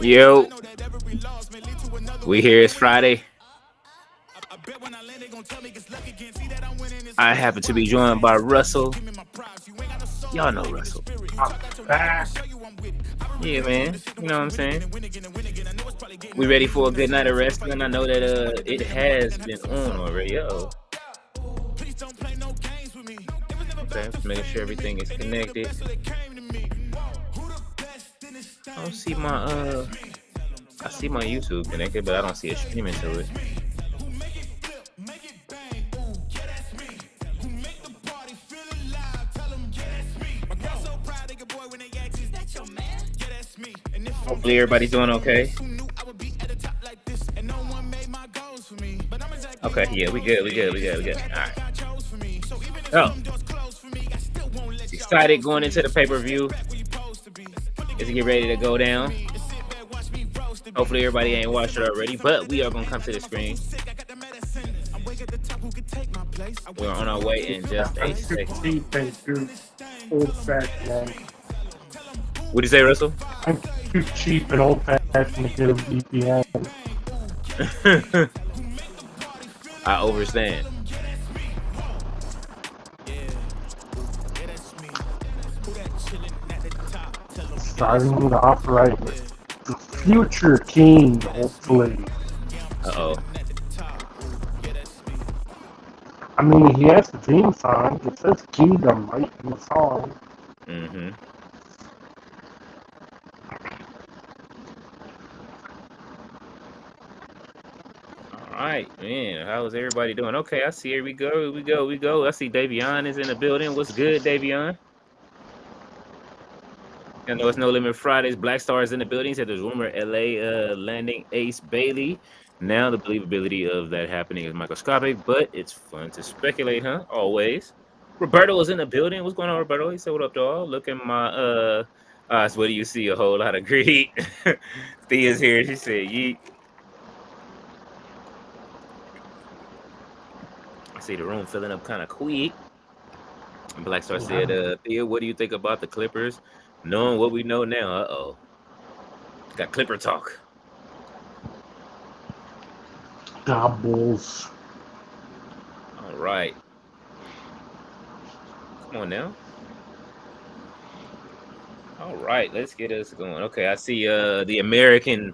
Yo, we here. It's Friday. I happen to be joined by Russell. Y'all know Russell. Yeah, man. You know what I'm saying? We ready for a good night of wrestling? I know that it has been on already. Okay, just making sure everything is connected. I don't see my I see my YouTube connected, but I don't see it streaming to it. Hopefully everybody's doing okay. Okay, yeah, we good. All right. Oh, excited going into the pay-per-view. As we get ready to go down. Hopefully everybody ain't watched it already, but we are gonna come to the screen. We're on our way in just a second. What'd you say, Russell? I'm too cheap and old-fashioned to get a VPN. I overstand. Starting off right with the future king, hopefully. Uh-oh. I mean, he has the theme song. It says Kingdom right in the song. Mm-hmm. All right, man. How's everybody doing? Okay, I see. Here we go. I see Davion is in the building. What's good, Davion? I know it's No Limit Fridays. Black Stars in the building. Said there's rumor LA landing Ace Bailey. Now the believability of that happening is microscopic, but it's fun to speculate, huh? Always. Roberto is in the building. What's going on, Roberto? He said, "What up, dog? Look at my eyes. What do you see? A whole lot of greed." Thea's here. She said, "Yeet." I see the room filling up kind of quick. Black Star said, "Thea, what do you think about the Clippers? Knowing what we know now, uh-oh. Got Clipper talk." Doubles. All right. Come on now. All right, let's get us going. Okay, I see the American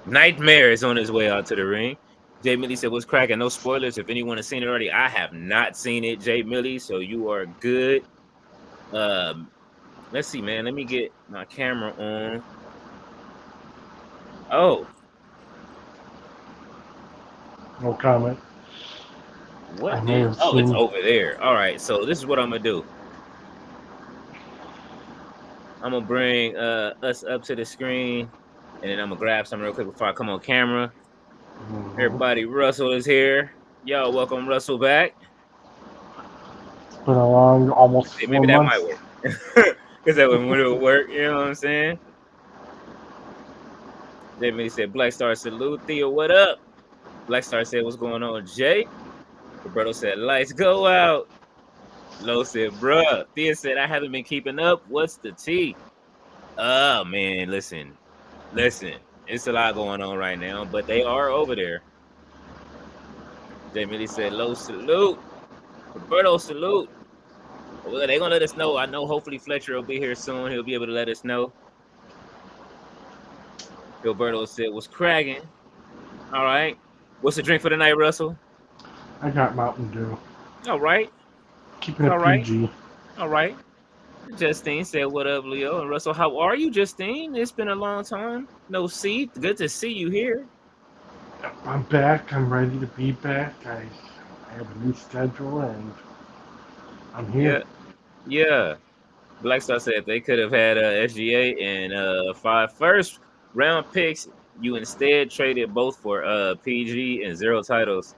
Nightmare is on his way out to the ring. Jay Millie said, "What's cracking? No spoilers. If anyone has seen it already, I have not seen it, Jay Millie, so you are good." Let's see, man. Let me get my camera on. Oh. No comment. What? Oh, it's over there. All right, so this is what I'm going to do. I'm going to bring us up to the screen, and then I'm going to grab something real quick before I come on camera. Mm-hmm. Everybody, Russell is here. Yo, welcome Russell back. It's been a long, almost 4 maybe months. That might work. Because that would work, you know what I'm saying? Jamie said, "Black Star salute. Theo, what up?" Black Star said, "What's going on, Jay?" Roberto said, "Lights go out." Lo said, "Bruh." Thea said, "I haven't been keeping up. What's the tea?" Oh, man, listen. It's a lot going on right now, but they are over there. Jamie said, "Lo salute." Roberto salute. Well, they're going to let us know. I know hopefully Fletcher will be here soon. He'll be able to let us know. Gilberto said, "Was cracking." All right. What's the drink for the night, Russell? I got Mountain Dew. All right. Keeping it PG. All right. Justine said, "What up, Leo?" And Russell, how are you, Justine? It's been a long time. No see. Good to see you here. I'm back. I'm ready to be back. I have a new schedule, and I'm here. Yeah. Black Star said they could have had SGA and 5 first-round picks. You instead traded both for PG and 0 titles.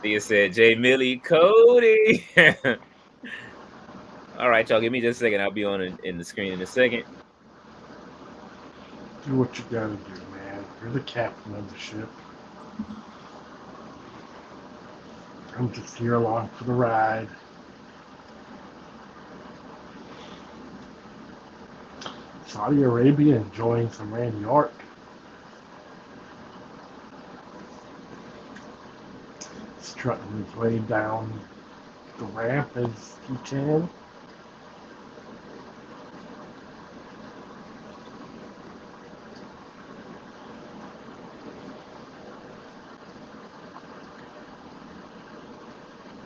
Thea said, "Jay Millie, Cody." All right, y'all. Give me just a second. I'll be on in the screen in a second. Do what you gotta do, man. You're the captain of the ship. I'm just here along for the ride. Saudi Arabia enjoying some Randy Orton. Strutting his way down the ramp as he can.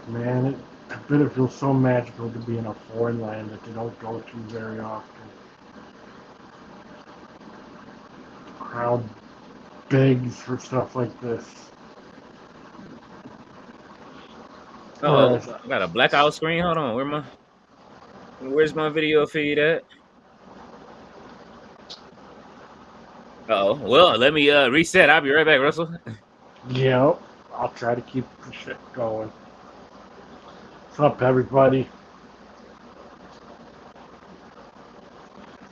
Man, I bet it feels so magical to be in a foreign land that they don't go to very often. The crowd begs for stuff like this. Oh, I got a blackout screen. Hold on, where's my video feed at? Oh, well, let me reset. I'll be right back, Russell. Yep, I'll try to keep the shit going. What's up, everybody?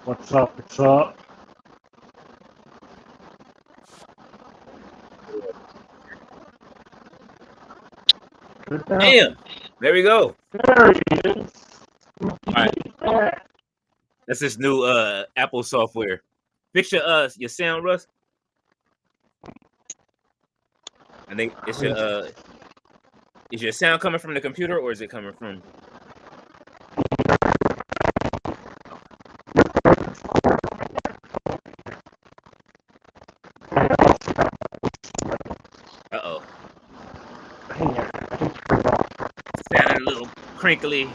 What's up? What's up? Good now. Damn, there we go. There he is. All right, that's this new Apple software. Fix your sound, Russ. I think it's your is your sound coming from the computer or is it coming from? Uh-oh. Sounded a little crinkly.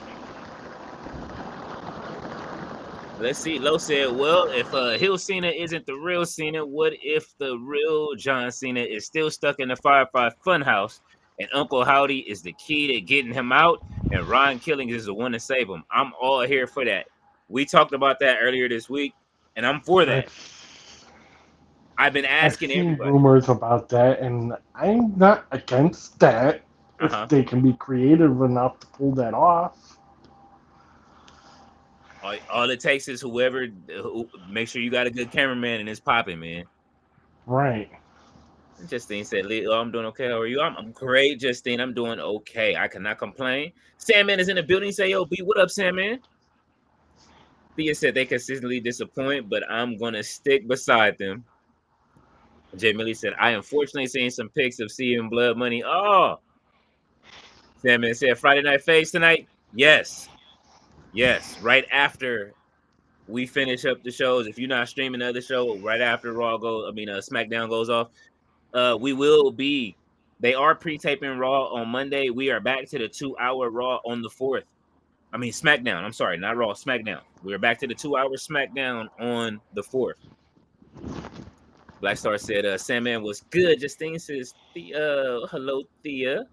Let's see. Lo said, well, if Hill Cena isn't the real Cena, what if the real John Cena is still stuck in the Firefly Funhouse and Uncle Howdy is the key to getting him out and Ron Killings is the one to save him? I'm all here for that. We talked about that earlier this week, and I'm for that. I've been asking everybody. Rumors about that, and I'm not against that if they can be creative enough to pull that off. All it takes is whoever, make sure you got a good cameraman and it's popping, man. Right. Justine said, oh, I'm doing okay. How are you? I'm great, Justine. I'm doing okay. I cannot complain. Sandman is in the building. Say, yo, B, what up, Sandman? Thea said they consistently disappoint, but I'm going to stick beside them. Jay Millie said, I unfortunately seen some pics of CM Blood Money. Oh. Sandman said, Friday Night Face tonight? Yes. Yes. Right after we finish up the shows. If you're not streaming the other show, right after SmackDown goes off, we will be. They are pre-taping Raw on Monday. We are back to the 2-hour Raw on the 4th. I mean SmackDown. I'm sorry, not Raw. SmackDown. We're back to the 2-hour SmackDown on the 4th. Black Star said, Sandman was good. Justine says, hello, Thea.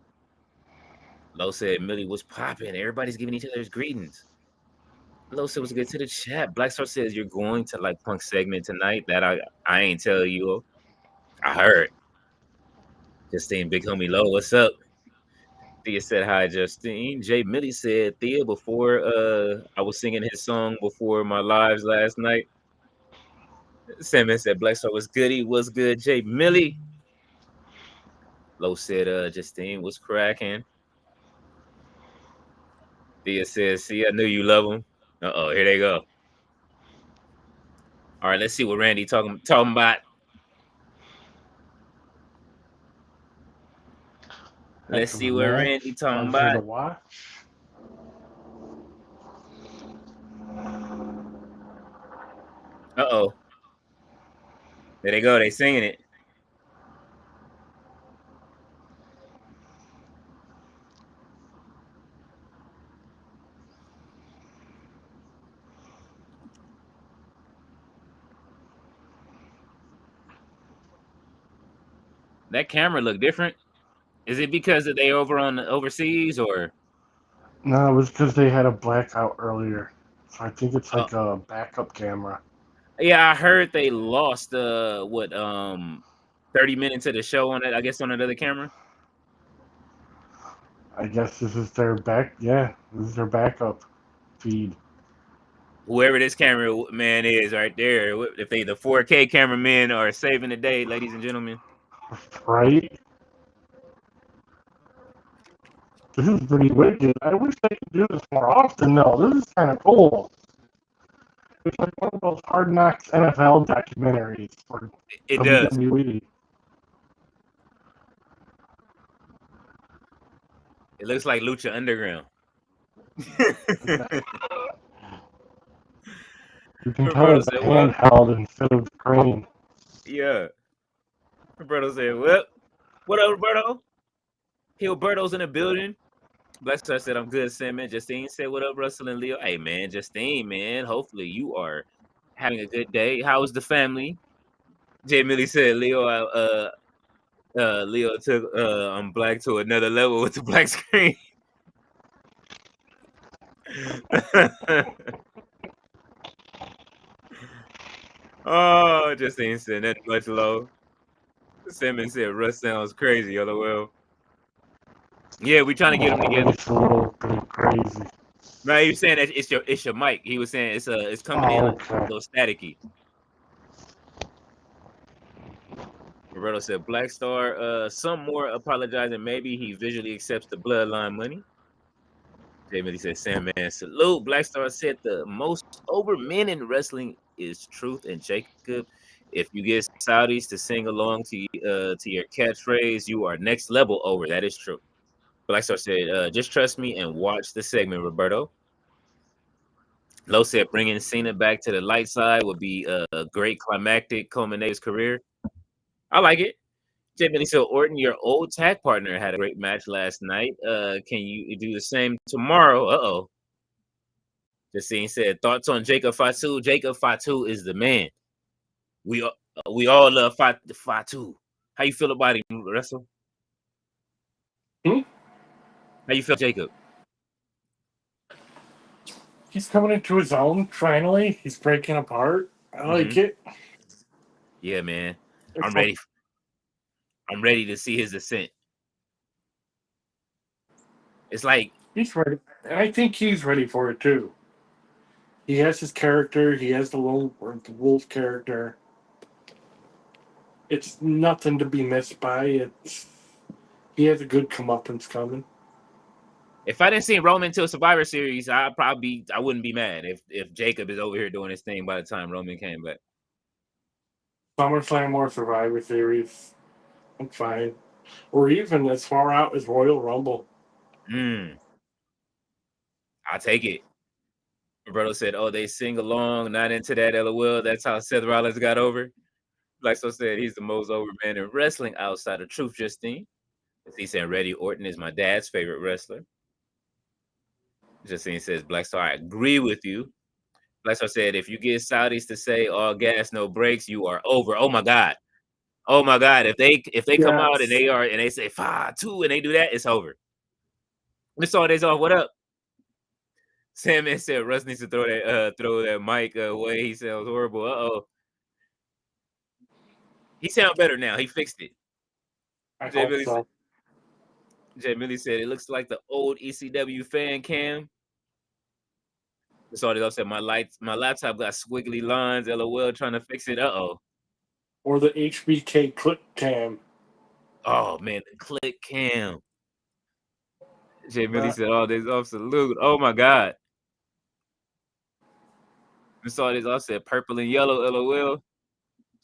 Lo said, Millie was popping. Everybody's giving each other's greetings. Lo said, was good to the chat. Black Star says, you're going to like Punk segment tonight. That I ain't tell you. I heard. Justine, big homie Lo, what's up? Thea said, hi, Justine. Jay Millie said, Thea, before I was singing his song before my lives last night. Sandman said, Black Star was good. He was good. Jay Millie. Lo said, Justine was cracking. Thea says, see, I knew you love him. Uh-oh, here they go. All right, let's see what Randy talking about. Let's see what Randy talking about. Uh-oh. There they go. They singing it. That camera look different. Is it because they over on the overseas or? No, it was because they had a blackout earlier. So I think it's like a backup camera. Yeah, I heard they lost 30 minutes of the show on it, I guess on another camera. I guess this is their this is their backup feed. Whoever this cameraman is right there, if they the 4K cameramen are saving the day, ladies and gentlemen. Right? This is pretty wicked. I wish they could do this more often, though. This is kind of cool. It's like one of those Hard Knocks NFL documentaries for It does. WWE. It looks like Lucha Underground. You can tell Roberto it's said, "Well, handheld instead of screen. yeah." Roberto said, "Well, what up, Roberto? Hilberto's in the building." Blackstar said, "I'm good, Sam, man." Justine said, "What up, Russell and Leo?" Hey, man, Justine, man. Hopefully you are having a good day. How is the family? Jay Millie said, Leo took I'm black to another level with the black screen. Oh, Justine said that much low. Simmons said Russ sounds crazy, LOL. Yeah, we trying to get them together. It's a little bit crazy. No, he was saying that it's your mic. He was saying it's coming in a little staticky. Roberto said Black Star, some more apologizing. Maybe he visually accepts the bloodline money. Jamie said, Sandman, salute. Black Star said the most over men in wrestling is Truth and Jacob. If you get Saudis to sing along to your catchphrase, you are next level over. That is true. Black Star said, just trust me and watch the segment, Roberto. Lowe said bringing Cena back to the light side would be a great climactic culminate his career. I like it. Jay Billy said, Orton, your old tag partner had a great match last night. Can you do the same tomorrow? Uh-oh. Justine said, thoughts on Jacob Fatu? Jacob Fatu is the man. We all love Fatu. How you feel about him, Russell? How you feel, Jacob? He's coming into his own, finally. He's breaking apart. I like it. Yeah, man. I'm ready. I'm ready to see his ascent. It's like he's ready. And I think he's ready for it too. He has his character, he has the wolf character. It's nothing to be missed by. He has a good comeuppance coming. If I didn't see Roman until Survivor Series, I wouldn't be mad if Jacob is over here doing his thing by the time Roman came back. SummerSlam or Survivor Series, I'm fine. Or even as far out as Royal Rumble. I'll take it. Roberto said, "Oh, they sing along, not into that LOL. That's how Seth Rollins got over." Blackstone said he's the most over man in wrestling outside of Truth Justine. He said Randy Orton is my dad's favorite wrestler. Justine says, Blackstar, I agree with you. Blackstar said, if you get Saudis to say all gas, no brakes, you are over. Oh my God. Oh my God. If they come out and they say 5-2 and they do that, it's over. Miss Saudis off, what up? Sandman said Russ needs to throw that mic away. He sounds horrible. Uh-oh. He sounds better now. He fixed it. I hope so. Jay Millie said it looks like the old ECW fan cam. Sorry, I said my laptop got squiggly lines. LOL, trying to fix it. Uh-oh. Or the HBK click cam. Oh man, the click cam. Jay Millie said, "Oh, this absolute. Oh my God." We saw this. I said purple and yellow. LOL.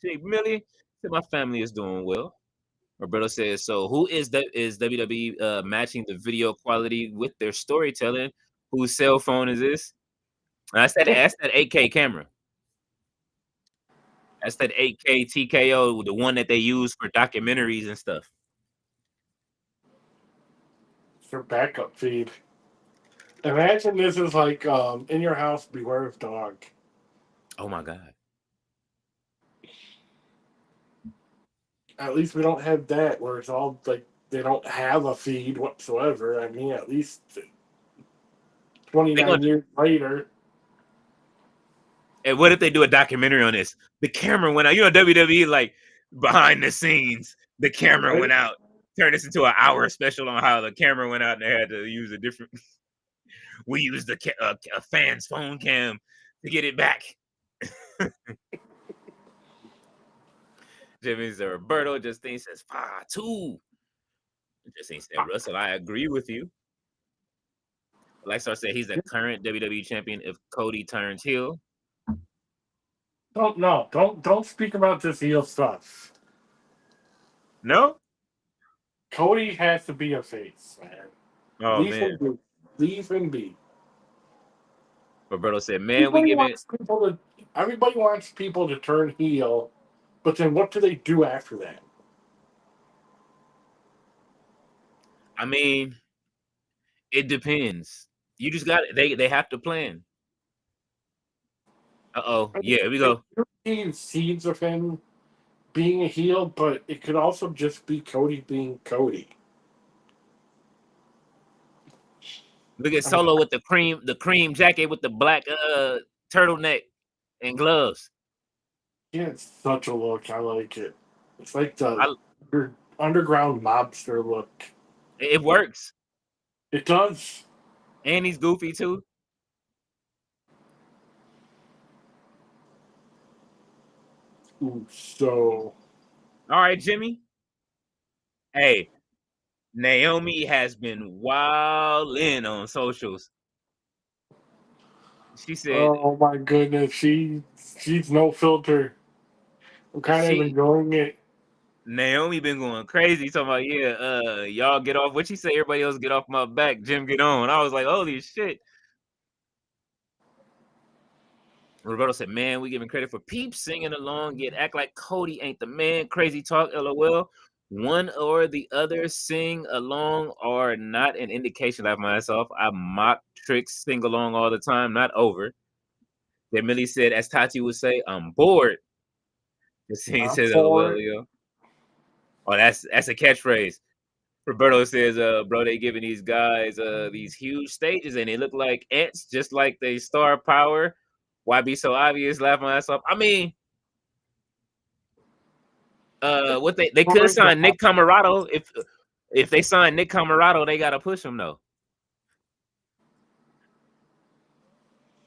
Jay Millie said my family is doing well. Roberto says, so who is WWE matching the video quality with their storytelling? Whose cell phone is this? That's that 8K camera. That's that 8K TKO, the one that they use for documentaries and stuff. For backup feed. Imagine this is like in your house, beware of dog. Oh my God. At least we don't have that where it's all like they don't have a feed whatsoever. I mean, at least 29 years later. And what if they do a documentary on this? The camera went out. You know, WWE, like behind the scenes, the camera went out. Turn this into an hour special on how the camera went out and they had to use a different. We used a fan's phone cam to get it back. Jimmy said, Roberto Justine says 5-2. Justine said, Russell, I agree with you. Lexar said he's the current WWE champion if Cody turns heel. Don't speak about this heel stuff. No? Cody has to be a face, man. Oh Leave man. him be. Leave him be. Roberto said, man, we giving Everybody wants people to turn heel, but then what do they do after that? I mean, it depends. You just got they have to plan. Uh-oh. Yeah, here we go. You're seeing seeds of him being a heel, but it could also just be Cody being Cody. Look at I mean, Solo with the cream jacket with the black turtleneck and gloves. yeah, it's such a look. I like it. It's like the I, underground mobster look. it works. It does. And he's goofy too. Ooh, so All right, Jimmy. Hey, Naomi has been wildin' on socials. She said oh my goodness, she's no filter. I'm kind of she enjoying it. Naomi been going crazy talking about, yeah, y'all get off. What she say? Everybody else get off my back. Jim, get on. I was like, holy shit. Roberto said, man, we giving credit for peeps singing along, yet act like Cody ain't the man. Crazy talk, LOL. One or the other sing along are not an indication like myself. I mock tricks, sing along all the time, not over. Then Millie said, as Tati would say, I'm bored. The scene I'm says, for LOL, it. yo. Oh, that's a catchphrase. Roberto says, bro, they giving these guys these huge stages and they look like ants, just like they star power. Why be so obvious? Laughing my ass off. I mean, what they could sign Nick Camarado. If they sign Nick Camarado, they gotta push him though.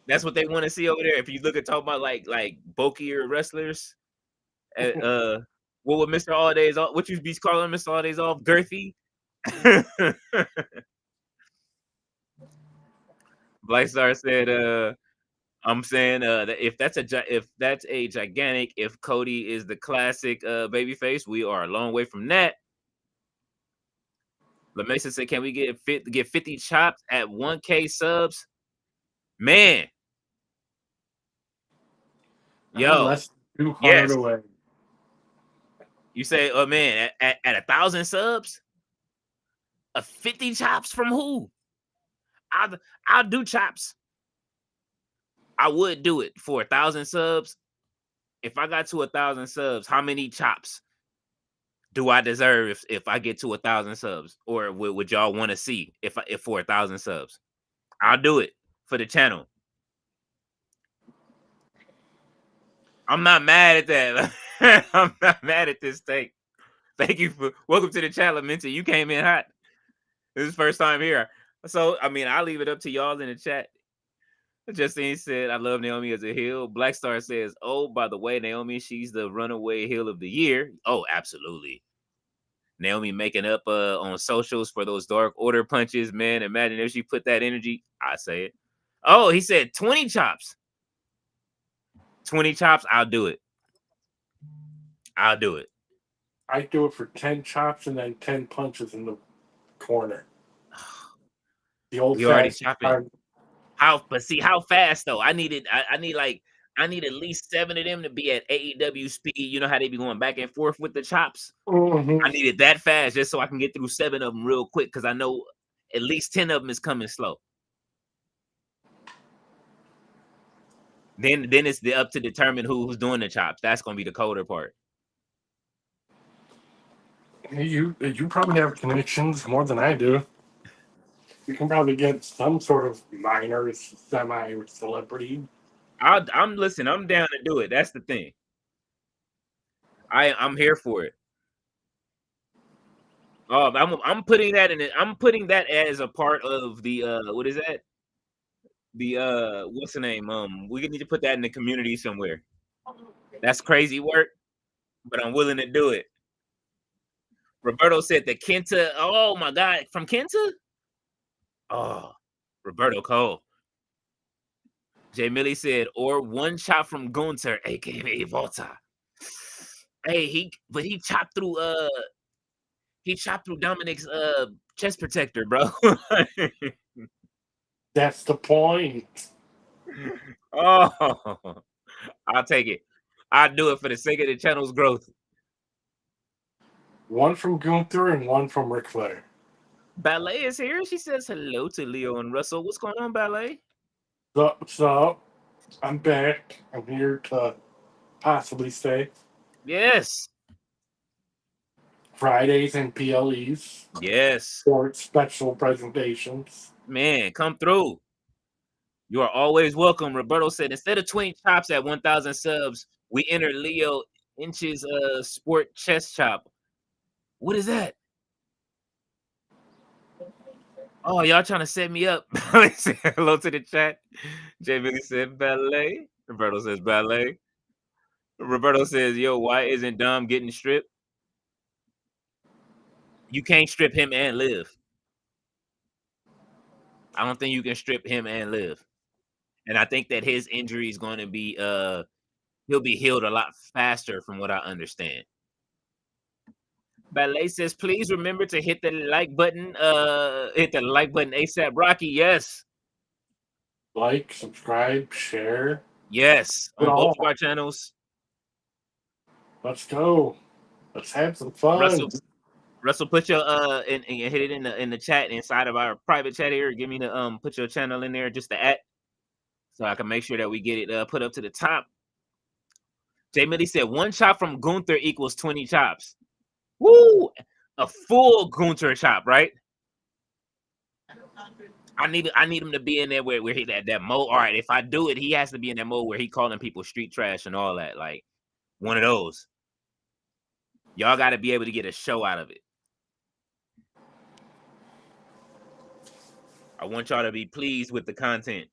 That's what they want to see over there. If you look at talking about like bulkier wrestlers, what would Mr. All Days off? What you be calling Mr. All Days off? Girthy. Black Star said, I'm saying that if that's a gigantic, if Cody is the classic babyface, we are a long way from that. LaMesa said, can we get 50 chops at 1K subs? Man, I'm yo, less than 200 yes. away. You say, oh man, at 1,000 subs, a 50 chops from who? I'll do chops. I would do it for 1,000 subs. If I got to 1,000 subs, how many chops do I deserve if I get to 1,000 subs, or would y'all want to see if for 1,000 subs? I'll do it for the channel. I'm not mad at that. I'm not mad at this take. Thank you for welcome to the channel, Minty. You came in hot. This is first time here. So I mean, I'll leave it up to y'all in the chat. Justine said, I love Naomi as a heel. Black Star says, oh, by the way, Naomi, she's the runaway heel of the year. Oh, absolutely. Naomi making up on socials for those Dark Order punches, man. Imagine if she put that energy. I say it. Oh, he said 20 chops. 20 chops, I'll do it. I'll do it. I do it for 10 chops and then 10 punches in the corner. The old We already fashioned chopping. But see how fast though? I need at least 7 of them to be at AEW speed. You know how they be going back and forth with the chops? I need it that fast just so I can get through 7 of them real quick because I know at least 10 of them is coming slow. Then it's up to determine who's doing the chops. That's gonna be the colder part. You probably have connections more than I do. You can probably get some sort of minor semi celebrity. I'm down to do it. That's the thing. I'm here for it. Oh, I'm putting that in it. I'm putting that as a part of the what is that? The what's the name? We need to put that in the community somewhere. That's crazy work, but I'm willing to do it. Roberto said the Kenta. Oh my god, from Kenta? Oh, Roberto Cole. Jay Millie said, or one chop from Gunter, aka Volta. Hey, he chopped through Dominic's chest protector, bro. That's the point. Oh, I'll take it. I'll do it for the sake of the channel's growth. One from Gunther and one from Ric Flair. Ballet is here. She says hello to Leo and Russell. What's going on, Ballet? What's up? I'm back. I'm here to possibly stay. Yes. Fridays and PLEs. Yes. Or special presentations. Man, come through. You are always welcome. Roberto said, instead of 20 chops at 1,000 subs, we enter Leo Inch's sport chest chop. What is that? Oh, y'all trying to set me up. Say hello to the chat. Jamie said ballet. Roberto says ballet. Roberto says, yo, why isn't Dom getting stripped? You can't strip him and live. I don't think you can strip him and live. And I think that his injury is going to be he'll be healed a lot faster from what I understand. Ballet says, please remember to hit the like button. Hit the like button ASAP. Rocky, yes. Like, subscribe, share. Yes, on both of our channels. Let's go. Let's have some fun. Russell, put your and hit it in the chat inside of our private chat here. Give me the put your channel in there, just the @ so I can make sure that we get it put up to the top. Jay Millie said one chop from Gunther equals 20 chops. Woo! A full Gunther chop, right? I need him to be in there where he that mode. All right, if I do it, he has to be in that mode where he calling people street trash and all that. Like one of those. Y'all got to be able to get a show out of it. I want y'all to be pleased with the content.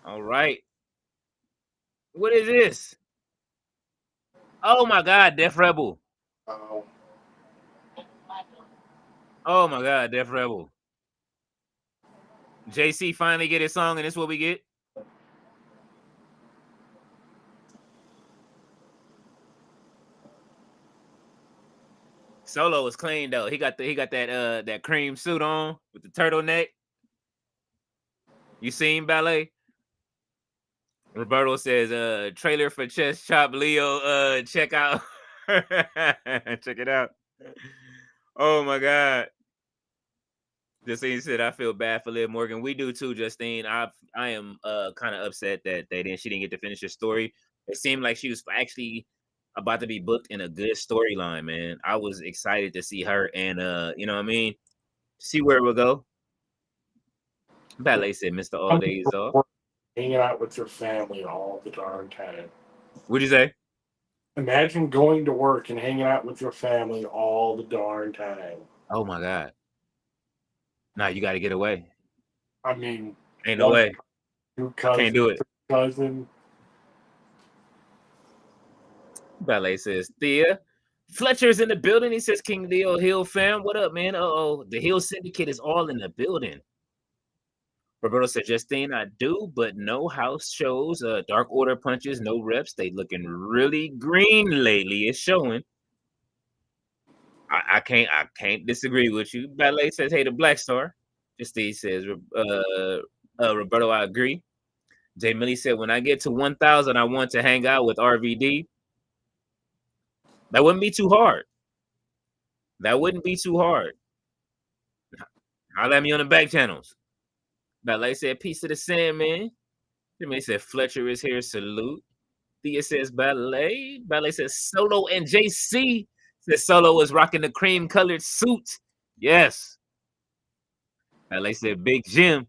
All right. What is this? Oh my God, Def Rebel. Oh my God, Def Rebel. JC finally get his song, and this is what we get. Solo is clean though. He got that cream suit on with the turtleneck. You seen Ballet? Roberto says, trailer for Chest Chop Leo, check out. Check it out. Oh my God. Justine said, I feel bad for Liv Morgan. We do too, Justine. I am kind of upset that she didn't get to finish her story. It seemed like she was actually about to be booked in a good storyline, man. I was excited to see her and you know what I mean? See where it will go. Ballet said, Mr. All Days Off. Hanging out with your family all the darn time. What'd you say? Imagine going to work and hanging out with your family all the darn time. Oh my God. Nah, you got to get away. I mean, ain't no way. Can't do it. Cousin. Ballet says, Thea. Fletcher's in the building. He says, King Leo Hill fam. What up, man? Uh-oh. The Hill Syndicate is all in the building. Roberto said, Justine, I do, but no house shows. Dark Order punches, no reps. They looking really green lately. It's showing. I can't disagree with you. Ballet says, hey, the Black Star. Justine says, Roberto, I agree. Jay Millie said, when I get to 1,000, I want to hang out with RVD. That wouldn't be too hard. That wouldn't be too hard. Holler at me on the back channels. Ballet said, peace to the Sandman. Jimmy said, Fletcher is here. Salute. Thea says, Ballet. Ballet says, Solo and JC. Says Solo is rocking the cream-colored suit. Yes. Ballet said, Big Jim.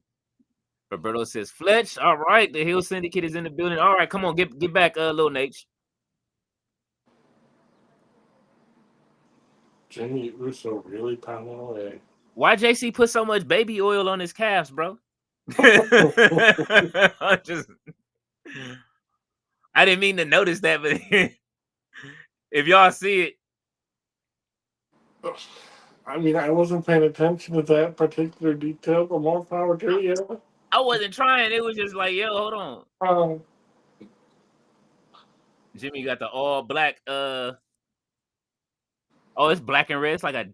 Roberto says, Fletch. All right. The Hill Syndicate is in the building. All right. Come on. Get back, Lil Nate. Jimmy Uso really pounding away. Why JC put so much baby oil on his calves, bro? I I didn't mean to notice that, but if y'all see it, I mean, I wasn't paying attention to that particular detail, but more power to you. I wasn't trying. It was just like, yo, hold on. Um, Jimmy got the all black. Oh, it's black and red. It's like a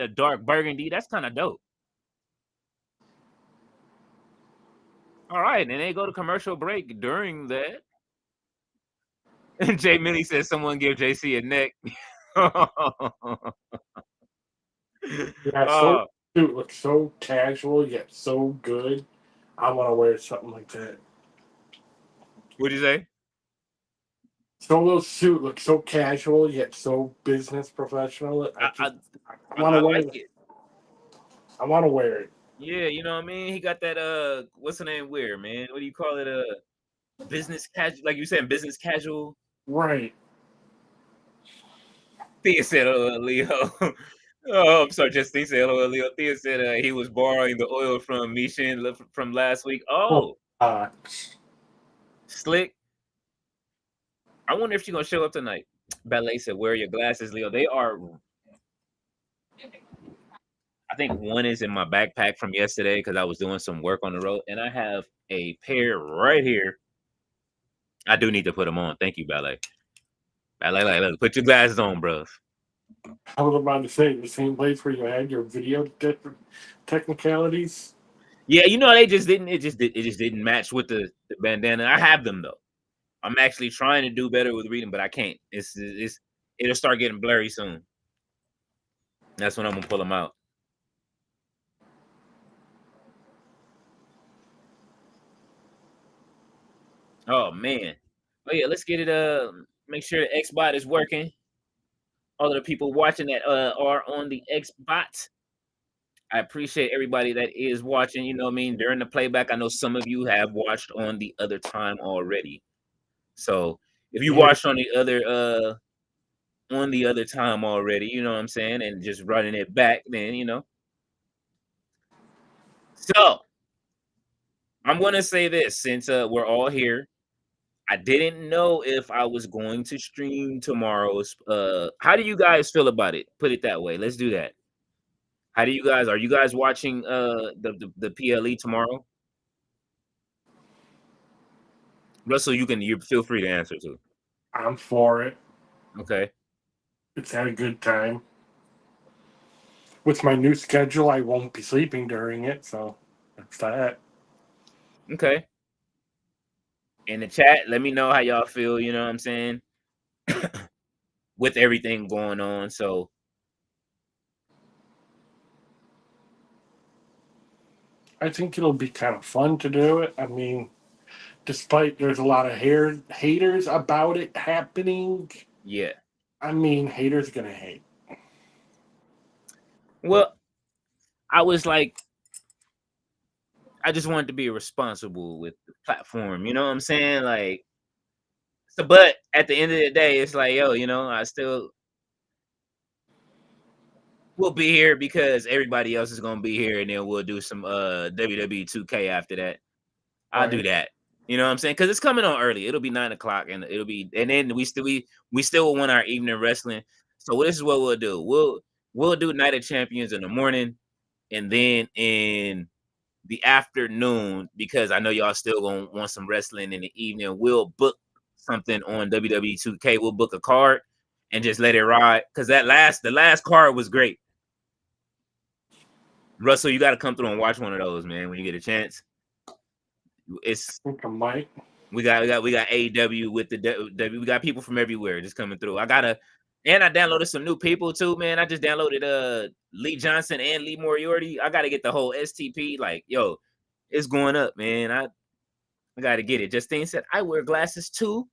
dark burgundy. That's kind of dope. All right, and they go to commercial break during that. And Jay Millie says someone give JC a neck. yeah, so suit looks so casual yet so good. I want to wear something like that. What'd you say? Solo suit looks so casual yet so business professional. I want to wear like it. it. I want to wear it. Yeah, you know what I mean? He got that what's the name wear, man? What do you call it? Business casual, like you said, business casual. Right. Thea said, Leo. Oh, I'm sorry, Justine said, Leo. Thea said he was borrowing the oil from Mishin from last week. Oh, slick. I wonder if she's gonna show up tonight. Ballet said, wear your glasses, Leo. They are, I think one is in my backpack from yesterday because I was doing some work on the road, and I have a pair right here. I do need to put them on. Thank you, Ballet. Ballet, like, put your glasses on, bro. I was about to say the same place where you had your video technicalities. Yeah, you know, they just didn't. It just didn't match with the bandana. I have them though. I'm actually trying to do better with reading, but I can't. It'll start getting blurry soon. That's when I'm gonna pull them out. Oh man. Oh yeah, let's get it. Make sure the Xbot is working. All of the people watching that are on the Xbot. I appreciate everybody that is watching. You know what I mean? During the playback, I know some of you have watched on the other time already. So if you watched on the other time already, you know what I'm saying, and just running it back, then you know. So I'm gonna say this since we're all here. I didn't know if I was going to stream tomorrow's. How do you guys feel about it? Put it that way. Let's do that. How do you guys? Are you guys watching the PLE tomorrow? Russell, you feel free to answer too. I'm for it. Okay. It's had a good time. With my new schedule, I won't be sleeping during it, so that's that. Okay. In the chat, let me know how y'all feel. You know what I'm saying? With everything going on, so I think it'll be kind of fun to do it. I mean, despite there's a lot of haters about it happening. yeah. I mean, haters gonna hate. Well, I was like, I just wanted to be responsible with the platform. You know what I'm saying? Like, so, but at the end of the day, it's like, yo, you know, I still will be here because everybody else is gonna be here, and then we'll do some WWE 2K after that. I'll do that. You know what I'm saying? Because it's coming on early. It'll be 9 o'clock, and then we still want our evening wrestling. So this is what we'll do. We'll do Night of Champions in the morning, and then in the afternoon, because I know y'all still gonna want some wrestling in the evening. We'll book something on WWE 2K. We'll book a card and just let it ride. Because the last card was great. Russell, you got to come through and watch one of those, man, when you get a chance. It's I think I might. we got AEW with the we got people from everywhere just coming through. I downloaded some new people too, man. I just downloaded Lee Johnson and Lee Moriarty. I gotta get the whole STP. Like, yo, it's going up, man. I gotta get it. Justine said I wear glasses too.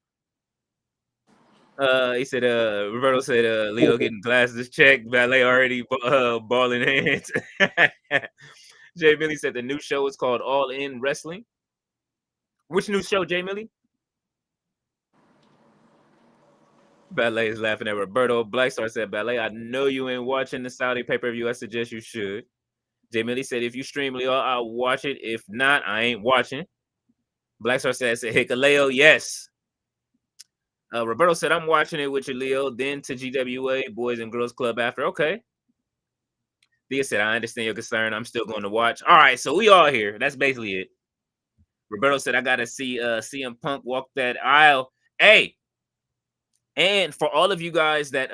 He said Roberto said Leo getting glasses checked. Ballet already balling hands. Jay Millie said the new show is called All In Wrestling. Which new show, Jay Millie? Ballet is laughing at Roberto. Blackstar said, Ballet, I know you ain't watching the Saudi pay-per-view. I suggest you should. Jay Millie said, if you stream Leo, I'll watch it. If not, I ain't watching. Blackstar said Hikaleo, yes. Roberto said, I'm watching it with you, Leo, then to GWA, Boys and Girls Club after. Okay. Thea said, I understand your concern. I'm still going to watch. All right, so we all here. That's basically it. Roberto said, I got to see CM Punk walk that aisle. Hey, and for all of you guys that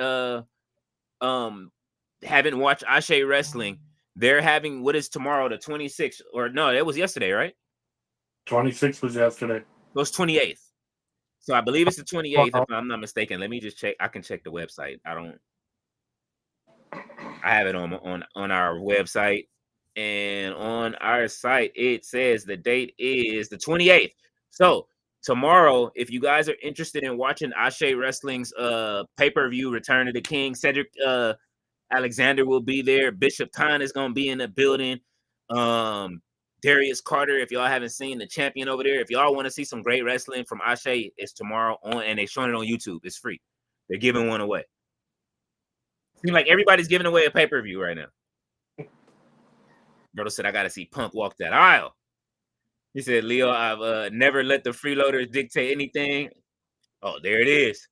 haven't watched Ashe Wrestling, they're having, what is tomorrow, the 26th? Or no, it was yesterday, right? 26 was yesterday. It was 28th. So I believe it's the 28th, if I'm not mistaken. Let me just check. I can check the website. I have it on our website, and on our site it says the date is the 28th. So tomorrow, if you guys are interested in watching Ashe Wrestling's pay-per-view Return of the King, Cedric Alexander will be there. Bishop Khan is going to be in the building. Darius Carter, if y'all haven't seen the champion over there, if y'all want to see some great wrestling from Ashe, it's tomorrow on, and they're showing it on YouTube. It's free. They're giving one away. Seems like everybody's giving away a pay-per-view right now. Brother said, I got to see Punk walk that aisle. He said, Leo, I've never let the freeloaders dictate anything. Oh, there it is.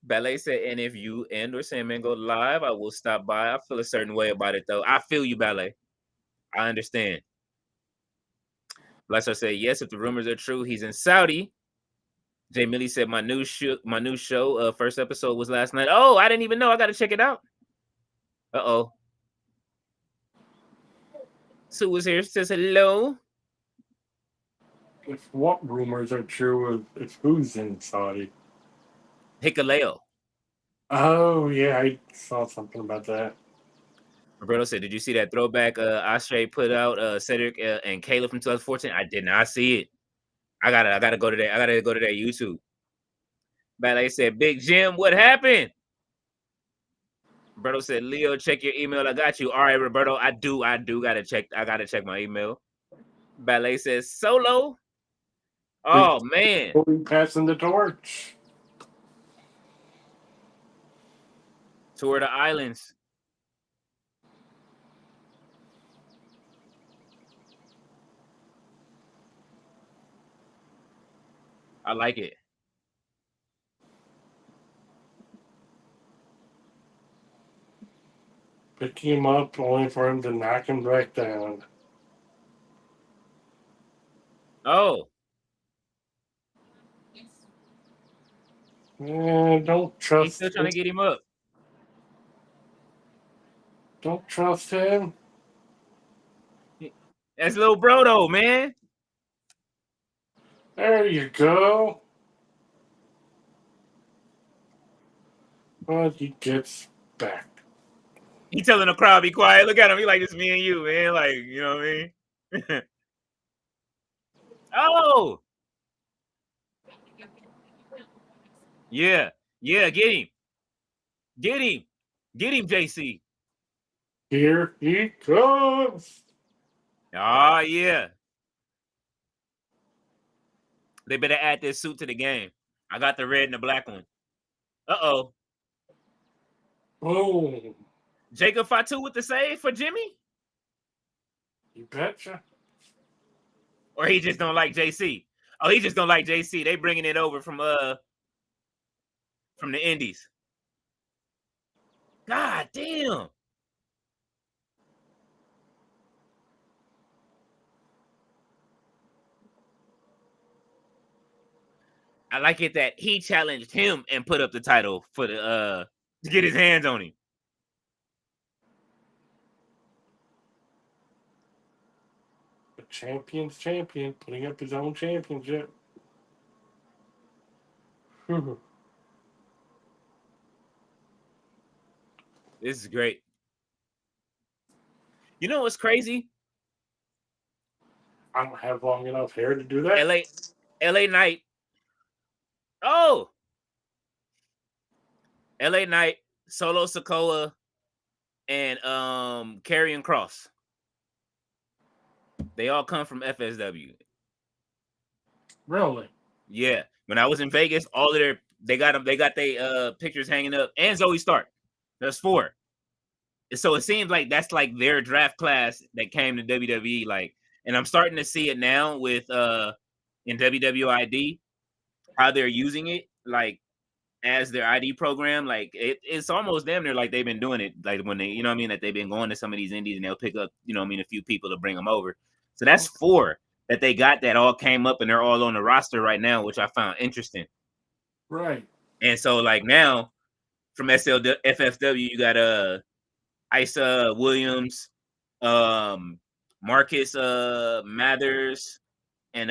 Ballet said, and if you and or Sandman go live, I will stop by. I feel a certain way about it, though. I feel you, Ballet. I understand. Blesser said, yes, if the rumors are true, he's in Saudi. Jay Millie said, my new show, first episode was last night. Oh, I didn't even know. I got to check it out. Uh-oh. Sue was here. Says hello. If what rumors are true, if who's in Saudi? Hikaleo. Oh, yeah, I saw something about that. Roberto said, did you see that throwback Ashe put out, Cedric and Caleb from 2014? I did not see it. I gotta go to that. I gotta go to that YouTube. Ballet said, Big Jim, what happened? Roberto said, Leo, check your email. I got you. All right, Roberto, I do gotta check. I gotta check my email. Ballet says, Solo. Oh man. Passing the torch. Tour the islands. I like it. Pick him up only for him to knock him back down. Oh. Don't trust He's still trying to get him up. Don't trust him. That's little bro though, man. There you go. But he gets back. He telling the crowd, be quiet. Look at him. He like, it's me and you, man. Like, you know what I mean? Oh. Yeah. Yeah, get him. Get him. Get him, JC. Here he comes. Oh, yeah. They better add this suit to the game. I got the red and the black one. Uh-oh. Oh. Jacob Fatu with the save for Jimmy? You betcha. Or he just don't like JC? Oh, he just don't like JC. They bringing it over from the Indies. God damn. I like it that he challenged him and put up the title for the to get his hands on him. The champion's champion, putting up his own championship. This is great. You know what's crazy? I don't have long enough hair to do that. LA Knight. Oh. LA Knight, Solo Sikoa, and Karrion Kross. They all come from FSW. Really? Yeah. When I was in Vegas, all of they got their pictures hanging up, and Zoe Stark. There's 4. So it seems like that's like their draft class that came to WWE. Like, and I'm starting to see it now with in WWID how they're using it. Like, as their ID program. Like it's almost damn near like they've been doing it. Like when they, you know what I mean, that they've been going to some of these indies and they'll pick up, you know what I mean, a few people to bring them over. So that's 4 that they got that all came up and they're all on the roster right now, which I found interesting. Right. And so like now from FFW, you got Isa Williams, Marcus Mathers, and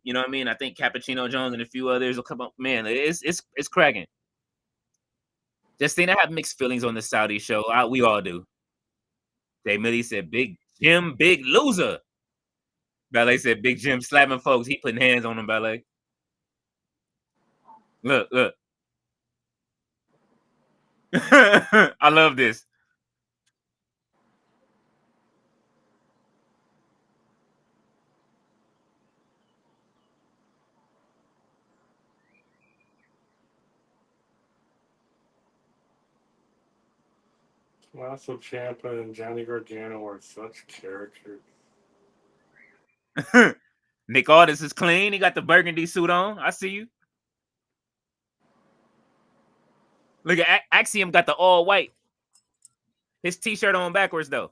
you know what I mean? I think Cappuccino Jones and a few others will come up. Man, it's cracking. Justina have mixed feelings on the Saudi show. We all do. Jay Millie said, "Big Jim, big loser." Ballet said, "Big Jim slapping folks. He putting hands on them." Ballet. Look, look. I love this. Russell Ciampa and Johnny Gargano are such characters. Nick Aldis is clean. He got the burgundy suit on. I see you. Look at Axiom got the all white. His t-shirt on backwards though.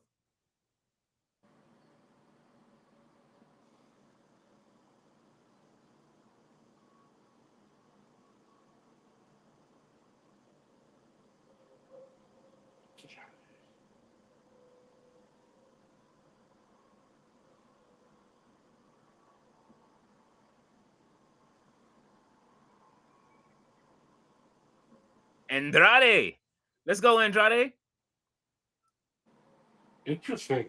Andrade. Let's go, Andrade. Interesting.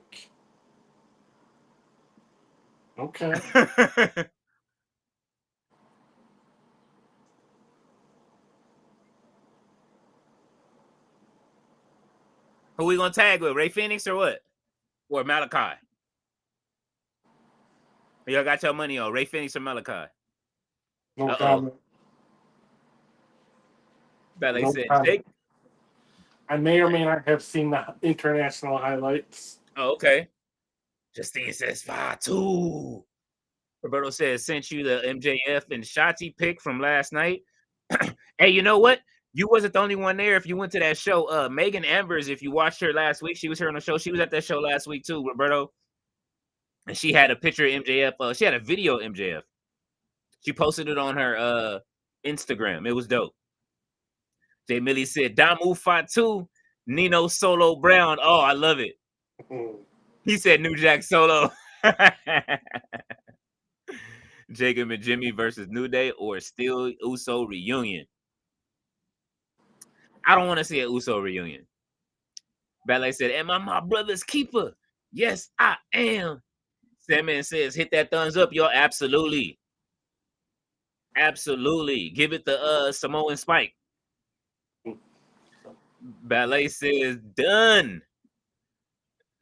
Okay. Who we gonna tag with? Ray Phoenix or what? Or Malachi? Y'all got your money on Ray Phoenix or Malachi? No comment. Ballet No said comment. Jake. I may or may not have seen the international highlights. Oh, okay. Justine says 5-2. Roberto says sent you the MJF and Shotzi pick from last night. Hey, you know what? You wasn't the only one there. If you went to that show, Megan Ambers, if you watched her last week, she was here on the show. She was at that show last week too, Roberto. And she had a picture of MJF. She had a video of MJF. She posted it on her Instagram. It was dope. Jay Millie said, Damu Fatu, Nino Solo Brown. Oh, I love it. He said New Jack Solo. Jacob and Jimmy versus New Day or Steel Uso reunion. I don't want to see an Uso reunion. Ballet said, am I my brother's keeper? Yes, I am. Sandman says, hit that thumbs up, y'all. Absolutely. Absolutely. Give it the Samoan Spike. Ballet says, done.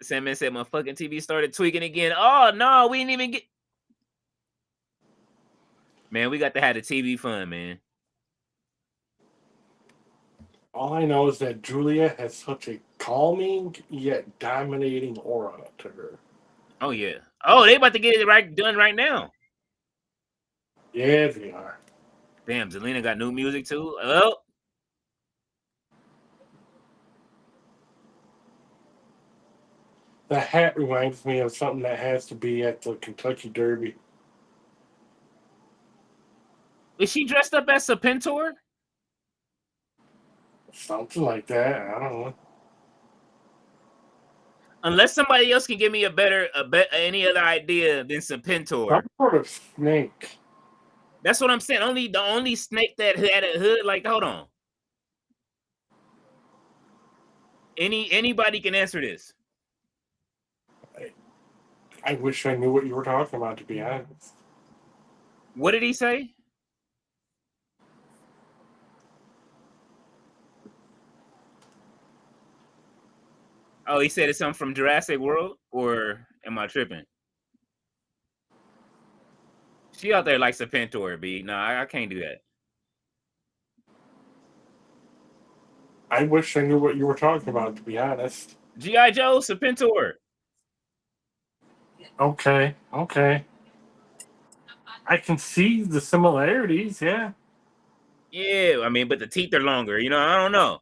Sandman said, my fucking TV started tweaking again. Oh, no, we didn't even get... Man, we got to have the TV fun, man. All I know is that Julia has such a calming yet dominating aura to her. Oh, yeah. Oh, they about to get it done right now. Yeah, they are. Damn, Zelina got new music too. Oh. The hat reminds me of something that has to be at the Kentucky Derby. Is she dressed up as Serpentor? Something like that. I don't know. Unless somebody else can give me any other idea than Serpentor. Some sort of snake. That's what I'm saying. The only snake that had a hood. Like, hold on. Anybody can answer this. I wish I knew what you were talking about, to be honest. What did he say? Oh, he said it's something from Jurassic World, or am I tripping? She out there like Serpentor, B. No, I can't do that. I wish I knew what you were talking about, to be honest. G.I. Joe, Serpentor. Okay. I can see the similarities, yeah. Yeah, I mean, but the teeth are longer. You know, I don't know.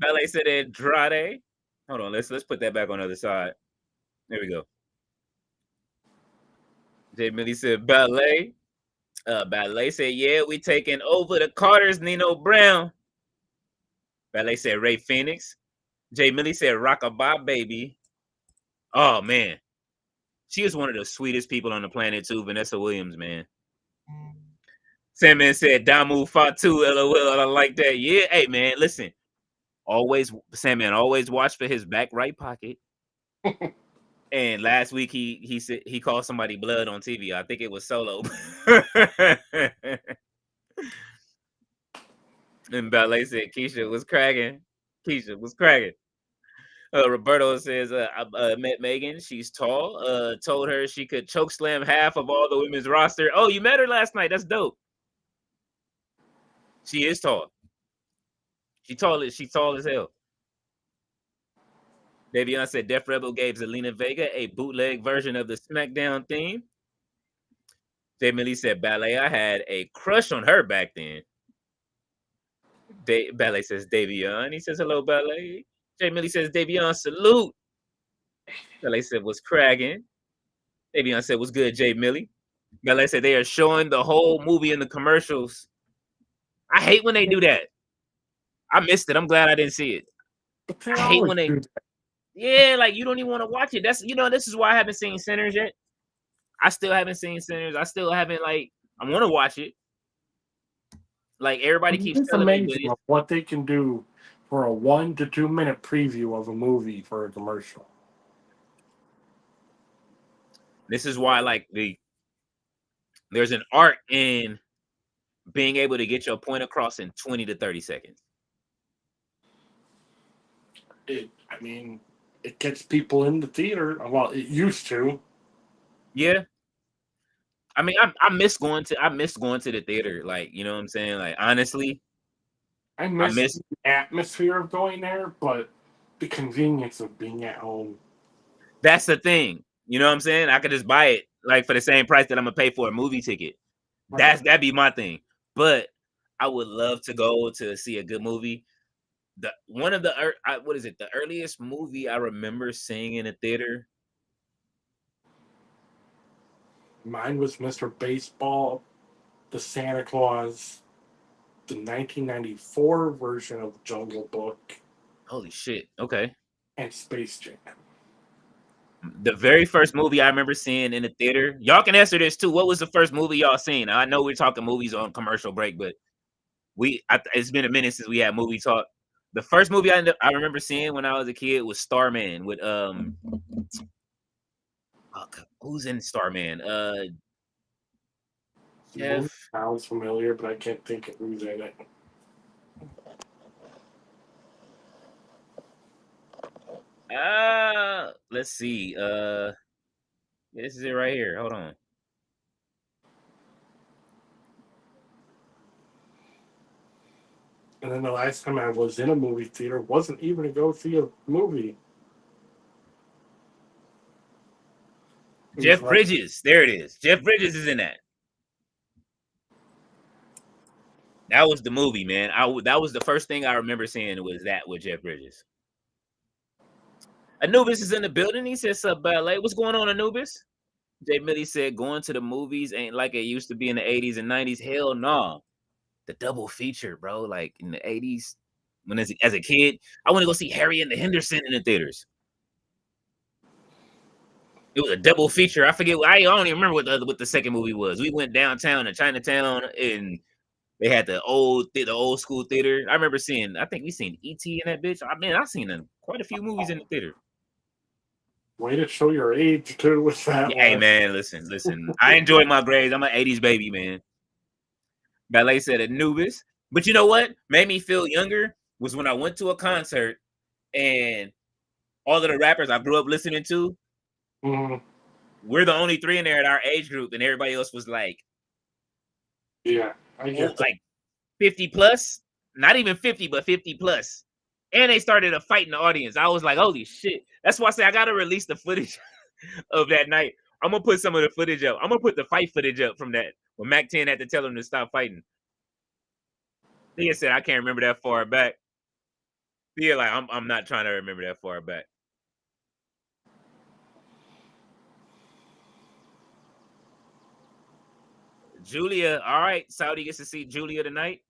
Ballet said Andrade. Hold on, let's put that back on the other side. There we go. Jay Millie said Ballet. Ballet said, yeah, we taking over the Carters, Nino Brown. Ballet said Ray Phoenix. Jay Millie said Rockabye Baby. Oh man. She is one of the sweetest people on the planet too, Vanessa Williams, man. Sandman said Damu Fatu, LOL. I like that. Yeah, hey man, listen. Always Sandman always watch for his back right pocket. And last week he said he called somebody blood on TV. I think it was Solo. And Ballet said Keisha was cracking. Keisha was cracking. Roberto says, I met Megan. She's tall. Told her she could choke slam half of all the women's roster. Oh, you met her last night. That's dope. She is tall. She's tall as hell. Davion said Def Rebel gave Zelina Vega a bootleg version of the SmackDown theme. Jay Millie said Ballet. I had a crush on her back then. Ballet says Davion. He says hello, Ballet. Jay Millie says Davion, salute. Ballet said was cracking. Davion said what's good, Jay Millie. Ballet said they are showing the whole movie in the commercials. I hate when they do that. I missed it. I'm glad I didn't see it. I hate when they. Yeah, like you don't even want to watch it. That's this is why I haven't seen Sinners yet. I still haven't seen Sinners. I still haven't I want to watch it. Like everybody keeps telling me, but amazing what they can do for a 1 to 2 minute preview of a movie for a commercial. This is why there's an art in being able to get your point across in 20 to 30 seconds. It gets people in the theater. Well, it used to. Yeah. I mean, I miss going to the theater. Like, you know what I'm saying? Like, honestly, I miss the atmosphere of going there, but the convenience of being at home. That's the thing. You know what I'm saying? I could just buy it like for the same price that I'm gonna pay for a movie ticket. Right. That'd be my thing. But I would love to go to see a good movie. The earliest movie I remember seeing in a theater? Mine was Mr. Baseball, the Santa Claus, the 1994 version of Jungle Book. Holy shit. Okay. And Space Jam. The very first movie I remember seeing in the theater. Y'all can answer this too. What was the first movie y'all seen? I know we're talking movies on commercial break, but it's been a minute since we had movie talk. The first movie I remember seeing when I was a kid was Starman with who's in Starman? Jeff. Sounds familiar, but I can't think of who's in it. Let's see. This is it right here. Hold on. And then the last time I was in a movie theater wasn't even to go see a movie. Jeff Bridges. There it is. Jeff Bridges is in that. That was the movie, man. That was the first thing I remember seeing was that with Jeff Bridges. Anubis is in the building. He said, "Sup, Ballet? What's going on, Anubis?" Jay Millie said, "Going to the movies ain't like it used to be in the 80s and 90s. Hell no. The double feature, bro. Like in the 80s, when as a kid, I want to go see Harry and the Henderson in the theaters. It was a double feature. I forget. I don't even remember what the second movie was. We went downtown to Chinatown and they had the old school theater. I remember seeing. I think we seen E.T. in that bitch. I've seen quite a few movies in the theater. Way to show your age too with that. Yeah, hey man, listen. I enjoy my grades. I'm an 80s baby, man. Ballet said Anubis. But you know what made me feel younger was when I went to a concert and all of the rappers I grew up listening to, we're the only three in there at our age group, and everybody else was like, yeah, I get like 50 plus, not even 50, but 50 plus. And they started a fight in the audience. I was like, holy shit. That's why I say I gotta release the footage of that night. I'm gonna put some of the footage up. I'm gonna put the fight footage up from that when Mac 10 had to tell him to stop fighting. Thea said I can't remember that far back. Thea, like I'm not trying to remember that far back. Julia, all right. Saudi gets to see Julia tonight.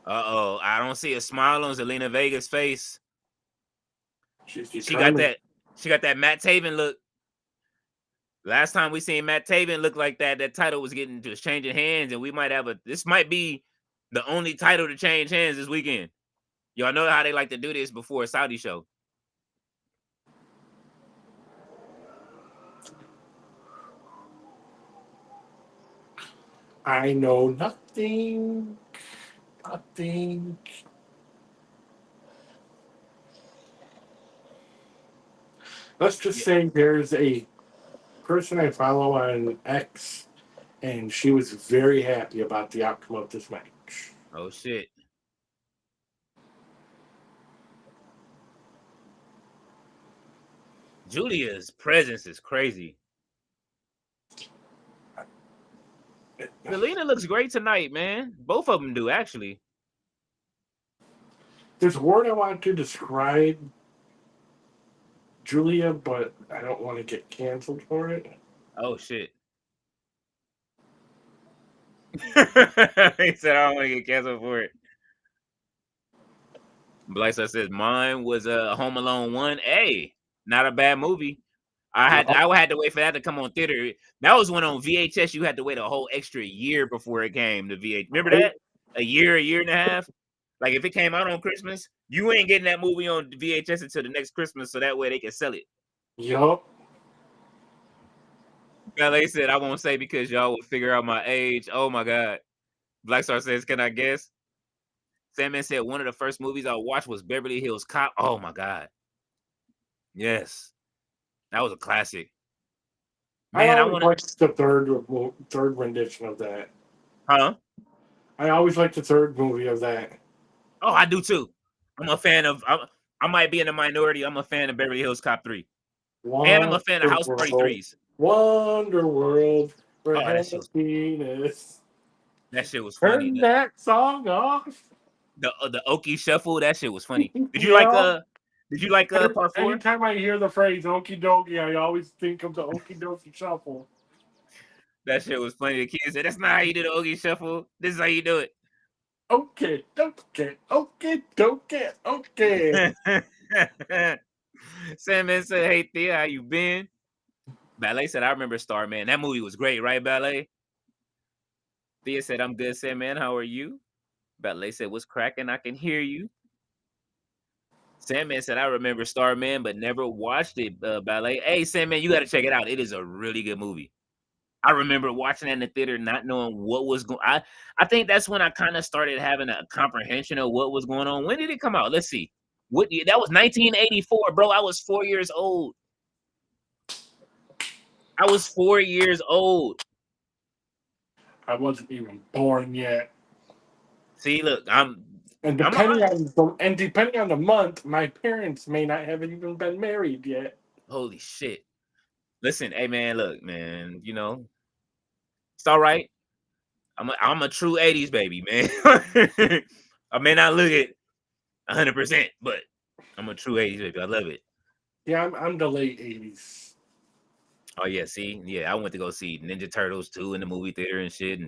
Uh-oh. I don't see a smile on Zelina Vega's face. She got that Matt Taven look. Last time we seen Matt Taven look like that title was changing hands, and we might have this might be the only title to change hands this weekend. Y'all know how they like to do this before a Saudi show. I know nothing. Nothing. Let's just say there's a person I follow on X, and she was very happy about the outcome of this match. Oh shit. Julia's presence is crazy. Zelina looks great tonight, man. Both of them do, actually. There's a word I want to describe Julia, but I don't want to get canceled for it. Oh shit. He said I don't want to get canceled for it. Blysa says mine was a Home Alone 1. Hey, not a bad movie. I had to wait for that to come on theater. That was one on VHS. You had to wait a whole extra year before it came to VHS. Remember that? A year and a half. Like if it came out on Christmas, you ain't getting that movie on VHS until the next Christmas, so that way they can sell it. Yup. Ballet said I won't say because y'all will figure out my age. Oh my god. Black Star says, can I guess? Sandman said one of the first movies I watched was Beverly Hills Cop. Oh my god. Yes. That was a classic. Man, I liked the third rendition of that. Huh? I always liked the third movie of that. Oh, I do too. I'm a fan of. I might be in the minority. I'm a fan of Beverly Hills Cop 3, and I'm a fan of House Party 3s. Wonder World. Oh, that shit was funny. Turn that song off. The Okie Shuffle. That shit was funny. Did you like part 4? Anytime I hear the phrase "Okie dokie," I always think of the Okie dokie shuffle. That shit was funny. The kids said, "That's not how you do the Okie Shuffle. This is how you do it." Okay, okay. Sandman said, "Hey Thea, how you been?" Ballet said, "I remember Starman. That movie was great, right, Ballet?" Thea said, "I'm good, Sandman. How are you?" Ballet said, "What's cracking? I can hear you." Sandman said, "I remember Starman, but never watched it." Ballet, hey Sandman, you got to check it out. It is a really good movie. I remember watching that in the theater, not knowing what was going. I think that's when I kind of started having a comprehension of what was going on. When did it come out? Let's see. What year? That was 1984, bro. I was 4 years old. I was 4 years old. I wasn't even born yet. See, look, depending on the month, my parents may not have even been married yet. Holy shit! Listen, hey man, look, man, you know, it's all right. I'm a true 80s baby, man. I may not look it 100%, but I'm a true 80s baby. I love it. Yeah, I'm the late 80s. Oh yeah, see, yeah, I went to go see Ninja Turtles 2 in the movie theater and shit,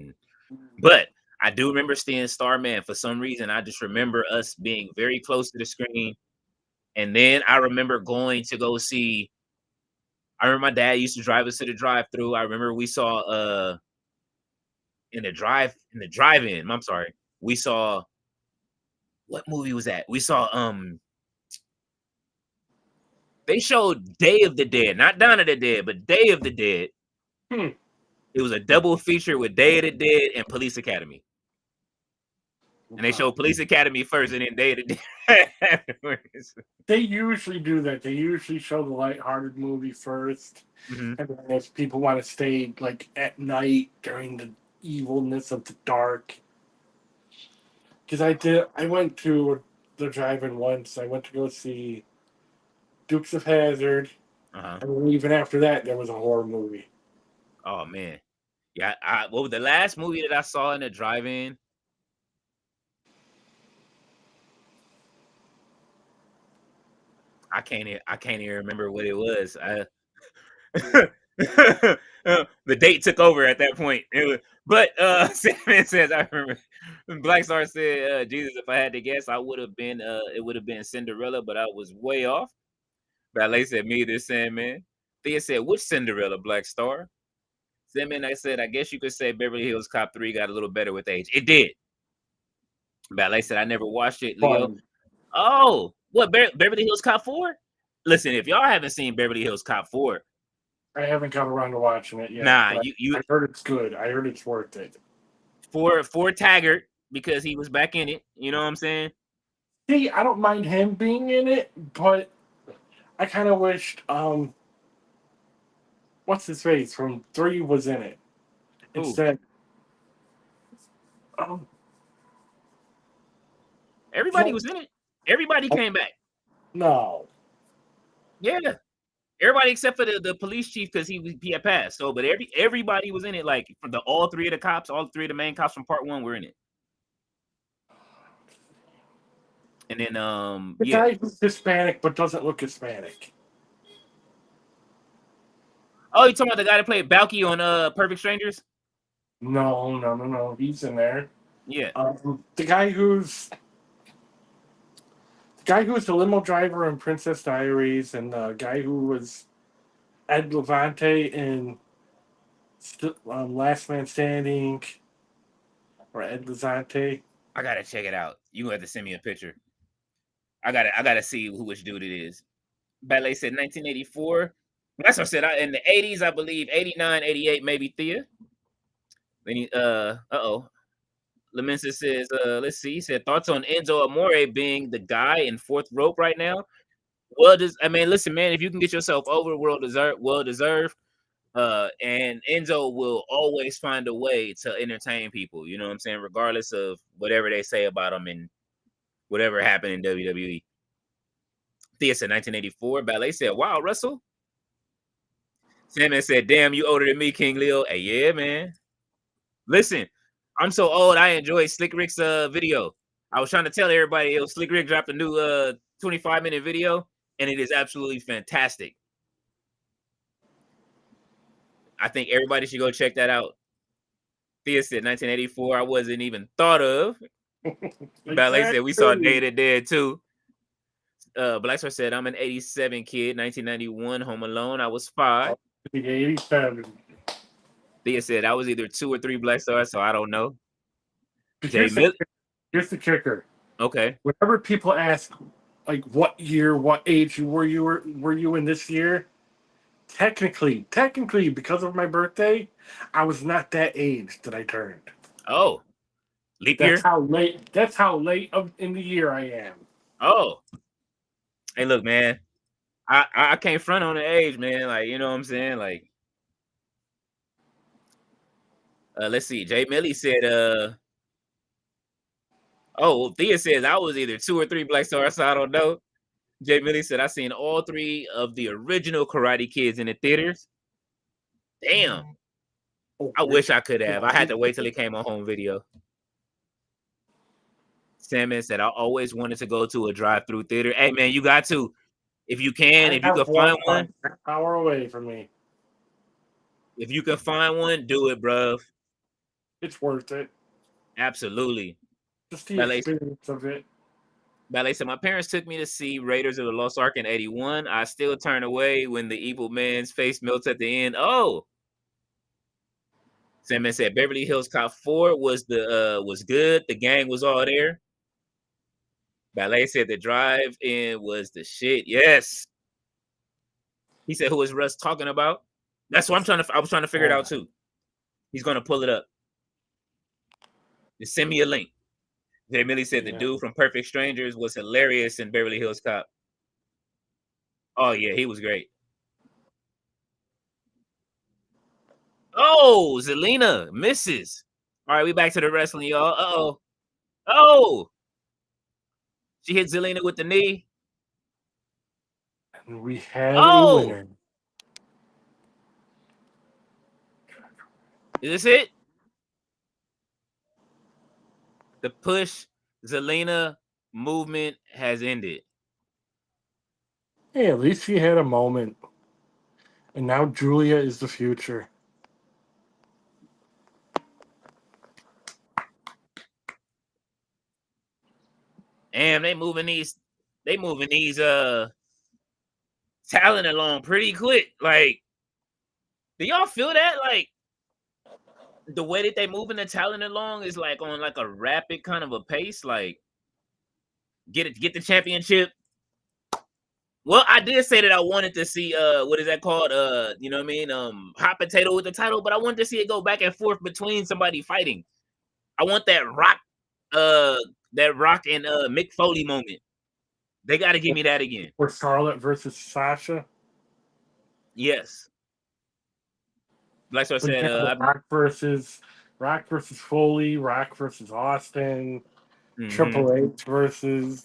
but I do remember seeing Starman for some reason. I just remember us being very close to the screen, and then I remember going to go see. I remember my dad used to drive us to the drive-through. I remember we saw in the drive-in. I'm sorry, we saw what movie was that? We saw they showed Day of the Dead, not Dawn of the Dead, but Day of the Dead. It was a double feature with Day of the Dead and Police Academy. And they show Police Academy first and then Day of the Dead afterwards. They usually do that. They usually show the lighthearted movie first. Mm-hmm. And then if people want to stay like at night during the evilness of the dark. Because I went to the drive-in once. I went to go see Dukes of Hazzard. And even after that, there was a horror movie. Oh man, yeah. What was the last movie that I saw in the drive-in? I can't even remember what it was. The date took over at that point. But Sandman says, I remember Black Star said, Jesus, if I had to guess, I would have been it would have been Cinderella, but I was way off. Ballet said, me either, Sandman. Thea said, which Cinderella, Black Star? Sandman, I said, I guess you could say Beverly Hills Cop 3 got a little better with age. It did. Ballet said, I never watched it, Leo. Oh, what, Beverly Hills Cop 4? Listen, if y'all haven't seen Beverly Hills Cop 4, I haven't come around to watching it yet. nah, I heard it's good. I heard it's worth it. For Taggart, because he was back in it. You know what I'm saying? See, I don't mind him being in it, but I kind of wished what's his face from 3 was in it. Instead, everybody was in it. Everybody came back. No. Yeah. Everybody except for the police chief, because he had passed. So, but everybody was in it. Like from all 3 of the cops, all 3 of the main cops from part 1 were in it. And then the guy who's Hispanic but doesn't look Hispanic. Oh, you talking about the guy that played Balky on Perfect Strangers? No. He's in there. Yeah. The guy who's the limo driver in Princess Diaries, and the guy who was Ed Levante in Last Man Standing, or Ed Levante. I gotta check it out. You have to send me a picture. I gotta see which dude it is. Ballet said 1984. That's what I said. In the 80s, I believe 89, 88, maybe Thea. Then Lemensa says, let's see. He said thoughts on Enzo Amore being the guy in 4th rope right now. Well, listen, man, if you can get yourself over, well deserved. And Enzo will always find a way to entertain people. You know what I'm saying? Regardless of whatever they say about him and whatever happened in WWE. Thea said 1984. Ballet said, wow, Russell. Sandman said, damn, you older than me, King Leo. Hey, yeah, man. Listen, I'm so old, I enjoyed Slick Rick's video. I was trying to tell everybody, Slick Rick dropped a new 25-minute video, and it is absolutely fantastic. I think everybody should go check that out. Thea said 1984, I wasn't even thought of. Ballet said, we saw Day of the Dead, too. Black Star said, I'm an 87 kid, 1991, Home Alone. I was 5. 87. Thea said, I was either 2 or 3 Black Stars, so I don't know. Here's the kicker. Okay. Whenever people ask, like, what year, what age were you in this year? Technically, because of my birthday, I was not that age that I turned. Oh. Leap year? That's how late in the year I am. Oh. Hey, look, man. I can't front on the age, man. Like, you know what I'm saying? Like, let's see. Jay Millie said, Thea says I was either 2 or 3 Black Stars, so I don't know. Jay Millie said I seen all 3 of the original Karate Kids in the theaters. Damn. I wish I could have. I had to wait till it came on home video. Sandman said I always wanted to go to a drive-through theater. Hey, man, you got to. If you can, if you can find one. An hour away from me. If you can find one, do it, bruv. It's worth it. Absolutely. Just the experience of it. Ballet said, my parents took me to see Raiders of the Lost Ark in 81. I still turn away when the evil man's face melts at the end. Oh. Sandman said Beverly Hills Cop 4 was good. The gang was all there. Ballet said the drive-in was the shit. Yes. He said, who is Russ talking about? That's what I was trying to figure it out too. He's gonna pull it up. Just send me a link. Jay Millie said the dude from Perfect Strangers was hilarious in Beverly Hills Cop. Oh yeah, he was great. Oh, Zelina misses. All right, we back to the wrestling, y'all. Oh, she hit Zelina with the knee. And we have a winner. Is this it? The push Zelina movement has ended. Hey, at least he had a moment. And now Julia is the future. Damn, they moving these talent along pretty quick. Like, do y'all feel that? Like the way that they moving the talent along is like on like a rapid kind of a pace. Like, get the championship. Well, I did say that I wanted to see what is that called? You know what I mean? Hot potato with the title, but I wanted to see it go back and forth between somebody fighting. I want uh that rock and Mick Foley moment. They gotta give me that again. Or Charlotte versus Sasha. Yes. Like so I But said, yeah, Rock versus Foley, Rock versus Austin, mm-hmm. Triple H versus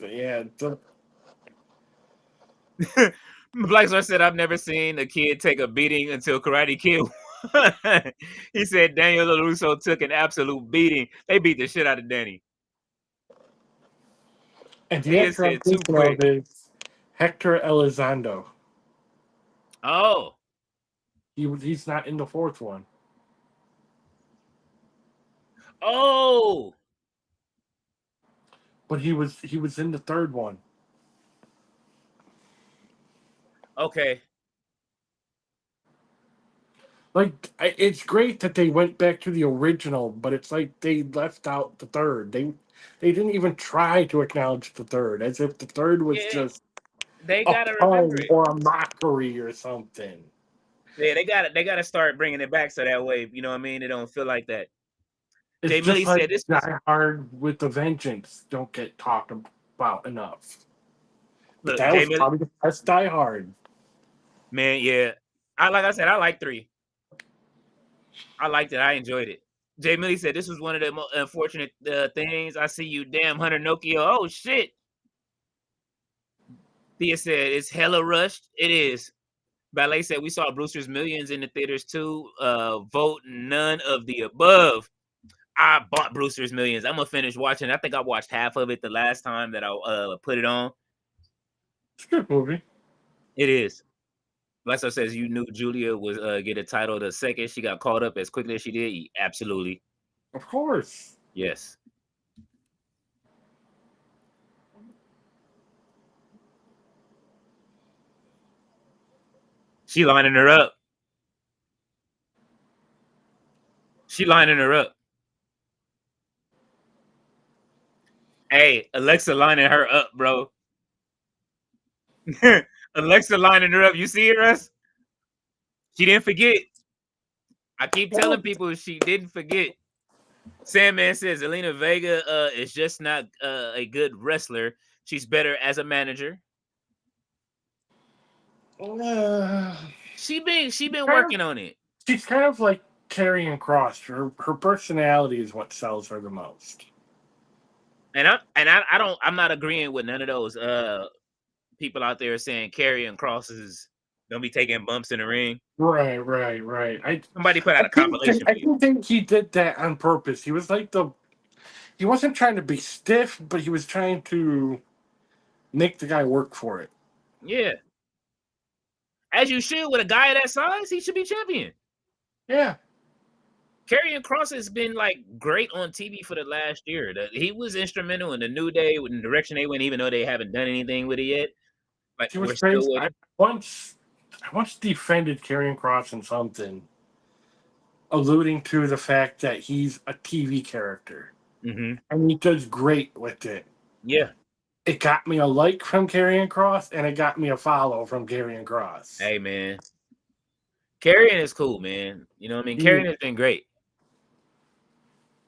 Black Star said, I've never seen a kid take a beating until Karate Kid. He said Daniel LaRusso took an absolute beating. They beat the shit out of Danny. and the He actor I'm said too thinking of quick. is Hector Elizondo. Oh, He's not in the fourth one, oh, but he was in the third one. okay. Like it's great that they went back to the original, but it's like they left out the third. They didn't even try to acknowledge the third, as if the third was Yeah, just they a gotta remember pun it. or a mockery or something. Yeah, they gotta start bringing it back so that way, you know what I mean? It don't feel like that. It's Jay Millie just like said this was Die Hard with a Vengeance don't get talked about enough. But look, that Jay was Millie, probably the best Die Hard. man, yeah. I like 3. I liked it. I enjoyed it. Jay Millie said this was one of the unfortunate things. I see you, damn Hunter Nokia. Oh shit. Thea said it's hella rushed. It is. Ballet said we saw Brewster's Millions in the theaters too. Vote none of the above. I bought Brewster's Millions. I'm gonna finish watching. I think I watched half of it the last time that I put it on. It's a good movie. It is. Blesso says you knew Julia was get a title the second she got caught up as quickly as she did. Absolutely. Of course. Yes. She lining her up. She lining her up. Hey, Alexa lining her up, bro. Alexa lining her up. You see it, Russ? She didn't forget. I keep telling people she didn't forget. Sandman says Zelina Vega is just not a good wrestler. She's better as a manager. Uh, She been kind of, working on it. she's kind of like Karrion Kross. Her personality is what sells her the most. I'm not agreeing with none of those people out there saying Carrie and Crosses don't be taking bumps in the ring. Right. Somebody put out a compilation I for you. didn't think he did that on purpose. He was like he wasn't trying to be stiff, but he was trying to make the guy work for it. Yeah. As you should with a guy that size, he should be champion. Yeah. Karrion Cross has been like great on TV for the last year. He was instrumental in the New Day with the direction they went, even though they haven't done anything with it yet. Like He was we're still crazy. waiting. I once defended Karrion Kross in something, alluding to the fact that he's a TV character. Mm-hmm. And he does great with it. Yeah. It got me a like from Karrion Kross, and it got me a follow from Karrion Kross. Hey man, Karrion is cool, man. You know what I mean? He, Karrion has been great.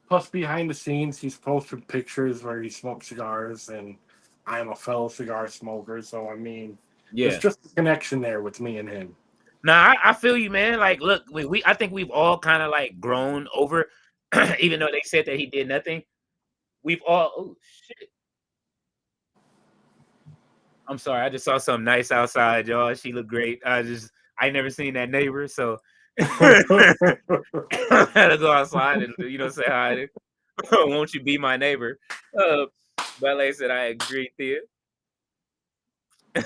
Plus, behind the scenes, he's posted pictures where he smokes cigars, and I'm a fellow cigar smoker, so I mean, there's Yeah. just a connection there with me and him. Nah, I feel you, man. Like, look, I think we've all kind of like grown over, even though they said that he did nothing. We've all oh shit. I'm sorry, I just saw something nice outside, y'all. She looked great. I never seen that neighbor, so I had to go outside and say hi. Won't you be my neighbor? Ballet said, I agree, Thea.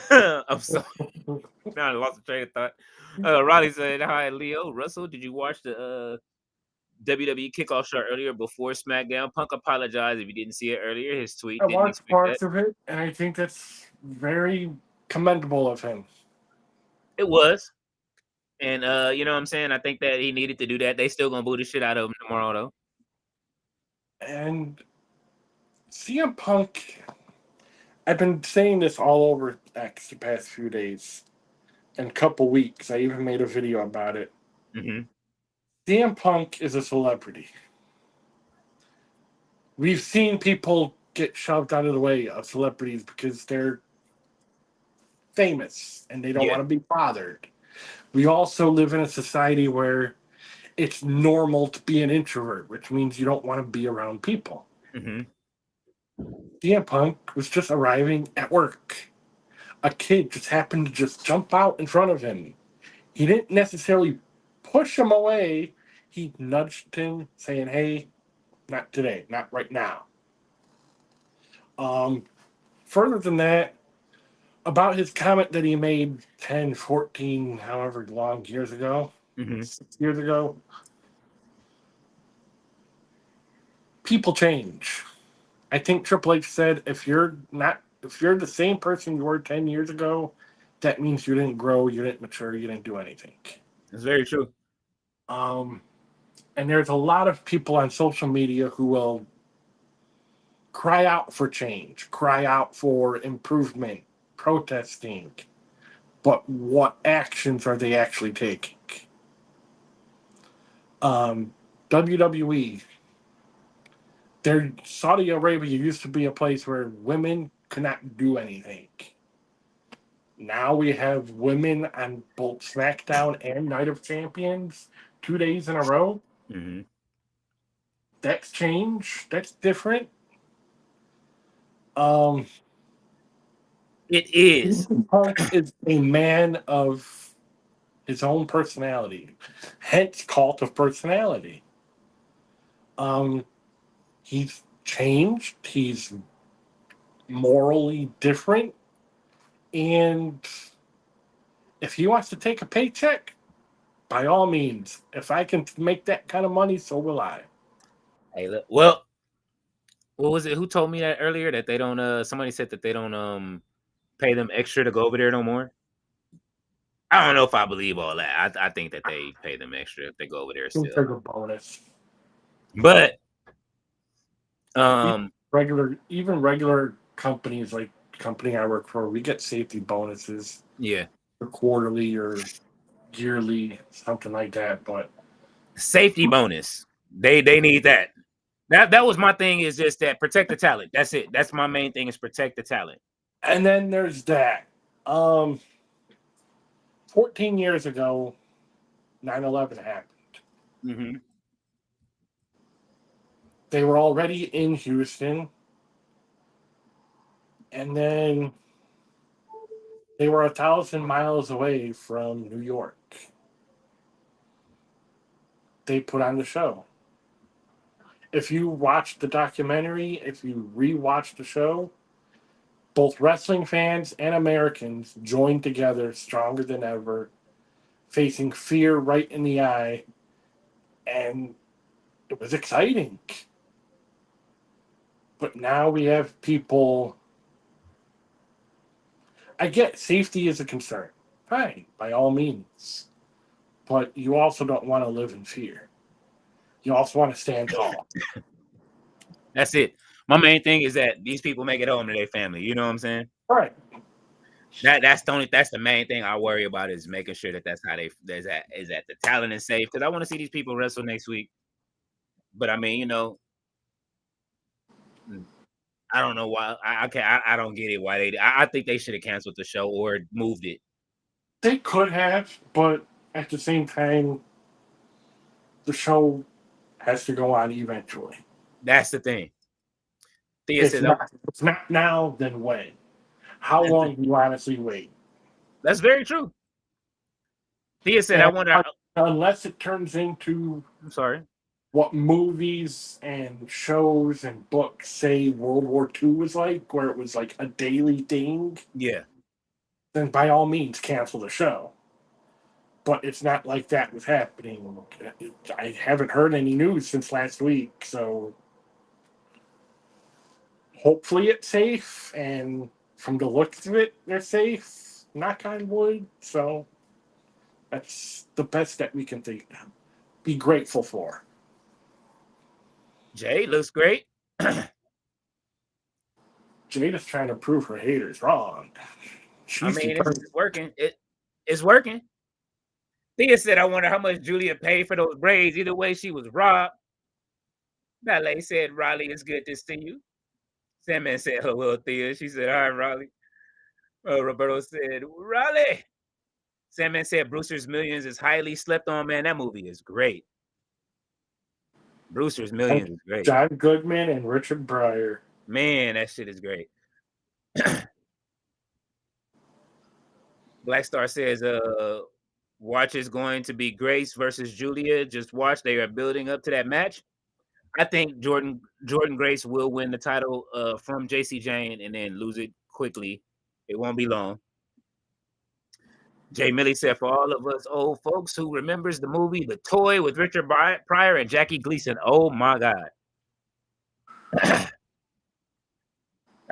I'm sorry. Now I lost the train of thought. Ronnie said, hi, Leo. Russell, did you watch the WWE kickoff show earlier before SmackDown? Punk apologized if you didn't see it earlier. His tweet I didn't watched expect that. parts of it, and I think that's very commendable of him. It was. And you know what I'm saying? I think that he needed to do that. They still gonna boo the shit out of him tomorrow though. And CM Punk, I've been saying this all over X the past few days and couple weeks. I even made a video about it. Mm-hmm. CM Punk is a celebrity. We've seen people get shoved out of the way of celebrities because they're famous and they don't Yeah. want to be bothered. We also live in a society where it's normal to be an introvert, which means you don't want to be around people. Mm-hmm. CM Punk was just arriving at work. A kid just happened to just jump out in front of him. He didn't necessarily push him away. He nudged him, saying, "Hey, not today, not right now." Um, Further than that, about his comment that he made 10, 14, however long years ago, Mm-hmm. 6 years ago, people change. I think Triple H said if you're the same person you were 10 years ago, that means you didn't grow, you didn't mature, you didn't do anything. It's very true. Um, and there's a lot of people on social media who will cry out for change, cry out for improvement, protesting. But what actions are they actually taking? WWE, Saudi Arabia used to be a place where women could not do anything. Now we have women on both SmackDown and Night of Champions 2 days in a row. Mm-hmm. That's change. That's different. Um, It is. Punk is a man of his own personality, hence cult of personality. Um, he's changed. He's morally different, and if he wants to take a paycheck, by all means. If I can make that kind of money, so will I. Hey, look. Well, what was it? Who told me that earlier that they don't? Somebody said that they don't pay them extra to go over there no more. I don't know if I believe all that. I think that they pay them extra if they go over there I think still. there's a bonus. But Even regular companies like the company I work for, we get safety bonuses yeah, or quarterly or yearly, something like that. But safety bonus. They need that. That was my thing. Is just that protect the talent. That's it. That's my main thing. Is protect the talent. and then there's that. 14 years ago, 9/11 happened. Mm-hmm. They were already in Houston, and then they were 1,000 miles away from New York. They put on the show. If you watch the documentary, if you rewatch the show, both wrestling fans and Americans joined together stronger than ever, facing fear right in the eye, and it was exciting. But now we have people. I get safety is a concern. Fine, by all means. But you also don't want to live in fear. You also want to stand tall. That's it. My main thing is that these people make it home to their family. You know what I'm saying? Right. That's the main thing I worry about is making sure that that's how is that the talent is safe, because I want to see these people wrestle next week. But I mean, I don't know why I don't get it why I think they should have canceled the show or moved it. They could have, but at the same time, the show has to go on eventually. That's the thing. Thea It's says, not now, then when? How long do you honestly wait? that's very true. Thea said, I And wonder. unless it turns into I'm sorry. what movies and shows and books say World War II was like, where it was like a daily thing, Yeah. then by all means cancel the show. But it's not like that was happening. I haven't heard any news since last week, so hopefully it's safe. And from the looks of it, they're safe. Knock on wood. So that's the best that we can be grateful for. Jay looks great. Jada's trying to prove her haters wrong. I She's mean, it's determined. working. It's working. Thea said, "I wonder how much Julia paid for those braids. Either way, she was robbed." Ballet said, "Riley, it's good to see you." Sandman said, "Hello, Thea." She said, "Hi, Riley." Roberto said, "Riley." Sandman said, "Brewster's Millions is highly slept on, man. That movie is great. Brewster's Millions is great. John Goodman and Richard Pryor. Man, that shit is great." Black Star says, watch is going to be Grace versus Julia. Just watch. They are building up to that match. I think Jordan Grace will win the title from JC Jane and then lose it quickly. It won't be long. Jay Millie said, for all of us old folks who remembers the movie The Toy with Richard Pryor and Jackie Gleason. Oh my God. I'm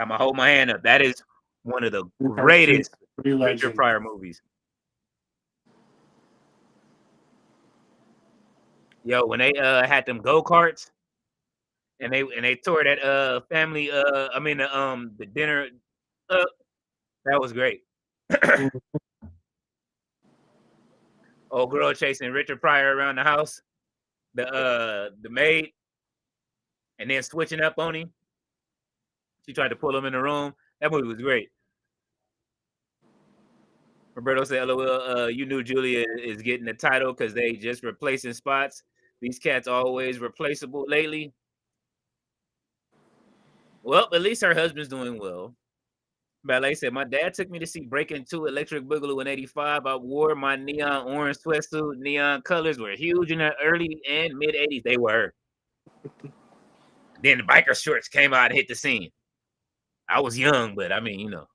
gonna hold my hand up. That is one of the greatest Richard Pryor movies. Yo, when they had them go-karts and they tore that family the dinner up, that was great. Old girl chasing Richard Pryor around the house, the maid, and then switching up on him. She tried to pull him in the room. That movie was great. Roberto said, "LOL, you knew Julia is getting the title because they just replacing spots. These cats always replaceable lately." Well, at least her husband's doing well. Ballet said, "My dad took me to see Breaking 2 Electric Boogaloo in '85. I wore my neon orange sweatsuit. Neon colors were huge in the early and mid '80s. They were. Then the biker shorts came out and hit the scene. I was young, but I mean, you know."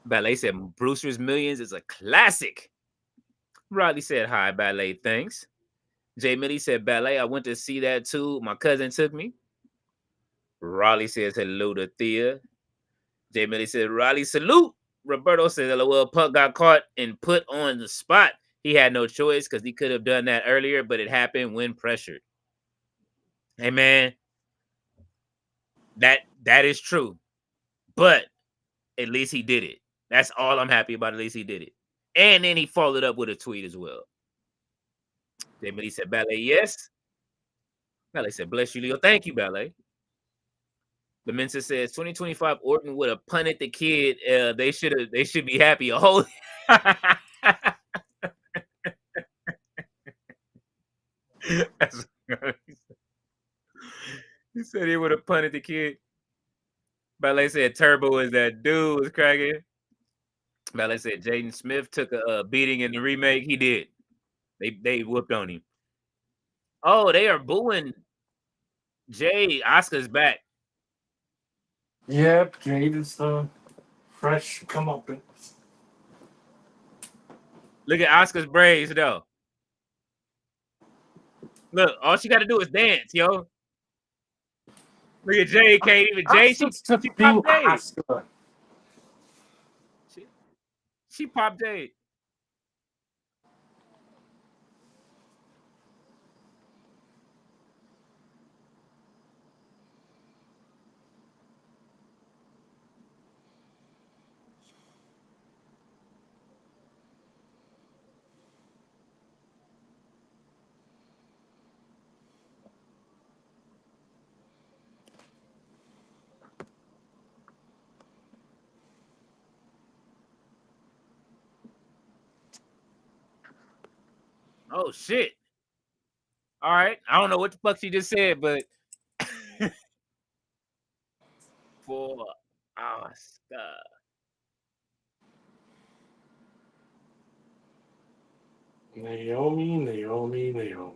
Ballet said, "Brewster's Millions is a classic." Riley said, "Hi, Ballet, thanks." Jay Millie said, "Ballet, I went to see that too. My cousin took me." Raleigh says, "Hello to Thea." Jay Millie said, "Raleigh, salute." Roberto says, "LOL, Puck got caught and put on the spot. He had no choice because he could have done that earlier, but it happened when pressured." Hey, man, that is true. But at least he did it. That's all I'm happy about. At least he did it. And then he followed up with a tweet as well. Jay Millie said, "Ballet, yes." Ballet said, "Bless you, Leo. Thank you, Ballet." The Mensa says 2025 Orton would have punted the kid. They should be happy. Oh, he said he would have punted the kid. Ballet said Turbo is that dude was cracking. Ballet said Jaden Smith took a beating in the remake. He did. They whooped on him. Oh, they are booing Jay. Oscar's back. Yep, Jade is the fresh come up. Look at Oscar's braids though. Look, all she got to do is dance, yo. Look at Jay. Can't even Jay. She popped Jay. She popped Jay. Oh shit. All right. I don't know what the fuck she just said, but for Oscar. Naomi.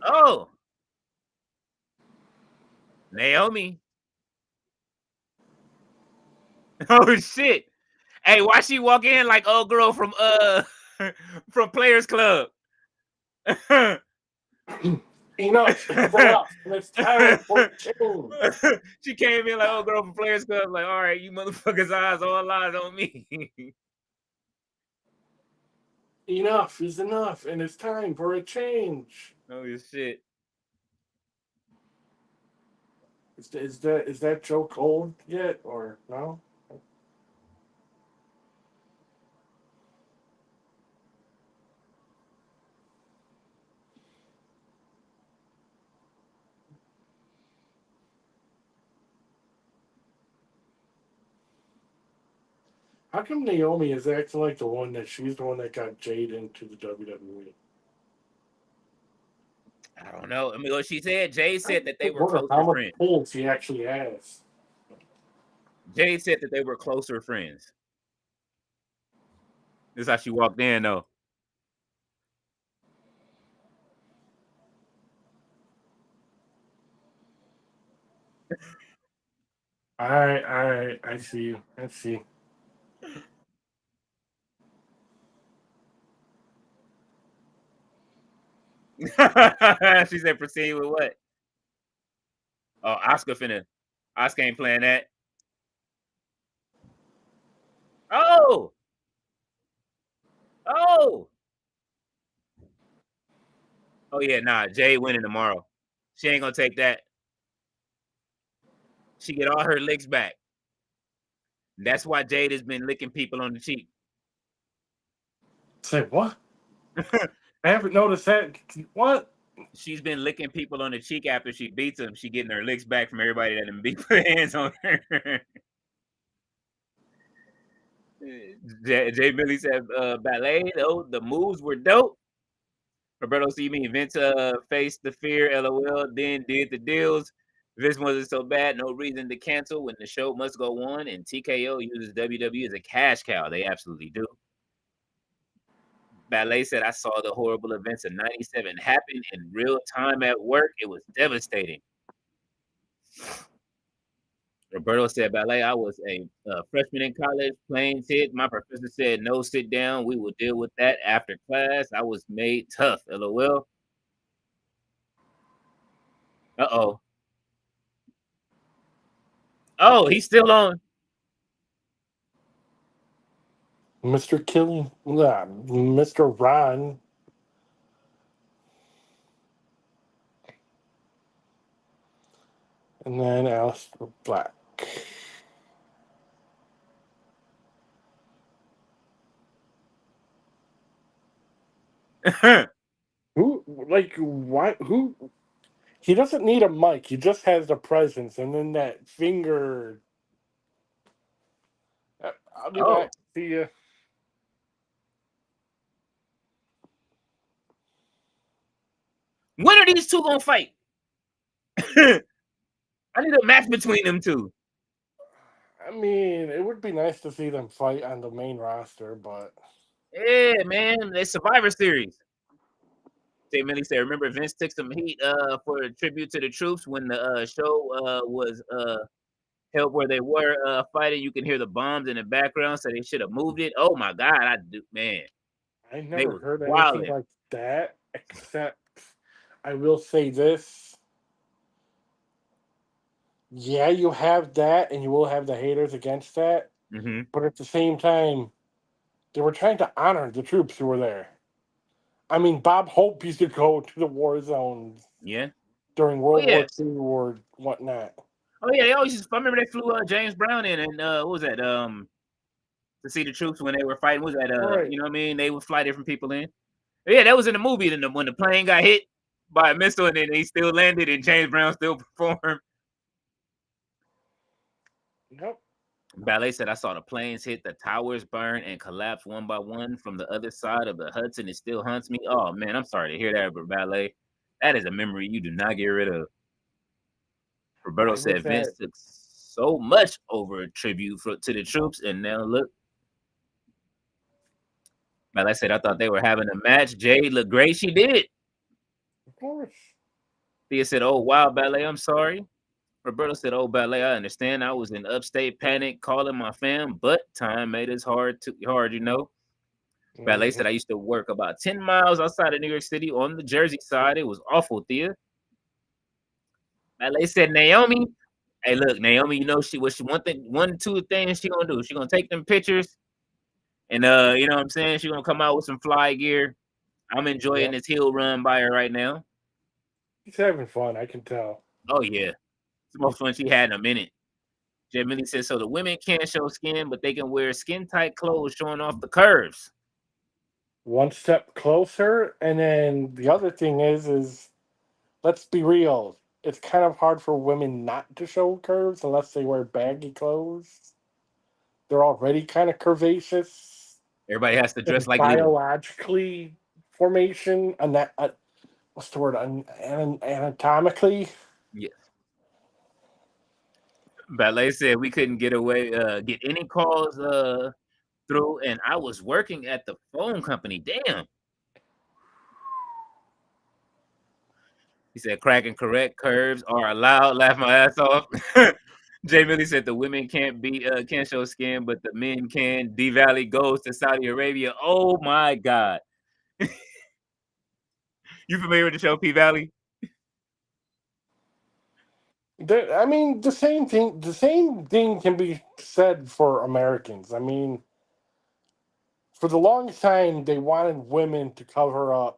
Oh, Naomi. Oh shit. Hey, why she walk in like old girl from from Players Club? Enough is enough. And it's time for change. She came in like old girl from Players Club, like, all right, you motherfuckers' all eyes on me. Enough is enough, and it's time for a change. Oh shit. Is that joke old yet, or no? How come Naomi is acting like she's the one that got Jade into the WWE? I don't know. I mean, what she said, Jay said that they I were wonder how closer much friends. pull she actually has. Jay said that they were closer friends. This is how she walked in, though. All right. I see you. I see. She said, proceed with what? Oh, Oscar ain't playing that. Oh, oh, oh yeah, nah. Jay winning tomorrow. She ain't gonna take that. She get all her licks back. That's why Jade has been licking people on the cheek. Say what? I haven't noticed that. What? She's been licking people on the cheek after she beats them. She getting her licks back from everybody that done beat put hands on her. Jay Billy said, ballet, though, the moves were dope. Roberto see me, Vince faced the fear, LOL, then did the deals. This wasn't so bad, no reason to cancel when the show must go on, and TKO uses WWE as a cash cow. They absolutely do. Ballet said, I saw the horrible events of 97 happen in real time at work. It was devastating. Roberto said, Ballet, I was a freshman in college, playing hit. My professor said, no, sit down. We will deal with that after class. I was made tough, LOL. Uh-oh. Oh, he's still on. Mr. Ron. And then Alistair Black. Who, like, why? Who? He doesn't need a mic. He just has the presence, and then that finger. I'll be Oh, back. See you. when are these two gonna fight? I need a match between them two. I mean, it would be nice to see them fight on the main roster, but Yeah, man, it's Survivor Series. Say Millie said, remember Vince took some heat for a tribute to the troops when the show was held where they were fighting. You can hear the bombs in the background, so they should have moved it. Oh my god, I do, man, I they never was heard anything wilding. like that. Except, I will say this: yeah, you have that, and you will have the haters against that. Mm-hmm. But at the same time, they were trying to honor the troops who were there. I mean, Bob Hope used to go to the war zones Yeah. during Oh World yeah. War II or whatnot. Oh yeah. They always. I remember they flew James Brown in, and what was that? To see the troops when they were fighting. What was that? Right. You know what I mean? They would fly different people in. But yeah, that was in the movie. Then when the plane got hit by a missile, and then they still landed, and James Brown still performed. Yep. Ballet said, I saw the planes hit, the towers burn and collapse one by one from the other side of the Hudson. It still haunts me. Oh, man, I'm sorry to hear that, but Ballet, that is a memory you do not get rid of. Roberto I wish said Vince that. took so much over a tribute to the troops, and now look. Ballet said, I thought they were having a match. Jade looked great. She did. Of course. Thea said, oh, wow, Ballet, I'm sorry. Roberto said, oh, Ballet, I understand. I was in upstate panic calling my fam, but time made us hard, you know. Ballet said, I used to work about 10 miles outside of New York City on the Jersey side. It was awful, Thea. Ballet said, Naomi, hey, look, Naomi, you know, one, two things she gonna do. She gonna take them pictures and, you know what I'm saying? She gonna come out with some fly gear. I'm enjoying this heel run by her right now. He's having fun, I can tell. Oh, yeah. It's the most fun she had in a minute. Jay Millie says, so the women can't show skin, but they can wear skin-tight clothes showing off the curves. One step closer, and then the other thing is let's be real. It's kind of hard for women not to show curves unless they wear baggy clothes. They're already kind of curvaceous. Everybody has to dress like Leo. Biologically, formation, and that what's the word? Anatomically. Yes. Ballet said we couldn't get any calls through, and I was working at the phone company. Damn. He said crack and correct curves are allowed. Laugh my ass off. Jay Millie said the women can't show skin, but the men can. D Valley goes to Saudi Arabia. Oh my God. You familiar with the show P Valley? I mean, the same thing. The same thing can be said for Americans. I mean, for the longest time, they wanted women to cover up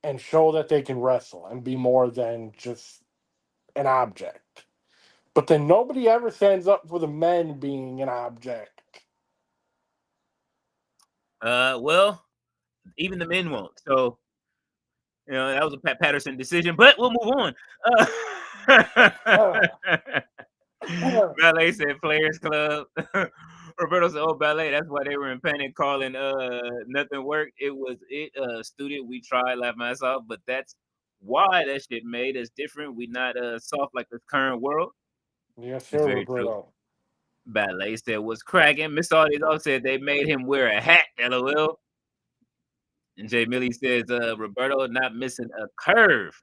and show that they can wrestle and be more than just an object. But then nobody ever stands up for the men being an object. Well, even the men won't. So, you know, that was a Pat Patterson decision, but we'll move on. Ballet said Players Club. Roberto said, oh, Ballet, that's why they were in panic calling nothing worked. It was studio. We tried, laugh my ass off, but that's why that shit made us different. We not soft like the current world. Yes, It's sir, very true. Roberto. Ballet said was cracking. Miss Audi's off said they made him wear a hat. LOL. And Jay Millie says Roberto not missing a curve.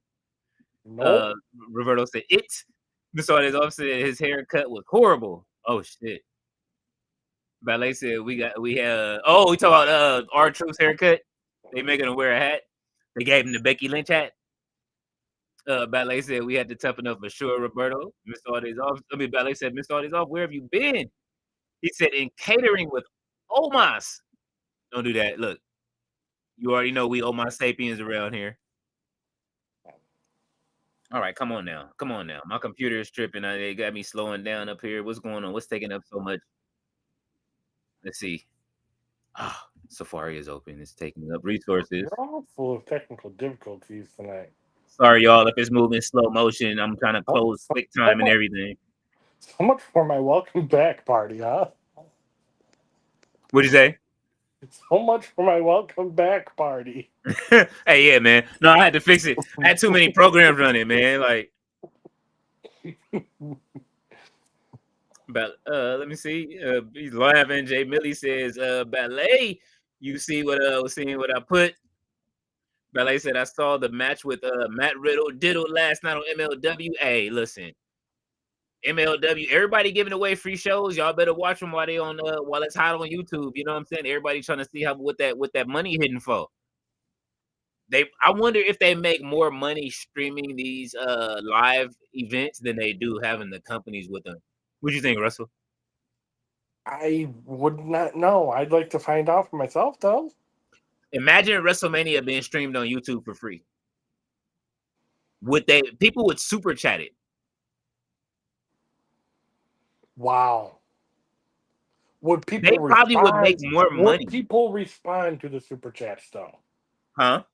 Nope. Roberto said it. Miss Audi's off said his haircut was horrible. Oh shit. Ballet said we talk about R-Truth's haircut. They making him wear a hat. They gave him the Becky Lynch hat. Ballet said we had to toughen up for sure, Roberto. Miss Audi's off. Ballet said, Miss Audi's off. Where have you been? He said in catering with Omas. Don't do that. Look, you already know we Omas sapiens around here. All right, come on now. Come on now. My computer is tripping. They got me slowing down up here. What's going on? What's taking up so much? Let's see. Safari is open. It's taking up resources. We're all full of technical difficulties tonight. Sorry, y'all, if it's moving slow motion. I'm trying to close quick time and everything. So much for my welcome back party, huh? What'd you say? So much for my welcome back party. Hey, yeah, man. No, I had to fix it. I had too many programs running, man. Like, but let me see. He's laughing. Jay Millie says, Ballet. You see what was seeing what I put? Ballet said I saw the match with Matt Diddle last night on MLW. Hey, listen. MLW, everybody giving away free shows. Y'all better watch them while they on while it's hot on YouTube. You know what I'm saying? Everybody trying to see what that money hitting for. I wonder if they make more money streaming these live events than they do having the companies with them. What do you think, Russell? I would not know. I'd like to find out for myself, though. Imagine WrestleMania being streamed on YouTube for free. People would super chat it. Wow. Would people They probably would make more money. Would people respond to the super chats, though? Huh?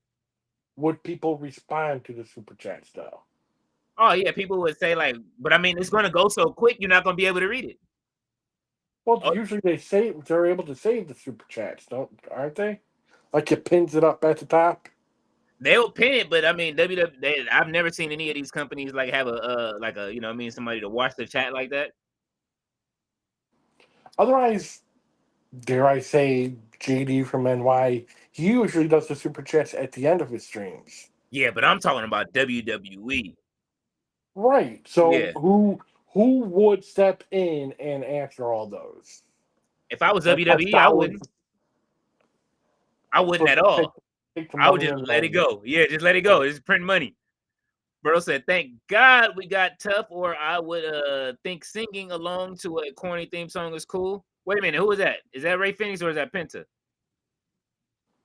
Would people respond to the super chats, though? Oh, yeah. People would say, like, but I mean, it's going to go so quick, you're not going to be able to read it. Well, usually they're able to save the super chats, aren't they? Like it pins it up at the top. They'll pin it, but I mean, I've never seen any of these companies like have somebody to watch the chat like that. Otherwise, dare I say, JD from NY, he usually does the super chats at the end of his streams. Yeah, but I'm talking about WWE. Right. So Yeah. who would step in and answer all those? If I was Like WWE, I wouldn't. I wouldn't at take, all. take the I would money just and let it run. go. Yeah, just let it go. It's print money. Bro said, "Thank God we got tough, or I would think singing along to a corny theme song is cool." Wait a minute, who is that? Is that Ray Phoenix or is that Penta?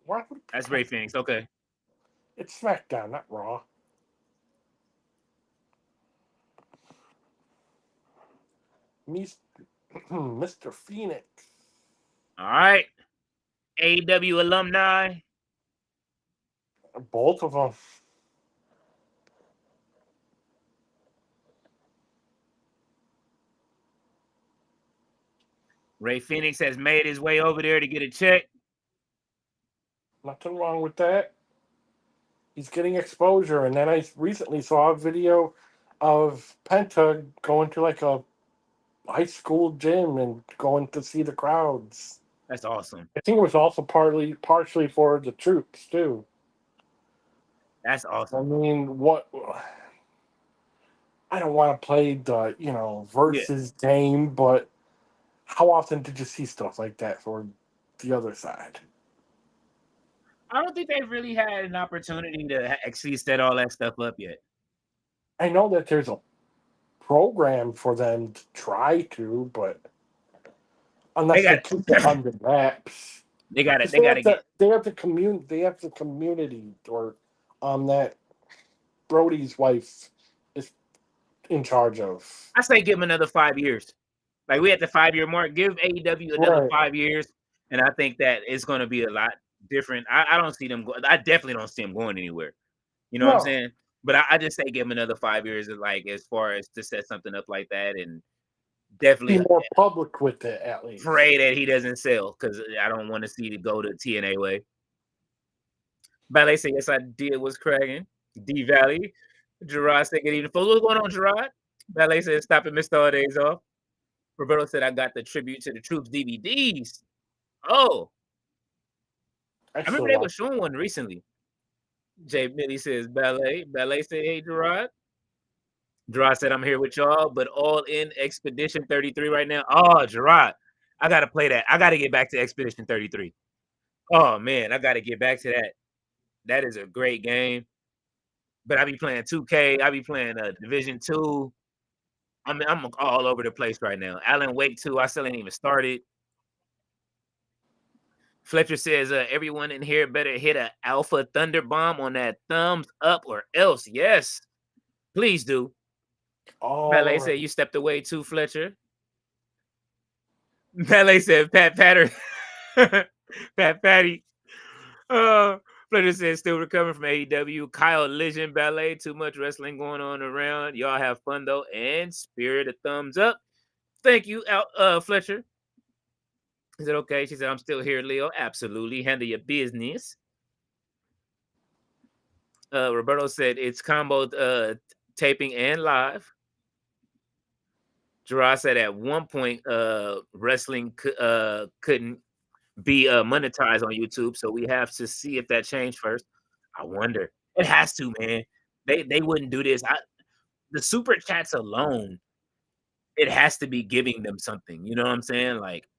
Why would That's Ray Phoenix. Okay. It's SmackDown, not Raw. Mr. Phoenix. All right. AEW alumni. Both of them. Ray Phoenix has made his way over there to get a check. Nothing wrong with that. He's getting exposure. And then I recently saw a video of Penta going to like a high school gym and going to see the crowds. That's awesome. I think it was also partially for the troops too. That's I awesome. mean, what? I don't want to play the Yeah. versus game, but how often did you see stuff like that for the other side? I don't think they've really had an opportunity to actually set all that stuff up yet. I know that there's a program for them to try to, but They unless they got keep it under wraps, they got it. because They got to get. they have the community, or that Brody's wife is in charge of. I say give them another 5 years. Like we at the 5-year mark. Give AEW another Right. 5 years, and I think that it's going to be a lot different. I don't see them. I definitely don't see them going anywhere. You know what I'm No, saying? But I just say give him another 5 years, like as far as to set something up like that, and be definitely more public with it at least. pray that he doesn't sell because I don't want to see it go to TNA way. Ballet said, yes, I did. Was cracking. D Valley. Gerard said, good evening. Folks, what's going on, Gerard? Ballet said, stop and missed all days off. Roberto said, I got the tribute to the troops DVDs. Oh, I remember they were showing one recently. Jay Millie says, Ballet. Ballet said, hey, Gerard. Gerard said, I'm here with y'all, but all in Expedition 33 right now. Oh, Gerard, I got to play that. I got to get back to Expedition 33. Oh, man, I got to get back to that. That is a great game. But I be playing 2K. I be playing Division 2. I'm all over the place right now. Alan Wake 2, I still ain't even started. Fletcher says, everyone in here better hit a Alpha Thunder Bomb on that thumbs up or else. Yes, please do. Ballet Right. said, you stepped away too, Fletcher. Ballet said, Pat Patter. Pat Patty. Fletcher says, still recovering from AEW. Kyle Legend Ballet. Too much wrestling going on around. Y'all have fun, though. And Spirit, a thumbs up. Thank you, Fletcher. Is it okay? She said, I'm still here, Leo. Absolutely. Handle your business. Roberto said, it's combo taping and live. Gerard said, at one point, wrestling couldn't be monetized on YouTube, so we have to see if that changed first. I wonder. It has to, man. They wouldn't do this. The super chats alone, it has to be giving them something. You know what I'm saying? Like,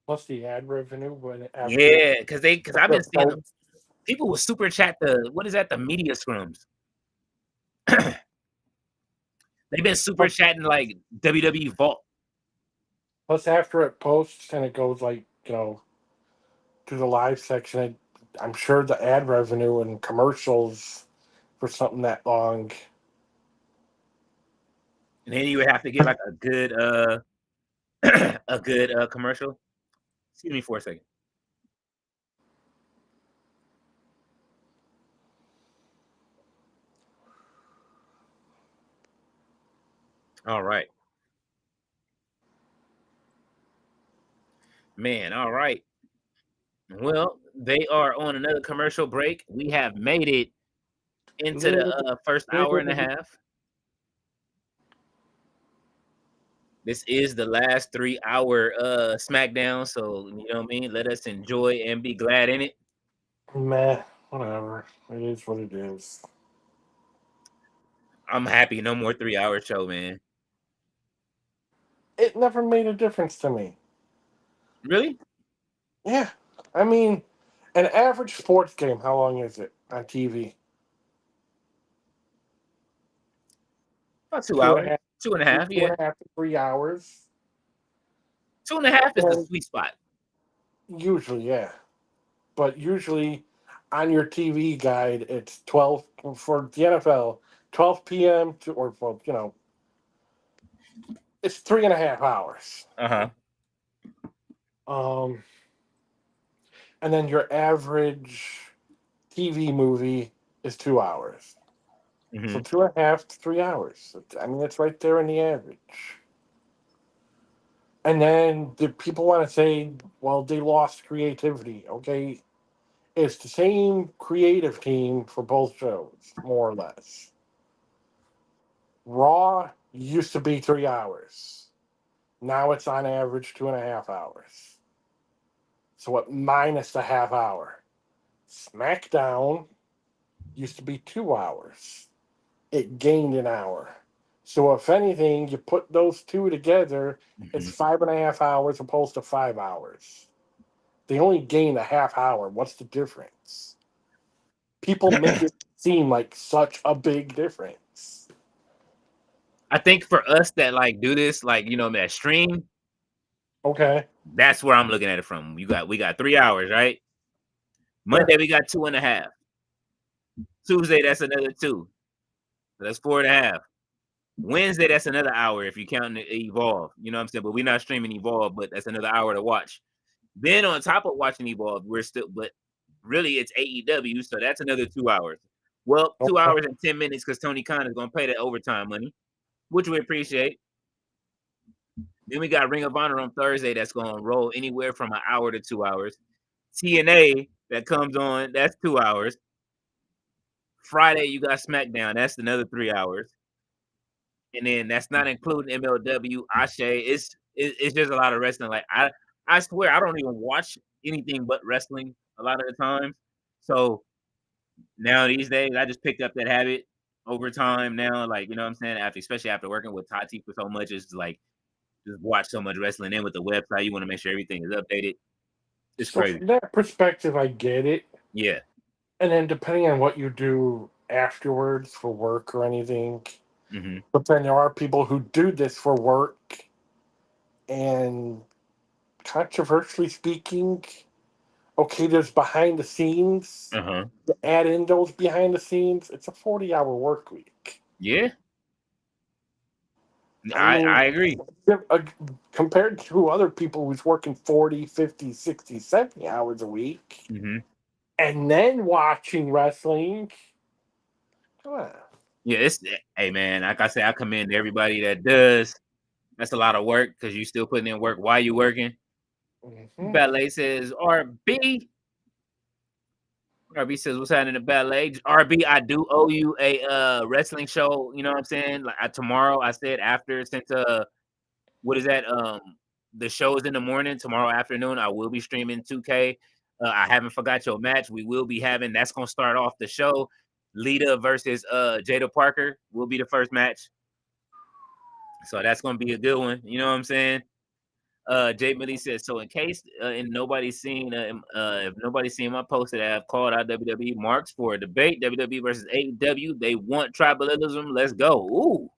plus the ad revenue when yeah, because I've been seeing them. People will super chat what is that? The media scrums. They've been super chatting like WWE Vault. Plus, after it posts and it goes to the live section, I'm sure the ad revenue and commercials for something that long. And then you would have to get like a good a good commercial. Excuse me for a second. All right. Man, all right. Well, they are on another commercial break. We have made it into the first hour and a half. This is the last 3-hour SmackDown, so you know what I mean. Let us enjoy and be glad in it. Meh, whatever. It is what it is. I'm happy. No more 3-hour show, man. It never made a difference to me. Really? Yeah. I mean, an average sports game, how long is it on TV? About two Two and a hours. half, 2.5, two yeah. and a half to 3 hours. 2.5 is the And sweet spot. usually, yeah. But usually on your TV guide, it's 12 for the NFL, 12 p.m. to, or, well, it's 3.5 hours. Uh-huh. Um, and then your average TV movie is 2 hours. So Mm-hmm. 2.5 to 3 hours. I mean, it's right there in the average. And then the people want to say, well, they lost creativity. Okay, it's the same creative team for both shows, more or less. Raw used to be 3 hours. Now it's on average 2.5 hours. So at minus a half hour. SmackDown used to be 2 hours. It gained an hour. So if anything, you put those two together, it's Mm-hmm. 5.5 hours opposed to 5 hours. They only gained a half hour. What's the difference? People make it seem like such a big difference. I think for us that like do this, like you know, that stream, Okay. that's where I'm looking at it from. We got 3 hours, right? Yeah. Monday we got 2.5. Tuesday that's another 2. So that's 4.5. Wednesday that's another hour if you count Evolve. You know what I'm saying? But we're not streaming Evolve, but that's another hour to watch. Then on top of watching Evolve, we're still, but really it's AEW, so that's another 2 hours. Well, 2 Okay. hours and 10 minutes because Tony Khan is gonna pay that overtime money, which we appreciate. Then we got Ring of Honor on Thursday that's gonna roll anywhere from an hour to 2 hours. TNA that comes on, that's 2 hours. Friday you got SmackDown, that's another 3 hours. And then that's not including MLW, Ashe. It's just a lot of wrestling. Like I swear I don't even watch anything but wrestling a lot of the time. So now these days I just picked up that habit over time now. Like, you know what I'm saying? Especially after working with Tati for so much, it's like just watch so much wrestling. And with the website, you want to make sure everything is updated. It's So crazy. from that perspective, I get it. Yeah. And then depending on what you do afterwards for work or anything, Hmm. but then there are people who do this for work and controversially speaking, okay, there's behind the scenes. Uh-huh. To add in those behind the scenes, it's a 40-hour work week. Yeah. I mean, I agree. uh, compared to other people who's working 40, 50, 60, 70 hours a week Hmm. and then watching wrestling, come on. Yeah, it's hey man, like I said, I commend everybody that does. That's a lot of work because you still putting in work while you working. Mm-hmm. Ballet says RB. RB says what's happening in ballet. RB, I do owe you a wrestling show. You know what I'm saying? Like tomorrow, I said after since what is that? The show is in the morning. Tomorrow afternoon, I will be streaming 2K. I haven't forgot your match. We will be having. That's gonna start off the show. Lita versus Jada Parker will be the first match. So that's gonna be a good one. You know what I'm saying? Jay Millie says, so in case and nobody's seen if nobody's seen my post that I have called out WWE marks for a debate, WWE versus AEW, they want tribalism. Let's go. Ooh,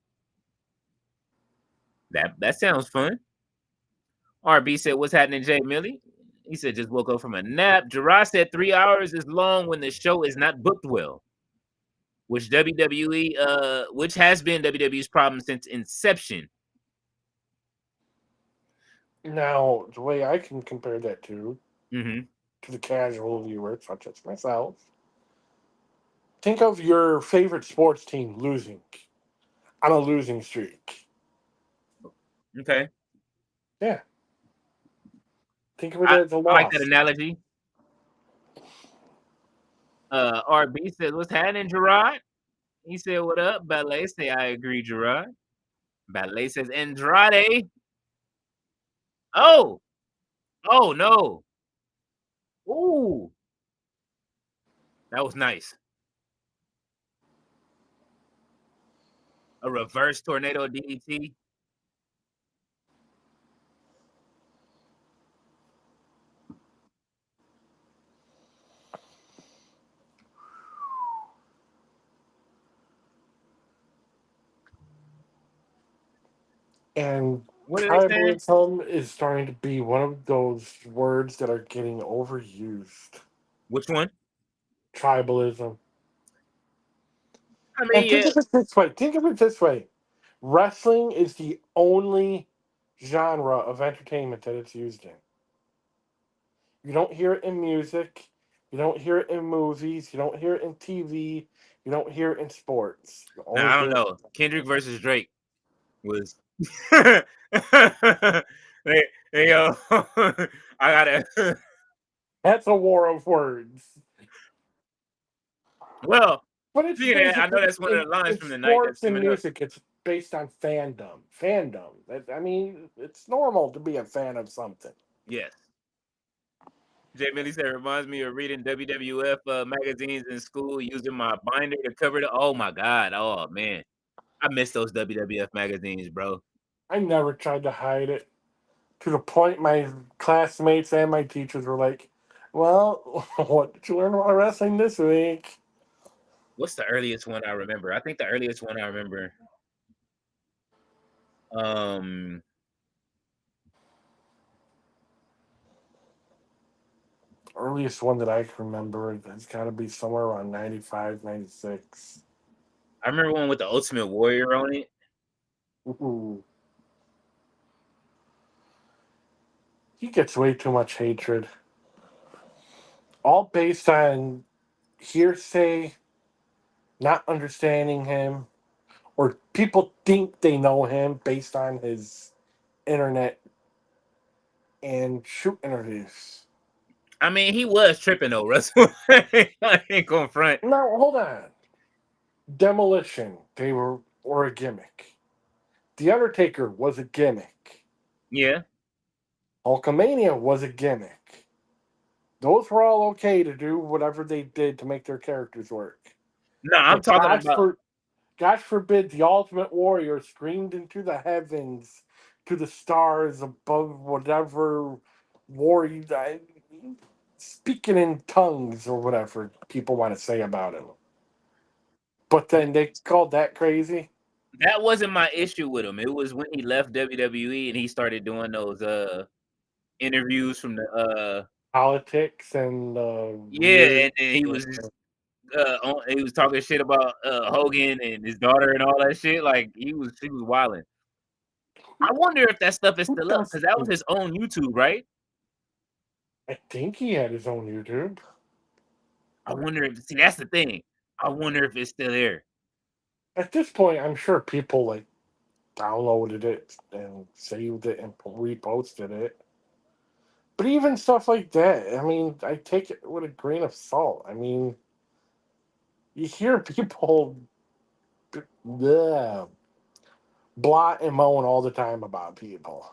that sounds fun. RB said, what's happening, Jay Millie? He said, just woke up from a nap. Gerard said 3 hours is long when the show is not booked well, which WWE, which has been WWE's problem since inception. Now, the way I can compare that Mm-hmm. to the casual viewer, such as myself, think of your favorite sports team losing on a losing streak. Okay. Yeah. Think of it I, as a I like that loss. analogy. RB says, what's happening, Gerard? He said, what up? Ballet say, I agree, Gerard. Ballet says, Andrade. Oh, oh no. Ooh, that was nice. A reverse tornado DDT. And What are they saying? tribalism is starting to be one of those words that are getting overused. Which one? Tribalism. I And mean, think yeah. of it this way. Think of it this way. Wrestling is the only genre of entertainment that it's used in. You don't hear it in music. You don't hear it in movies. You don't hear it in TV. You don't hear it in sports. You Now only I don't hear it. know. Kendrick versus Drake was. Hey, hey, yo, I gotta. That's a war of words. Well, But it's speaking of that, I know basically that's one of the lines in from the night that's sports and coming up. music. It's based on fandom. Fandom. I mean, it's normal to be a fan of something. Yes. Jay Millie said reminds me of reading WWF magazines in school using my binder to cover the. Oh my god! Oh man, I miss those WWF magazines, bro. I never tried to hide it. To the point my classmates and my teachers were like, "Well, what did you learn about wrestling this week?" What's the earliest one I remember? I think the earliest one I remember. Um, Earliest one that I can remember has got to be somewhere around 95, 96. I remember one with the Ultimate Warrior on it. Ooh. He gets way too much hatred. All based on hearsay, not understanding him, or people think they know him based on his internet and shoot interviews. I mean, he was tripping though, Russell. I ain't gonna front. Now, hold on. Demolition, were a gimmick. The Undertaker was a gimmick. Yeah. Hulkamania was a gimmick. Those were all okay to do whatever they did to make their characters work. No, I'm But talking about. God forbid the Ultimate Warrior screamed into the heavens to the stars above whatever warrior, speaking in tongues or whatever people want to say about him. But then they called that crazy. That wasn't my issue with him. It was when he left WWE and he started doing those interviews from the Politics and yeah, weird. and he was just he was talking shit about Hogan and his daughter and all that shit. Like he was wilding. I wonder if that stuff is Who still up does? because that was his own YouTube, right? I think he had his own YouTube. I wonder if see that's the thing. I wonder if it's still there. At this point, I'm sure people like downloaded it and saved it and reposted it. But even stuff like that, I mean, I take it with a grain of salt. I mean, you hear people bleh, blot and moan all the time about people.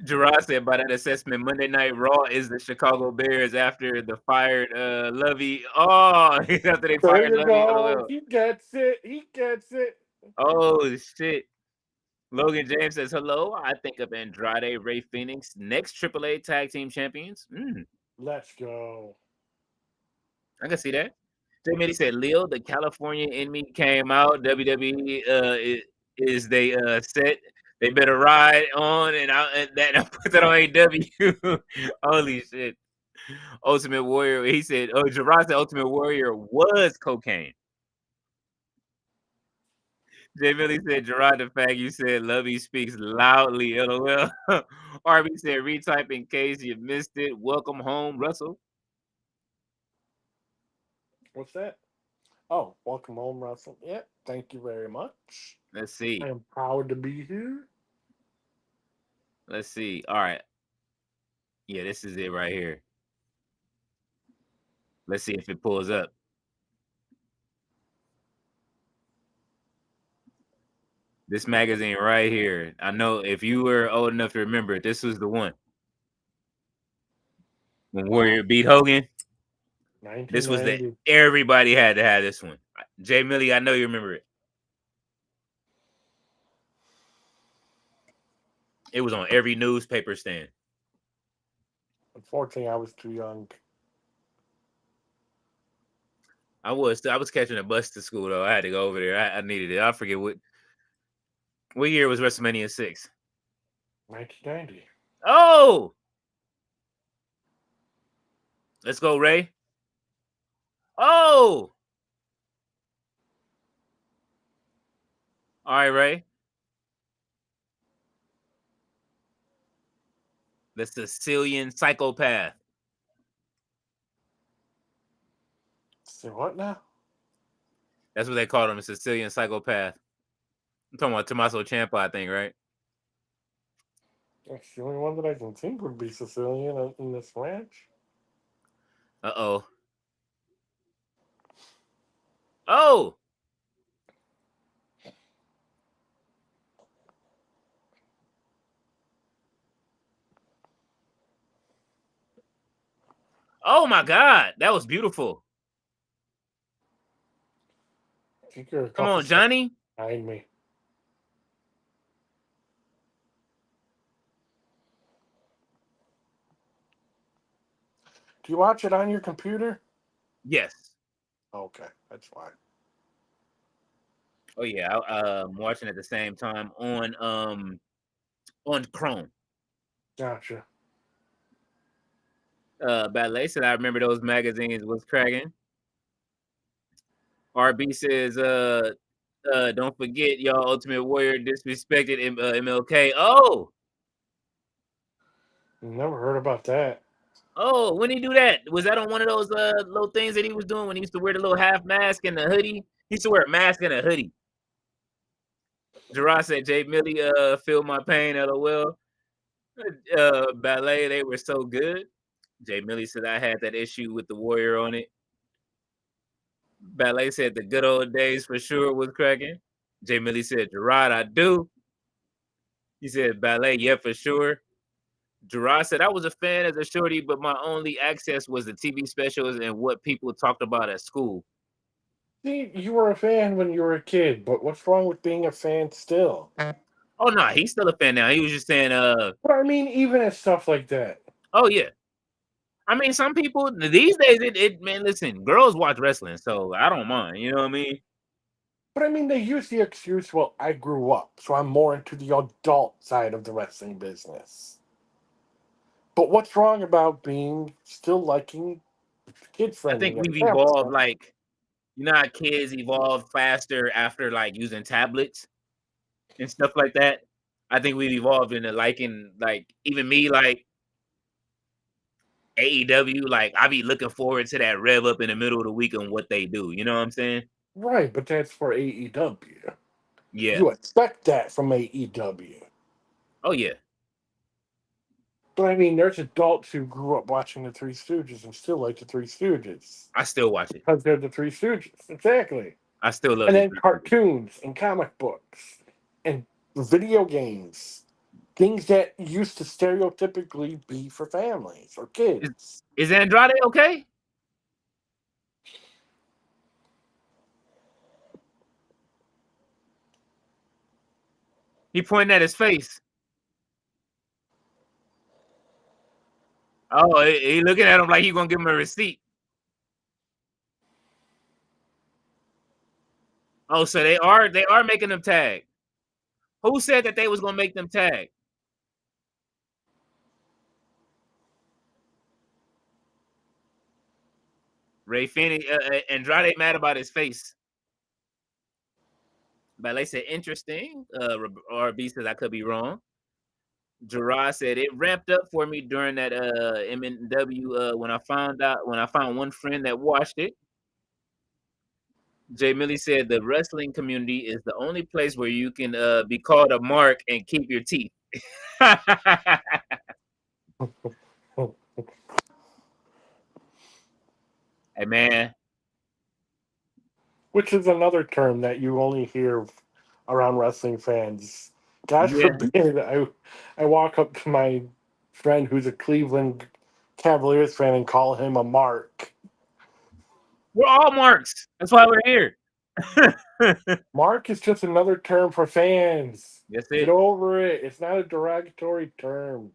Gerard said by that assessment, Monday Night Raw is the Chicago Bears after the fired Lovey. Oh, after they There fired you Lovey. go. LOL. He gets it. He gets it. Oh shit. Logan James says hello. I think of Andrade, Ray Phoenix, next AAA tag team champions. Let's go. I can see that. Jay Mitty said Leo, the California in me came out. WWE is they set. They better ride on and I put that on AW. Holy shit. Ultimate Warrior. He said, oh, Gerard said Ultimate Warrior was cocaine. Jay Millie said, Gerard, the fact you said Lovey speaks loudly, LOL. RB said, retype in case you missed it. Welcome home, Russell. What's that? Oh, welcome home, Russell. Yeah, thank you very much. Let's I see. am proud to be here. Let's see. All right. Yeah, this is it right here. Let's see if it pulls up. This magazine right here. I know if you were old enough to remember, this was the one. When Warrior beat Hogan, this was the 1990. everybody had to have this one. Jay Millie, I know you remember it. It was on every newspaper stand. Unfortunately, I was too young. I was catching a bus to school though. I had to go over there. I needed it. I forget what year was WrestleMania 6. 1990. Oh, let's go, Ray. Oh, all right, Ray. The Sicilian psychopath. Say what now? That's what they called him, a Sicilian psychopath. I'm talking about Tommaso Ciampa, I think, right? That's the only one that I can think would be Sicilian in this match. Uh-oh. Oh! Oh my God, that was beautiful. I think you're a Come couple on, steps Johnny. behind me. Do you watch it on your computer? Yes. Okay, that's fine. Oh yeah, I'm watching at the same time on Chrome. Gotcha. Ballet said I remember those magazines was cracking. RB says, don't forget y'all Ultimate Warrior disrespected MLK. Oh, Never heard about that. oh, when he do that? Was that on one of those little things that he was doing when he used to wear the little half mask and the hoodie? He used to wear a mask and a hoodie. Gerard said, Jay Millie, feel my pain, LOL. Ballet, they were so good. Jay Millie said I had that issue with the Warrior on it. Ballet said the good old days for sure was cracking. Jay Millie said, Gerard, I do. He said, Ballet, yeah, for sure. Gerard said, I was a fan as a shorty, but my only access was the TV specials and what people talked about at school. See, you were a fan when you were a kid, but what's wrong with being a fan still? Oh, no, he's still a fan now. He was just saying, But I mean, even at stuff like that. oh, yeah. I mean, some people, these days, man, listen, girls watch wrestling, so I don't mind. You know what I mean? But I mean, they use the excuse, well, I grew up, so I'm more into the adult side of the wrestling business. But what's wrong about being still liking kid I friendly think and we've family evolved, friendly? like, you know how kids evolve faster after, like, using tablets and stuff like that? I think we've evolved into liking, like, even me, like, AEW, like I be looking forward to that rev up in the middle of the week on what they do. You know what I'm saying? Right, but that's for AEW. Yeah. You expect that from AEW. Oh yeah. But I mean, there's adults who grew up watching the Three Stooges and still like the Three Stooges. I still watch it. Because they're the Three Stooges. Exactly. I still love And these then three movies. cartoons and comic books and video games. Things that used to stereotypically be for families or kids. Is Andrade okay? He pointing at his face. Oh, he looking at him like he gonna give him a receipt. Oh, so they are making them tag. Who said that they was gonna make them tag? Ray Finney, Andrade mad about his face. But they said interesting. RB says I could be wrong. Gerard said it ramped up for me during that MNW when I found one friend that watched it. Jay Millie said the wrestling community is the only place where you can be called a mark and keep your teeth. Hey man, Which is another term that you only hear around wrestling fans. God Yeah, forbid I walk up to my friend who's a Cleveland Cavaliers fan and call him a mark. we're all marks. That's why we're here. Mark is just another term for fans. That's Get it. over it. It's not a derogatory term.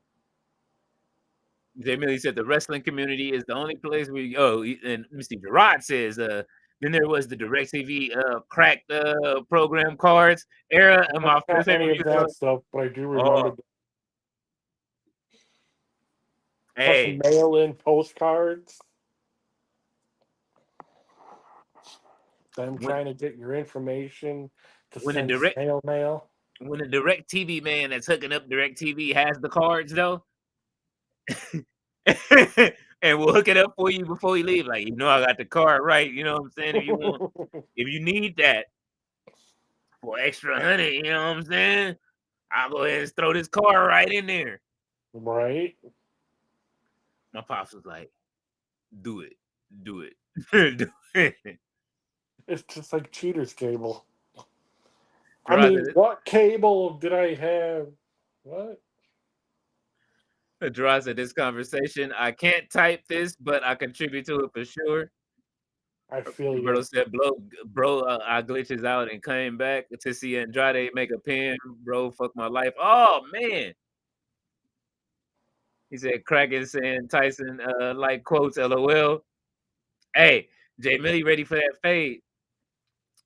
Jay Millie said the wrestling community is the only place where and let me see. Gerard says then there was the DirecTV cracked program cards era and Not my got favorite any of music. that stuff, but I do Oh, remember. Plus hey, mail-in postcards. Them when trying to get your information to when the send direct snail mail. when the DirecTV man that's hooking up DirecTV has the cards though, and we'll hook it up for you before you leave. Like, I got the card right. You know what I'm saying? If you need that for extra honey, you know what I'm saying? I'll go ahead and throw this card right in there. Right? My pops was like, do it. Do it. Do it. It's just like cheaters cable. I Gerard mean, said, what cable did I have? What? Gerard said this conversation, I can't type this, but I contribute to it for sure. I feel Roberto you. said, bro, I glitches out and came back to see Andrade make a pin. Bro, fuck my life. Oh, man. He said, Kraken saying Tyson like quotes, LOL. Hey, Jay Millie ready for that fade.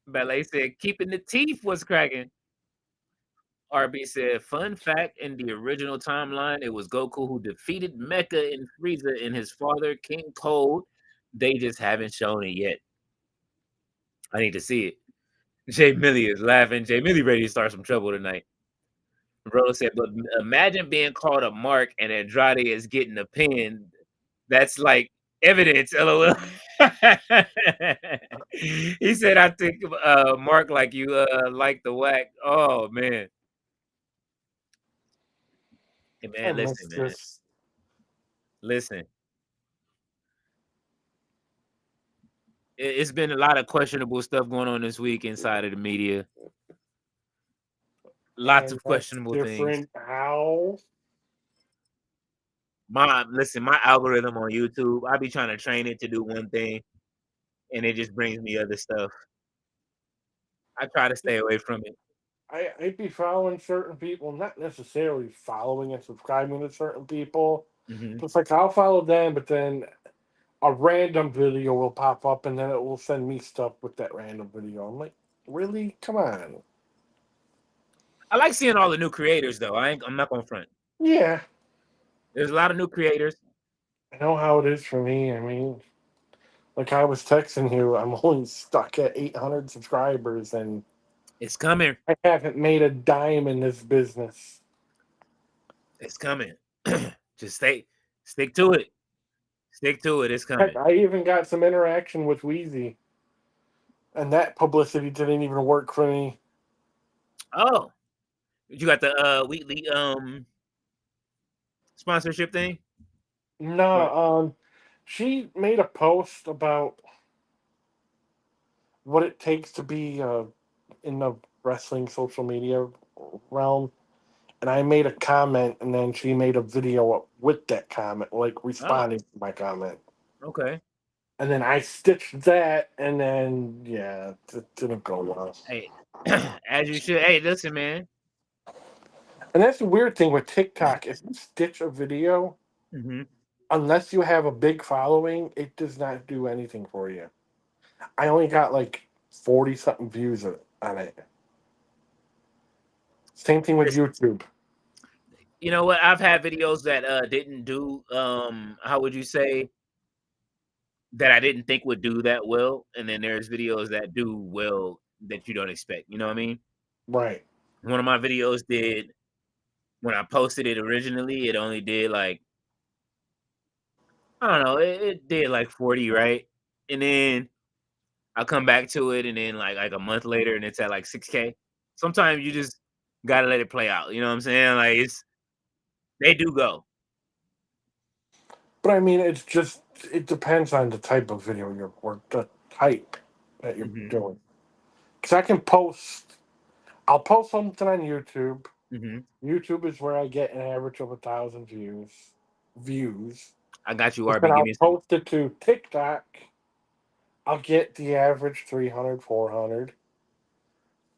Ballet said, keeping the teeth was cracking. RB said, fun fact, in the original timeline, it was Goku who defeated Mecha and Frieza and his father, King Cold. They just haven't shown it yet. I need to see it. Jay Millie is laughing. Jay Millie ready to start some trouble tonight. Rolo said, but imagine being called a mark and Andrade is getting a pin. That's like evidence, LOL. He said, I think Mark like you like the whack. Oh man. Hey I man, miss listen, man. this. Listen. It's been a lot of questionable stuff going on this week inside of the media. Lots And of that's questionable things. different. How? My algorithm on YouTube, I be trying to train it to do one thing, and it just brings me other stuff. I try to stay away from it. I'd be following certain people, not necessarily following and subscribing to certain people. Mhm. It's like I'll follow them, but then a random video will pop up and then it will send me stuff with that random video. I'm like, really? Come on. I like seeing all the new creators though. I'm not gonna front. Yeah, There's a lot of new creators. I know how it is for me. I mean, like I was texting you, I'm only stuck at 800 subscribers and It's coming. I haven't made a dime in this business. It's coming. Just stick to it. Stick to it. It's Heck, coming. I even got some interaction with Wheezy, and that publicity didn't even work for me. Oh, you got the weekly sponsorship thing? Or No, she made a post about what it takes to be in the wrestling social media realm, and I made a comment, and then she made a video with that comment, like oh, responding to my comment, okay. and then I stitched that, and then yeah, it didn't go well. Hey, as you should. Hey, listen, man. And that's the weird thing with TikTok. If you stitch a video, Hmm. unless you have a big following, it does not do anything for you. I only got like 40 something views on it. Same thing with YouTube. You know what? I've had videos that didn't do how would you say that I didn't think would do that well, and then there's videos that do well that you don't expect. You know what I mean? Right. One of my videos did when I posted it originally, it only did like I don't know, it did like 40, right? And then I come back to it, and then like a month later, and it's at like 6K. Sometimes you just gotta let it play out. You know what I'm saying? Like they do go. But I mean, it depends on the type of video or the type that you're Hmm. doing. Because I can post I'll post something on YouTube. Mm-hmm. YouTube is where I get an average of 1,000 views. I got you, But RB. then Give I'll me some. post it to TikTok. I'll get the average 300, 400.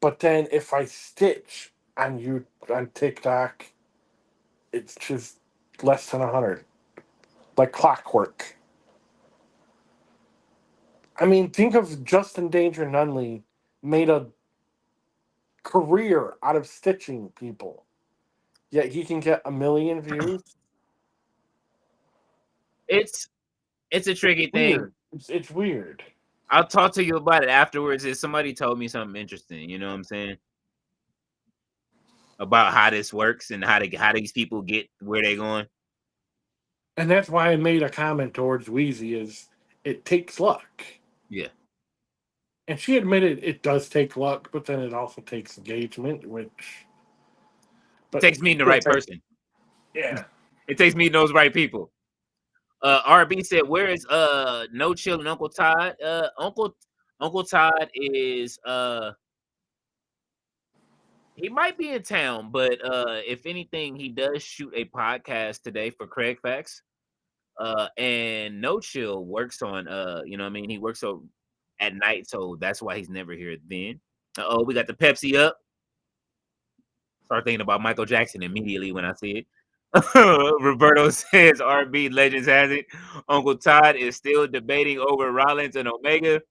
But then if I stitch on TikTok, it's just less than 100, like clockwork. I mean, think of Justin Danger Nunley made a career out of stitching people, yet he can get 1 million views. It's a tricky thing. Weird. It's weird. I'll talk to you about it afterwards. If somebody told me something interesting, you know what I'm saying? About how this works and how these people get where they going. And that's why I made a comment towards Wheezy is it takes luck. Yeah. And she admitted it does take luck, but then it also takes engagement, which It but takes meeting the right person. yeah. It takes meeting those right people. RB said, "Where is No Chill and Uncle Todd? Uncle Todd is he might be in town, but if anything, he does shoot a podcast today for Craig Facts. And No Chill works on you know what I mean, he works at night, so that's why he's never here then. Oh, we got the Pepsi up. Start thinking about Michael Jackson immediately when I see it. Roberto says RB Legends has it. Uncle Todd is still debating over Rollins and Omega.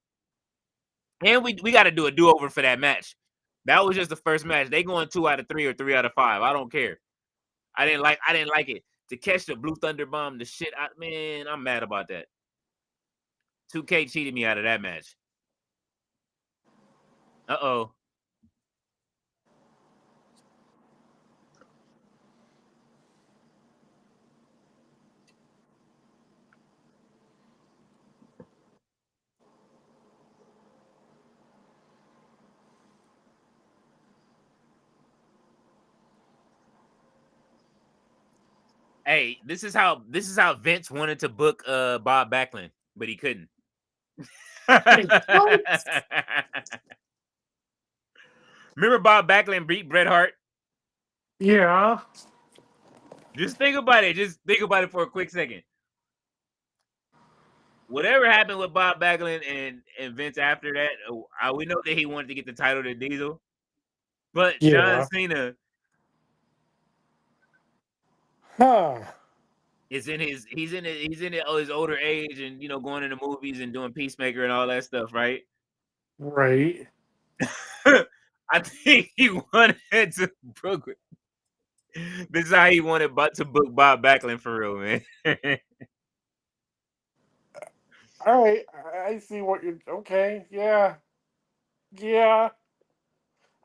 And we got to do a do-over for that match. That was just the first match. They going 2 out of 3 or 3 out of 5. I don't care. I didn't like it. To catch the Blue Thunder Bomb, the shit out, man, I'm mad about that. 2K cheated me out of that match. Uh-oh. Hey, this is how Vince wanted to book Bob Backlund, but he couldn't. Remember Bob Backlund beat Bret Hart? Yeah. Just think about it. Just think about it for a quick second. Whatever happened with Bob Backlund and Vince after that, we know that he wanted to get the title to Diesel, but John Yeah. Cena Huh. is in his his older age and going into movies and doing Peacemaker and all that stuff, right? Right. I think he wanted to book. This is how he wanted to book Bob Backlund for real, man. All right. I see what you're okay. Yeah. Yeah.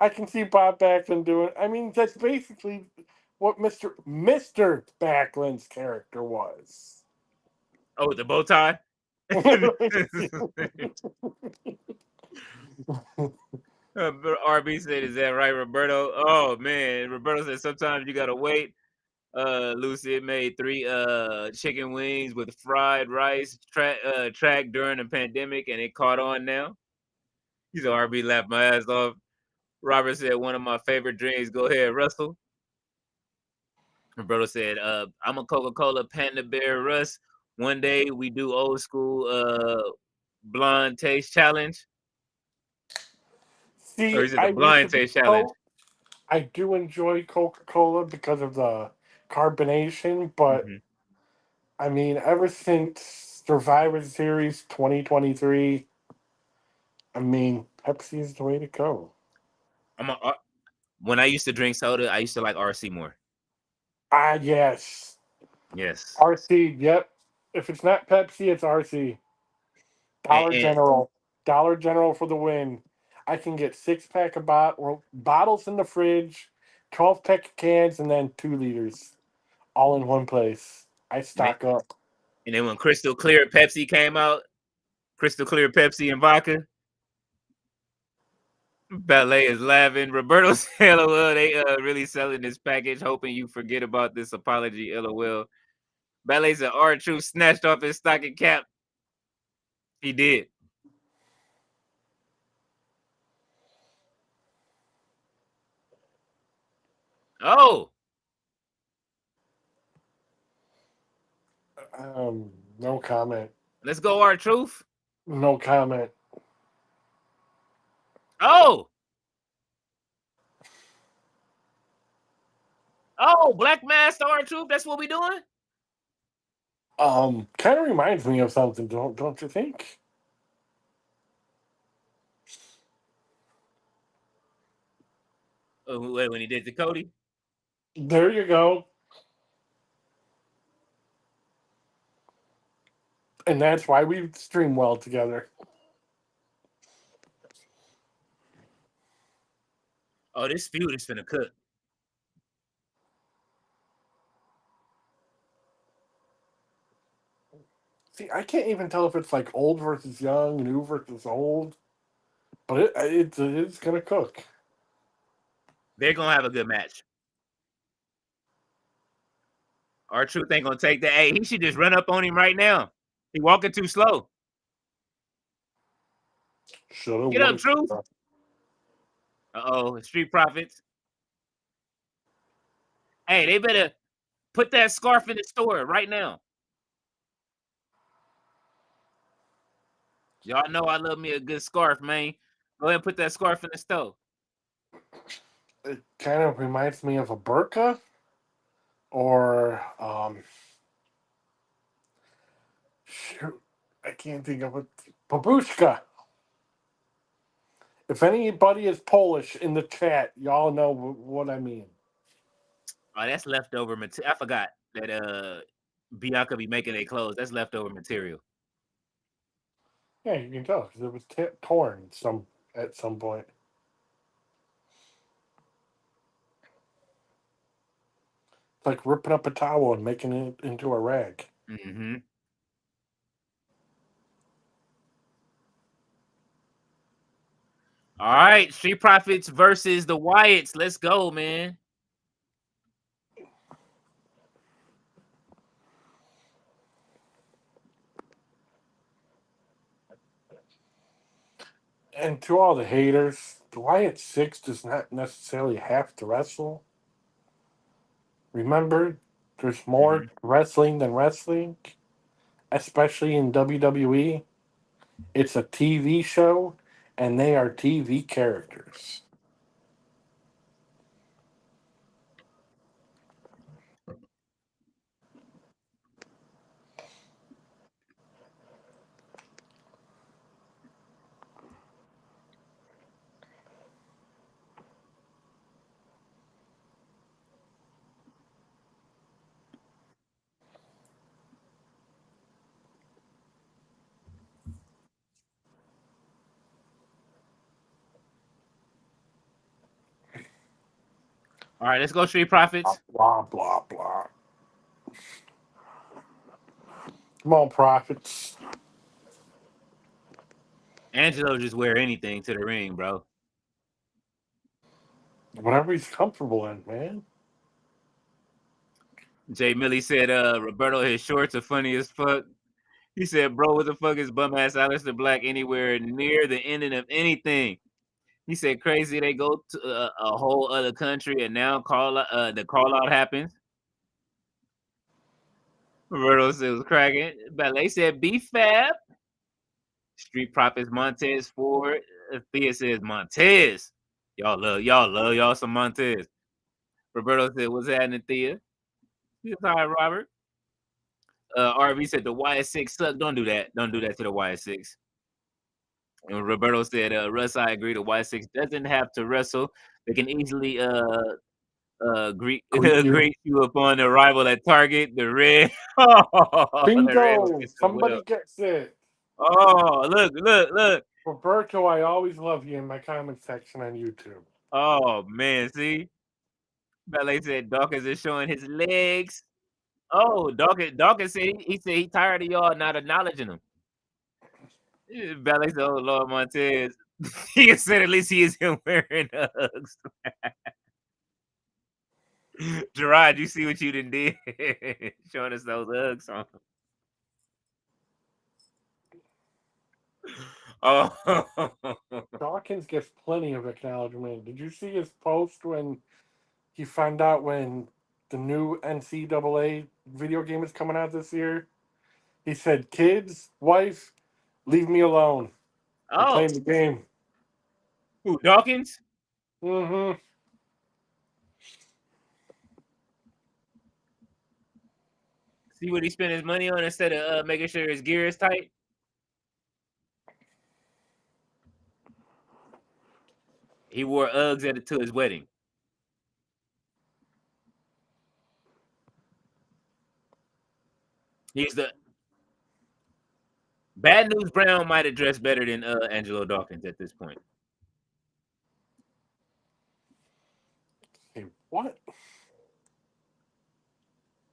I can see Bob Backlund doing. I mean, that's basically what Mister Backlund's character was. Oh, the bow tie. RB said, "Is that right, Roberto?" Oh man, Roberto said sometimes you gotta wait. Lucid made 3 chicken wings with fried rice track during the pandemic, and it caught on now. He's an RB laughed my ass off. Robert said, "One of my favorite drinks." Go ahead, Russell. Roberto said, "I'm a Coca-Cola Panda Bear Russ. One day we do old school blind taste challenge." Or See, is it I the used to blind be taste challenge? Coke. I do enjoy Coca Cola because of the carbonation, but Mm-hmm. I mean, ever since Survivor Series 2023, I mean, Pepsi is the way to go. When I used to drink soda, I used to like RC more. Ah, yes. Yes. RC, yep. If it's not Pepsi, it's RC. Dollar And General. Dollar General for the win. I can get 6-pack of bottles in the fridge, 12-pack of cans, and then 2 liters all in one place. I man, stock up. and then when Crystal Clear Pepsi came out, Crystal Clear Pepsi and vodka, Ballet is laughing. Roberto said, "LOL, they really selling this package, hoping you forget about this apology." LOL. Ballet said, "R-Truth snatched off his stocking cap." He did. Oh, No comment. let's go, R-Truth. No comment. Oh, oh, Black Mask R-Truth. That's what we doing. Kind of reminds me of something, don't you think? Oh, wait, when he did to Cody. There you go. And that's why we stream well together. Oh, this feud is finna cook. See, I can't even tell if it's like old versus young, new versus old, but it's gonna cook. They're gonna have a good match. R-Truth ain't gonna take that. Hey, he should just run up on him right now. He walking too slow. Shoulda, Get up, woulda, Truth. coulda. Uh-oh, Street Profits. Hey, they better put that scarf in the store right now. Y'all know I love me a good scarf, man. Go ahead and put that scarf in the store. It kind of reminds me of a burqa or shoot, I can't think of it. Babushka. If anybody is Polish in the chat, y'all know what I mean. Oh, that's leftover material. I forgot that Bianca be making their clothes. That's leftover material. Yeah, you can tell because it was torn at some point. It's like ripping up a towel and making it into a rag. Mm-hmm. All right, Street Profits versus the Wyatts. Let's go, man. And to all the haters, the Wyatt 6 does not necessarily have to wrestle. Remember, there's more wrestling than wrestling, especially in WWE. It's a TV show, and they are TV characters. All right, let's go, Street Profits. Blah, blah, blah. Come on, Profits. Angelo just wear anything to the ring, bro. Whatever he's comfortable in, man. Jay Millie said, Roberto, his shorts are funny as fuck. He said, bro, what the fuck is bum ass Aleister Black anywhere near the ending of anything? He said, crazy, they go to a whole other country and now the call out happens. Roberto said it was cracking. Ballet said, be fab. Street Profits Montez Ford. Thea says Montez. Y'all some Montez. Roberto said, what's happening, Thea? He's all right, Robert. RV said the YS6 suck. Don't do that. Don't do that to the YS6. And Roberto said, Russ, I agree. The Y6 doesn't have to wrestle. They can easily greet Greet you. greet you upon arrival at Target. The red, the red will Bingo! get the Somebody whip. gets it. Oh, look. Roberto, I always love you in my comment section on YouTube. Oh man, see, Ballet said Dawkins is showing his legs. Oh, Dawkins said he said he tired of y'all not acknowledging him. Ballet said, "Oh Lord Montez." He said at least he is him wearing Uggs. Gerard, you see what you done did? Showing us those Uggs on. Oh, Dawkins gets plenty of acknowledgement. Did you see his post when He found out when the new NCAA video game is coming out this year. He said, "Kids, wife, leave me alone. I'm Oh, playing the game." who, Dawkins? Mm-hmm. See what he spent his money on instead of making sure his gear is tight. He wore Uggs to his wedding. He's the Bad News Brown might have dressed better than Angelo Dawkins at this point. Hey, what?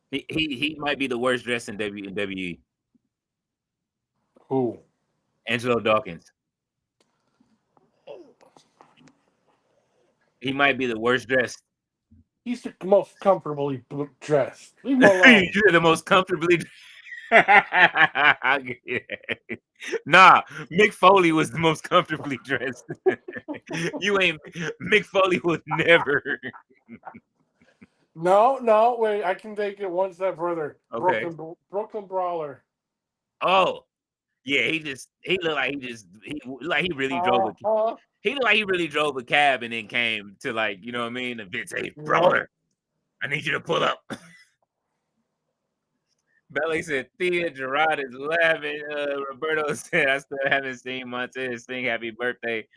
He might be the worst dressed in WWE. Who? Angelo Dawkins. He might be the worst dressed. He's the most comfortably dressed. Leave him alone. You're the most comfortably. Nah, Mick Foley was the most comfortably dressed. You ain't. Mick Foley was never. No, wait. I can take it one step further. Okay. Brooklyn Brawler. Oh, yeah. He looked like he really drove a. Uh-huh. He looked like he really drove a cab and then came to, like, you know what I mean? The Vince, hey, Yeah. Brawler, I need you to pull up. Belly said, Thea Gerard is laughing. Roberto said, I still haven't seen Montez sing happy birthday.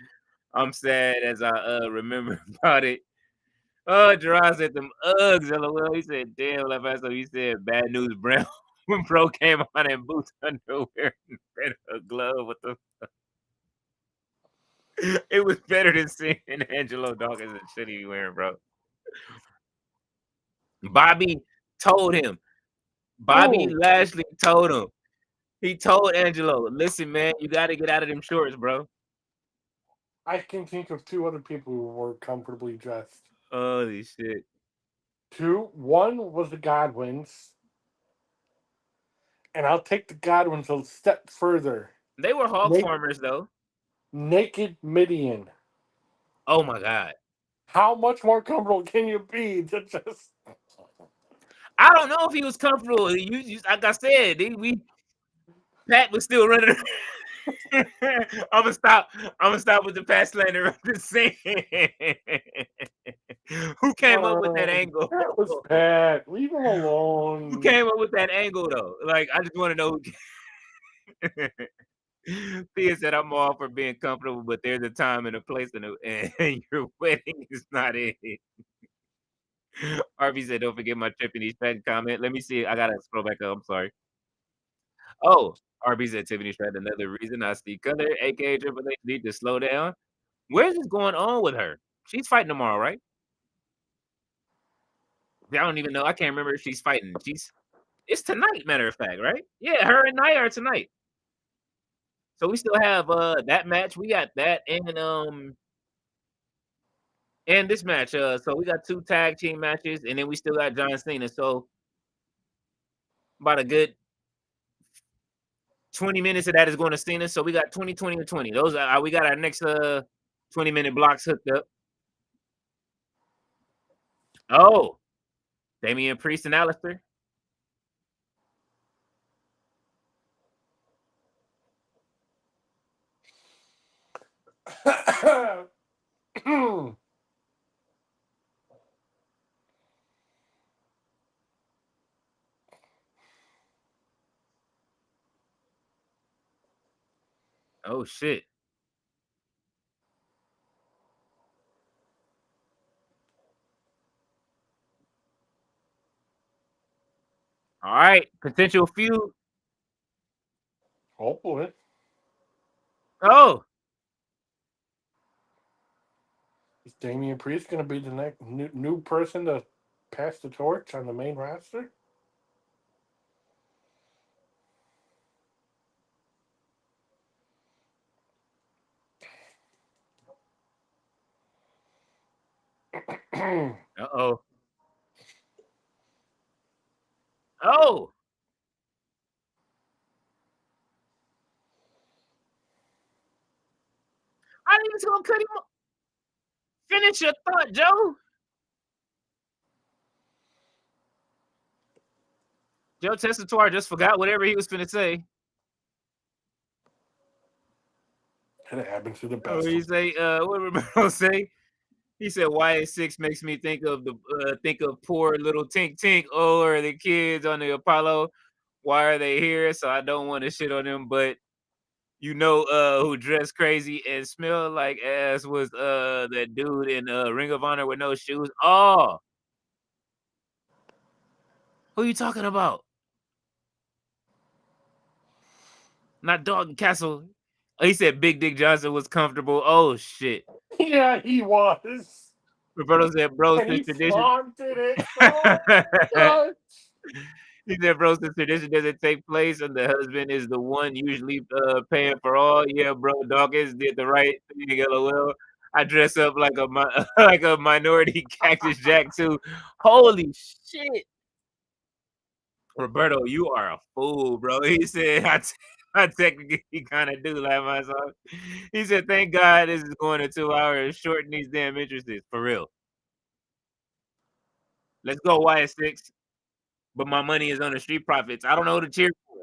I'm sad as I remember about it. Oh, Gerard said them Uggs, LOL. He said, damn, like I said, he said Bad News Brown when Bro came on in boots, underwear, and a glove. What the It was better than seeing Angelo Dawkins and shit he be wearing, bro. Bobby told him. Bobby Who? Lashley told him. He told Angelo, listen, man, you got to get out of them shorts, bro. I can think of two other people who were comfortably dressed. Holy shit. One was the Godwins. And I'll take the Godwins a step further. They were hog farmers, though. Naked Midian. Oh, my God. How much more comfortable can you be to just... I don't know if he was comfortable. Like I said, Pat was still running. I'm gonna stop with the Pat slander. I'm just saying. Who came up with that angle? That was Pat. Leave him alone. Who came up with that angle, though? Like, I just want to know. Thea said, I'm all for being comfortable, but there's a time and a place, and your wedding is not it. Harvey said, don't forget my Tiffany Stratton comment. Let me see. I gotta scroll back up. I'm sorry. Oh, RB said Tiffany Stratton, another reason I see color, aka Triple H need to slow down. Where's this going on with her? She's fighting tomorrow, right? I don't even know. I can't remember if she's fighting. It's tonight, matter of fact, right? Yeah, her and Nia are tonight. So we still have that match. We got that and this match. So we got 2 tag team matches, and then we still got John Cena. So about a good 20 minutes of that is going to Cena. So we got 20, 20, and 20. Those are we got our next 20-minute blocks hooked up. Oh, Damian Priest and Alistair. Oh shit. All right, potential feud. Hopefully. Oh, Is Damian Priest going to be the next new person to pass the torch on the main roster? uh-oh. Oh, I didn't even gonna cut him off. Finish your thought, Joe. Joe Tessitore just forgot whatever he was finna say. It happens to the Oh, best. he say, what did Roberto say? He said, Wyatt 6 makes me think of poor little Tink Tink. Oh, are the kids on the Apollo? Why are they here? So I don't want to shit on them, but you know who dressed crazy and smelled like ass was that dude in Ring of Honor with no shoes. Oh, who you talking about? Not Dalton Castle. Oh, he said Big Dick Johnson was comfortable. Oh shit. Yeah, he was. Roberto said, bro, And he since tradition. flaunted it so much. He said, bro, since tradition doesn't take place and the husband is the one usually paying for all. Yeah, bro, Dawkins did the right thing. LOL. I dress up like a like a minority Cactus Jack too. Holy shit. Roberto, you are a fool, bro. He said, I technically kind of do like myself. He said, thank God this is going to 2 hours. Shorten these damn entrances. For real. Let's go, Wyatt 6. But my money is on the Street Profits. I don't know who to cheer for.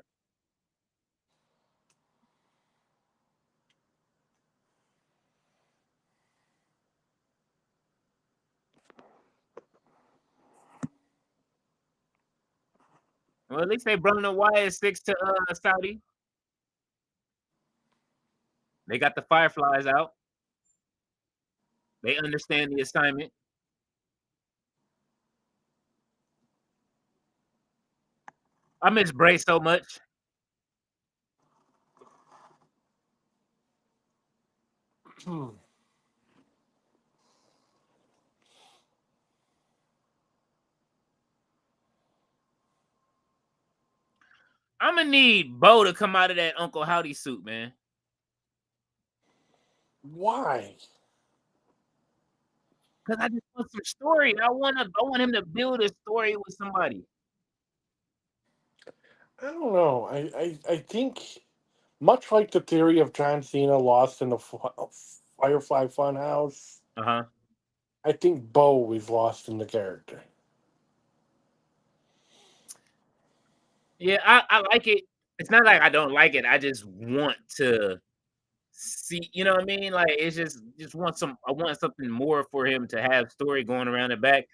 Well, at least they brought the Wyatt 6 to Saudi. They got the Fireflies out. They understand the assignment. I miss Bray so much. I'm gonna need Bo to come out of that Uncle Howdy suit, man. Why? Because I just want some story. I want him to build a story with somebody. I don't know. I think, much like the theory of John Cena lost in the Firefly Funhouse, I think Bo is lost in the character. Yeah, I like it. It's not like I don't like it. I just want to see, you know what I mean? Like it's just I want something more for him to have story going around the back.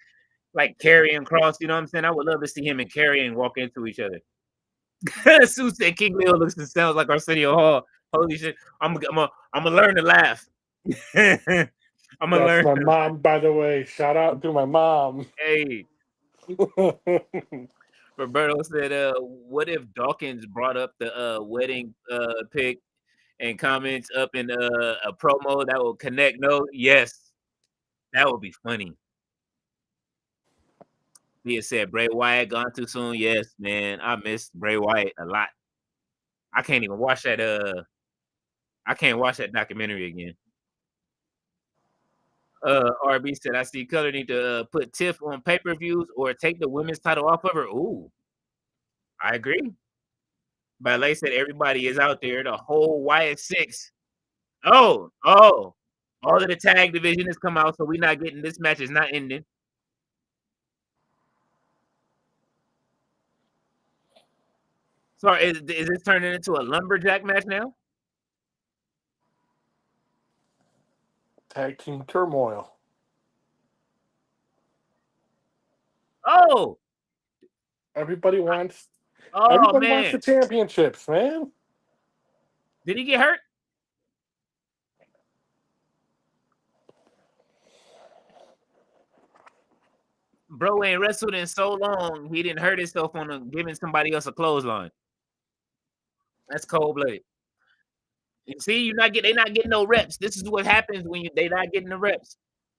Like Carrion Cross, you know what I'm saying? I would love to see him and Carrion walk into each other. Sue said King Leo looks and sounds like Arsenio Hall. Holy shit. I'm gonna learn to laugh. I'm gonna That's learn. my mom, by the way. Shout out to my mom. Hey, Roberto said, what if Dawkins brought up the wedding pic and comments up in a promo that will connect? No, yes, that would be funny. He said Bray Wyatt gone too soon. Yes, man, I miss Bray Wyatt a lot. I can't even watch that. I can't watch that documentary again. RB said, I see Color need to put Tiff on pay-per-views or take the women's title off of her. Ooh, I agree. Ballet said everybody is out there. The whole Wyatt 6. Oh, all of the tag division has come out, so we're not getting this match is not ending. Sorry, is this turning into a lumberjack match now? Tag team turmoil. Oh, Everybody wants. oh Everybody wants man, the championships, man. did he get hurt? Bro ain't wrestled in so long. He didn't hurt himself on giving somebody else a clothesline. That's cold blooded. You see, they not getting no reps. This is what happens when they not getting the reps.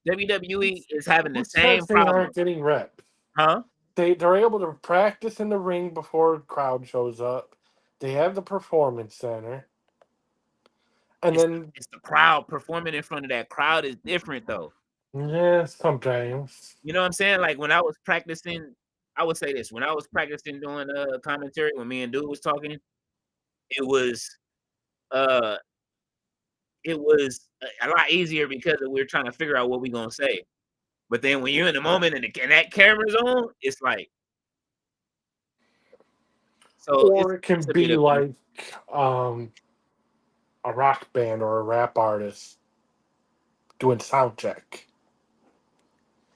WWE is having the Who same says they problem. aren't getting reps? Huh? They're able to practice in the ring before the crowd shows up. They have the performance center. And then It's the crowd. Performing in front of that crowd is different though. yeah, sometimes. You know what I'm saying? Like when I was practicing, I would say this. When I was practicing doing commentary, when me and Dude was talking, it was uh a lot easier because we were trying to figure out what we gonna say. But then when you're in the moment and that camera's on, it's like So Or it's it can to be be the like um, a rock band or a rap artist doing sound check.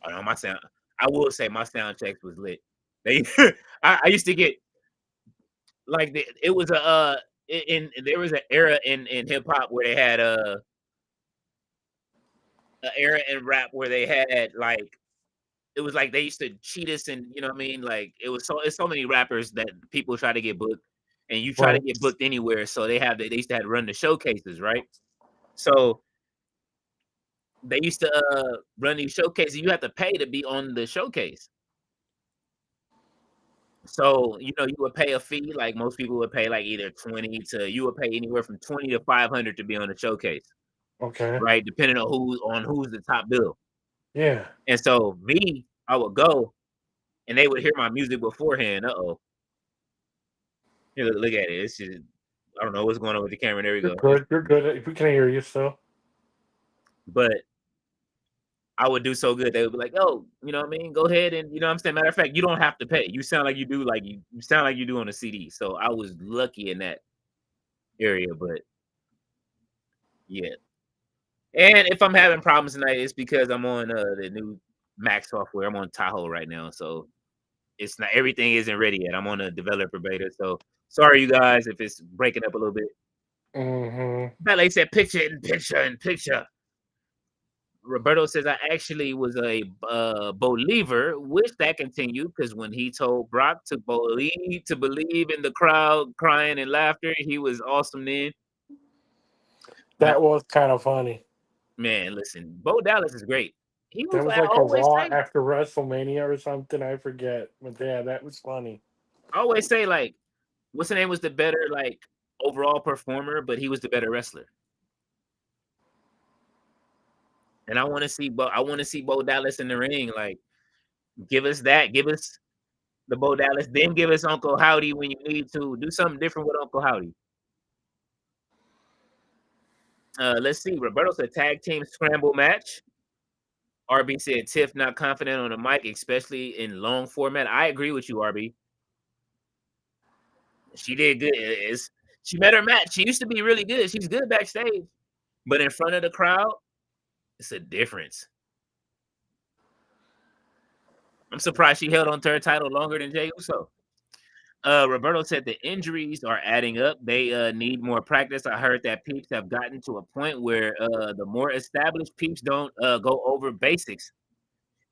I don't know, my sound. I will say my sound checks was lit. They, I used to get like it was a in there was an era in hip hop where they had a era in rap where they had like it was like they used to cheat us and you know what I mean like it's so many rappers that people try to get booked and you try to Right. get booked anywhere so they used to have to run the showcases, right? So they used to run these showcases. You have to pay to be on the showcase. So, you know, you would pay a fee, like most people would pay like either 20 to you would pay anywhere from 20 to 500 to be on the showcase, Okay. right? Depending on who's the top bill. Yeah. And so me, I would go and they would hear my music beforehand. Uh-oh. Here, look at it. It's just I don't know what's going on with the camera. There we You're go. good. You're good. We can hear you still. But I would do so good. They would be like, "Oh, you know what I mean? Go ahead and you know what I'm saying. Matter of fact, you don't have to pay. You sound like you do, like you sound like you do on a CD." So I was lucky in that area, but yeah. And if I'm having problems tonight, it's because I'm on the new Mac software. I'm on Tahoe right now, so it's not everything isn't ready yet. I'm on a developer beta, so sorry you guys if it's breaking up a little bit. Mm-hmm. Ballet said, "Picture in picture in picture." Roberto says, "I actually was a believer. Wish that continued because when he told Brock to believe in the crowd crying and laughter, he was awesome then." Now, That was kind of funny. man, listen, Bo Dallas is great. He That was was like I like a always Raw say. after WrestleMania or something. I forget. But yeah, that was funny. I always say like, what's the name was the better like overall performer, but he was the better wrestler. And I want to see Bo Dallas in the ring. Like, give us that, give us the Bo Dallas, then give us Uncle Howdy when you need to. Do something different with Uncle Howdy. Let's see. Roberto said tag team scramble match. RB said Tiff not confident on the mic, especially in long format. I agree with you, RB. She did good. She met her match. She used to be really good. She's good backstage, but in front of the crowd, it's a difference. I'm surprised she held on to her title longer than Jey Uso. Roberto said the injuries are adding up. They need more practice. I heard that peeps have gotten to a point where the more established peeps don't go over basics.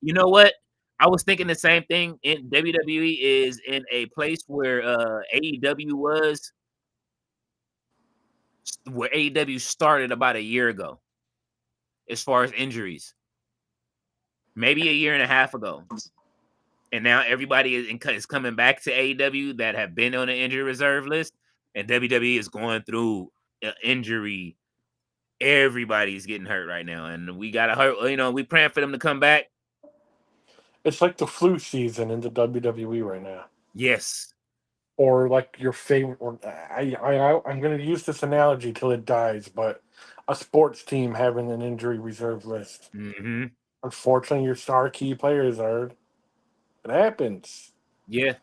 You know what? I was thinking the same thing. In WWE is in a place where AEW was, where AEW started about a year ago, as far as injuries, maybe a year and a half ago. And now everybody is coming back to AEW that have been on the injury reserve list, and WWE is going through injury. Everybody's getting hurt right now, and we gotta hurt. You know, we praying for them to come back. It's like the flu season in the WWE right now. Yes, Or like your favorite. Or I'm going to use this analogy till it dies, but a sports team having an injury reserve list. hmm Unfortunately, your star key players are. It happens. yeah,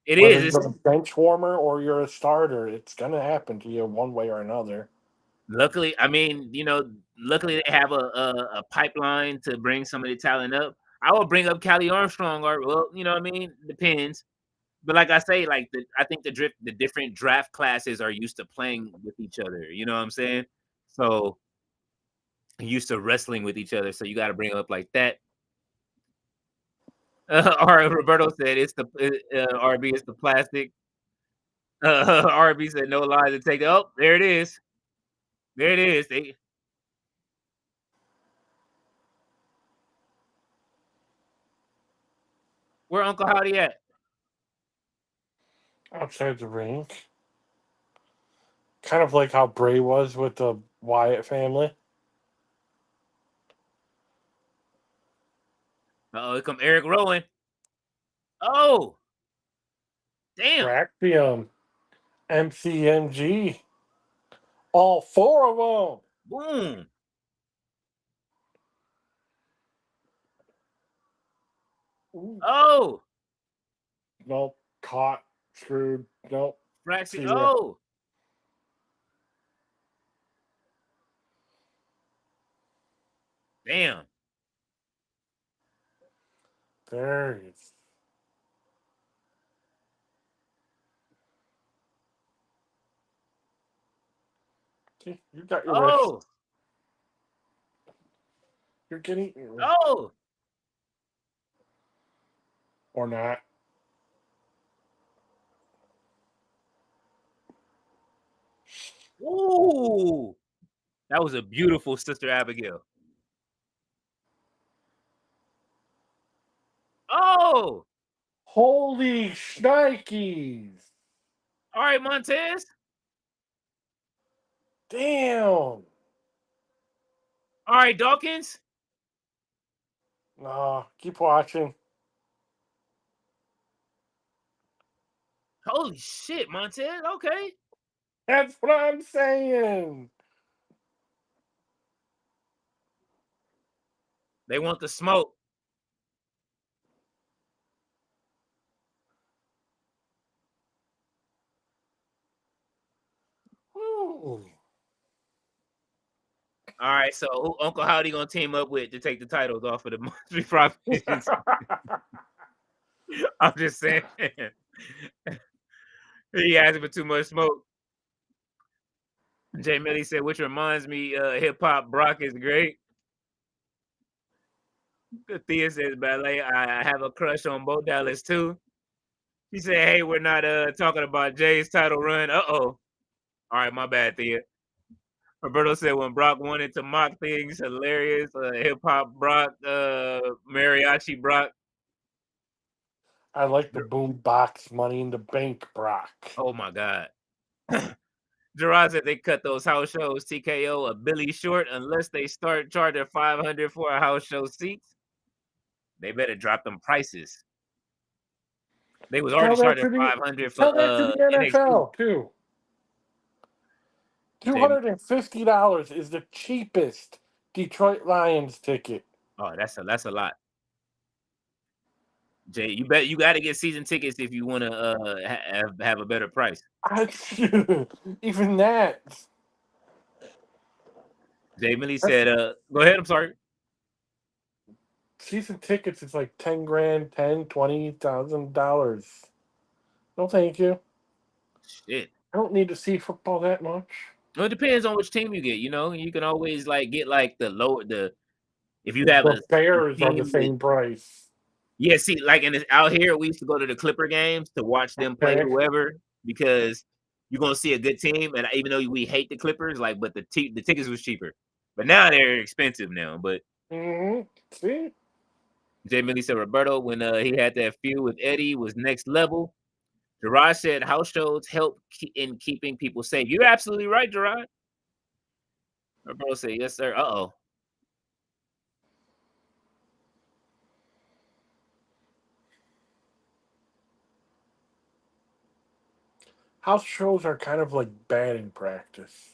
it Whether is. you're a bench warmer or you're a starter, it's going to happen to you one way or another. Luckily, I mean, you know, luckily they have a pipeline to bring some of the talent up. I will bring up Callie Armstrong, or well, you know what I mean? Depends. But like I say, like I think the different draft classes are used to playing with each other. You know what I'm saying? So used to wrestling with each other. So you got to bring them up like that. Or Roberto said it's the RB, it's the plastic. RB said no lies to take. Oh, there it is. There it is. Where Uncle Howdy at? Outside the ring. Kind of like how Bray was with the Wyatt family. Oh, here come Eric Rowan. Oh, damn. Braxium, MCMG, all four of Boom. them. Oh, Well, caught Screwed. Nope. Fraxy. See ya. Oh. Damn. There he is. See, you got your wish. Oh. You're getting Oh. or not. Ooh. That was a beautiful Sister Abigail. Oh. Holy shnikes! All right, Montez. Damn! All right, Dawkins. No, keep watching. Holy shit, Montez. Okay. That's what I'm saying. They want the smoke. Ooh. All right, so who Uncle Howdy gonna team up with to take the titles off of the monthly profits? I'm just saying. He asking for too much smoke. Jay Millie said, which reminds me, hip hop Brock is great. Thea says, ballet, I have a crush on Bo Dallas too. She said, hey, we're not talking about Jay's title run. Uh-oh. All right, my bad, Thea. Roberto said when Brock wanted to mock things, hilarious. Hip hop Brock, mariachi Brock. I like the boom box Money in the Bank, Brock. Oh my God. Gerard said they cut those house shows TKO a Billy short unless they start charging $500 for a house show seats. They better drop them prices. They was already charging $500 for tell that to the NXT. NFL too. $250 is the cheapest Detroit Lions ticket. Oh, that's a lot. Jay, you bet you got to get season tickets if you want to have a better price. Even that. Jay Millie said, "Go ahead. I'm sorry." Season tickets is like $10,000, $20,000. No, thank you. Shit. I don't need to see football that much. Well, it depends on which team you get. You know, you can always get the if you have the Bears are the team same price. Yeah, see, out here, we used to go to the Clipper games to watch them play whoever because you're gonna see a good team. And even though we hate the Clippers, but the tickets was cheaper. But now they're expensive now. But see, Jay Millie said Roberto when he had that feud with Eddie was next level. Gerard said house shows help in keeping people safe. You're absolutely right, Gerard. Roberto said yes, sir. Uh-oh. House shows are kind of like batting practice.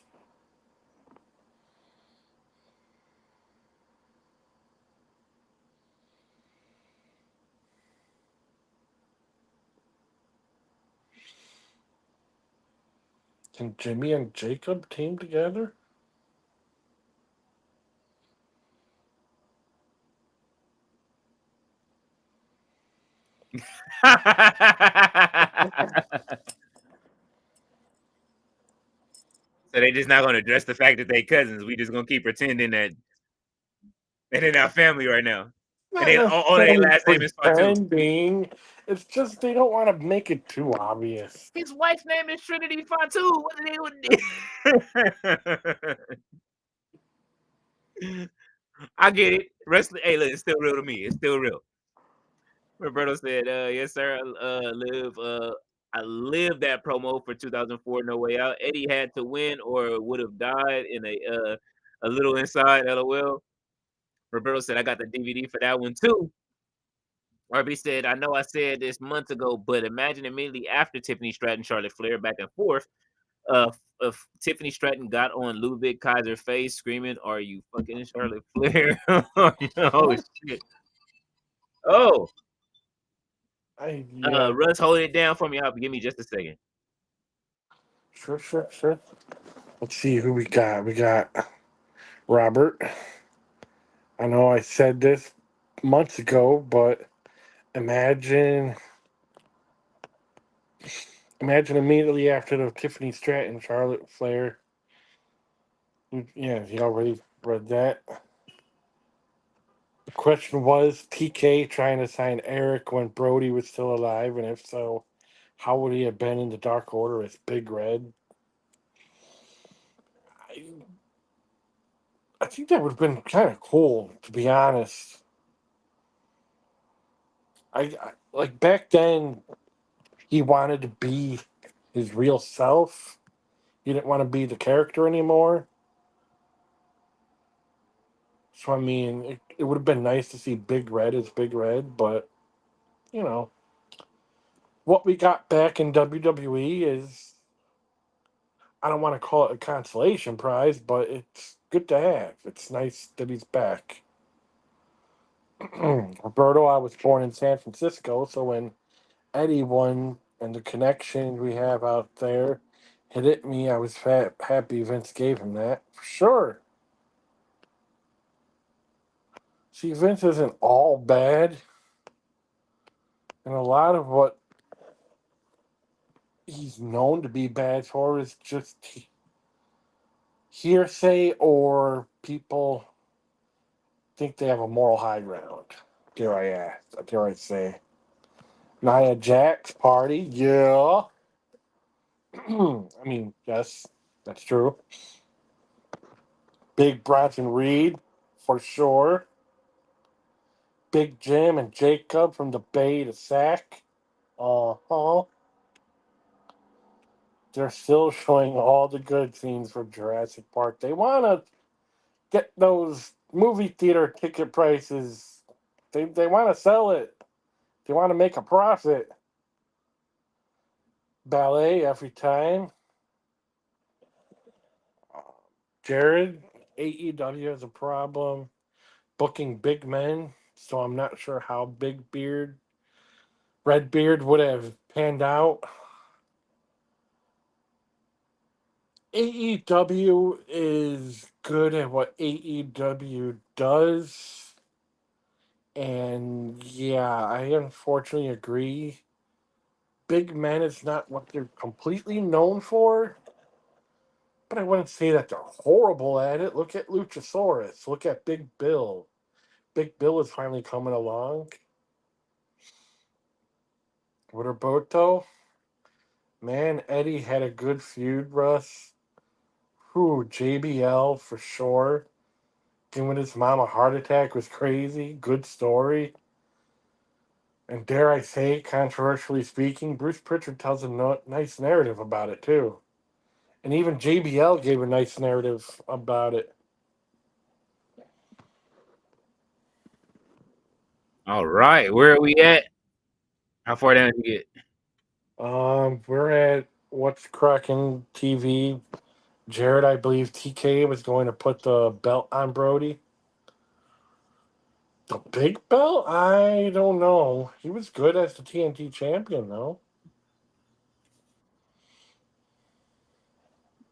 Can Jimmy and Jacob team together? So they just not gonna address the fact that they cousins. We just gonna keep pretending that they're not family right now. And they their last name is Fatu. It's just they don't want to make it too obvious. His wife's name is Trinity Fatu. What did they? I get it. Wrestling, hey, look, it's still real to me. It's still real. Roberto said, "Yes, sir. I lived that promo for 2004 No Way Out. Eddie had to win or would have died in a little inside. LOL." Roberto said, "I got the DVD for that one too." RB said, "I know I said this months ago, but imagine immediately after Tiffany Stratton, Charlotte Flair back and forth, if Tiffany Stratton got on Ludwig Kaiser's face screaming, 'Are you fucking Charlotte Flair?'" Oh shit! Oh, Yeah, Russ, hold it down for me. Give me just a second. sure. Let's see who we got. We got Robert. I know I said this months ago, but imagine imagine immediately after the Tiffany Stratton Charlotte Flair. Yeah, you already read that. The question was TK trying to sign Eric when Brody was still alive, and if so, how would he have been in the Dark Order as Big Red? I, I think that would have been kind of cool, to be honest. I like back then. He wanted to be his real self. He didn't want to be the character anymore. So I mean, it would have been nice to see Big Red as Big Red, but you know what we got back in WWE is I don't want to call it a consolation prize, but it's good to have. It's nice that he's back. Roberto, I was born in San Francisco, so when Eddie won and the connection we have out there hit me, I was happy Vince gave him that. For sure. See, Vince isn't all bad, and a lot of what he's known to be bad for is just hearsay or people think they have a moral high ground. Dare I say. Nia Jax party, yeah. I mean, yes, that's true. Big Bronson Reed, for sure. Big Jim and Jacob from the Bay to Sack. Uh-huh. They're still showing all the good scenes from Jurassic Park. They want to get those movie theater ticket prices. They want to sell it. They want to make a profit. Ballet every time. Jared, AEW has a problem booking big men, so I'm not sure how Redbeard would have panned out. AEW is good at what AEW does. And yeah, I unfortunately agree. Big men is not what they're completely known for, but I wouldn't say that they're horrible at it. Look at Luchasaurus. Look at Big Bill. Big Bill is finally coming along. Roberto, man, Eddie had a good feud, Russ. Who JBL for sure. Giving his mom a heart attack was crazy. Good story. And dare I say, controversially speaking, Bruce Pritchard tells a nice narrative about it too. And even JBL gave a nice narrative about it. All right, where are we at? How far down did you get? We're at What's Cracking TV. Jared, I believe TK was going to put the belt on Brody. The big belt? I don't know. He was good as the TNT champion, though.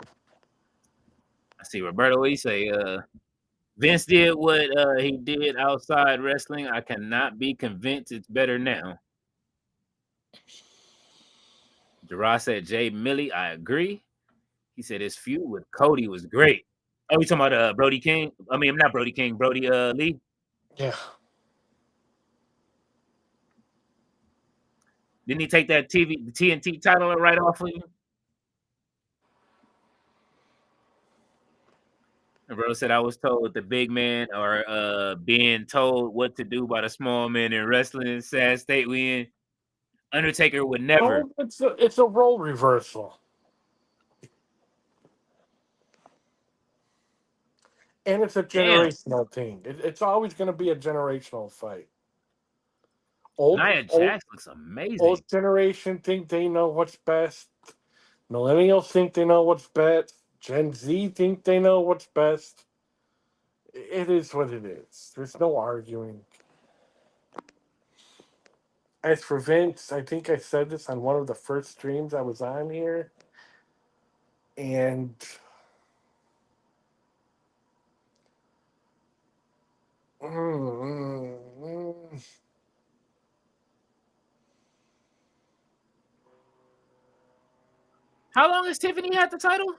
I see Roberto. What do you say? Vince did what he did outside wrestling. I cannot be convinced it's better now. Gerard said Jay Millie. I agree. He said his feud with Cody was great. Oh, you talking about Brody King? I mean, not Brody King, Brody Lee. Yeah. Didn't he take that the TNT title right off of you? And bro said I was told the big man are being told what to do by the small man in wrestling. Sad state we in. Undertaker would never. No, it's a role reversal. And it's a Damn. generational thing. It's always going to be a generational fight. Old, Nia old, Jax looks amazing. old generation think they know what's best. Millennials think they know what's best. Gen Z think they know what's best. It is what it is. There's no arguing. As for Vince, I think I said this on one of the first streams I was on here, and How long has Tiffany had the title?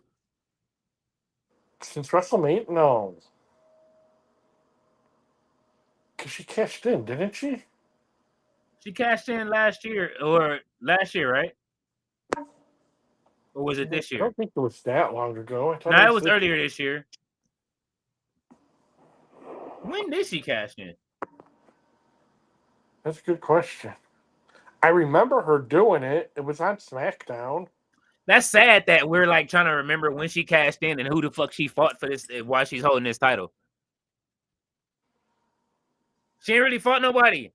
since WrestleMania, no, because she cashed in, didn't she? She cashed in last year, right? Or was it this I year? don't think it was that long ago. I thought No, it it was was this. earlier this year. When did she cash in? That's a good question. I remember her doing it. It was on SmackDown. That's sad that we're like trying to remember when she cashed in and who the fuck she fought for this, why she's holding this title. She ain't really fought nobody.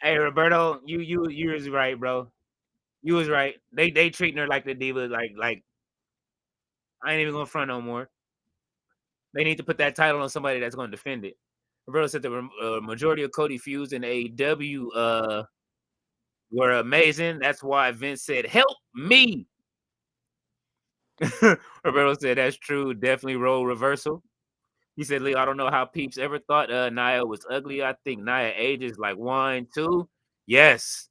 Hey Roberto, you was right, bro. You was right. They treating her like the diva, like I ain't even gonna front no more. They need to put that title on somebody that's gonna defend it. Roberto said the majority of Cody feuds in AEW were amazing. That's why Vince said, "Help me." Roberto said that's true. Definitely role reversal. He said, Leo, I don't know how peeps ever thought Nia was ugly. I think Nia ages like wine too. Yes.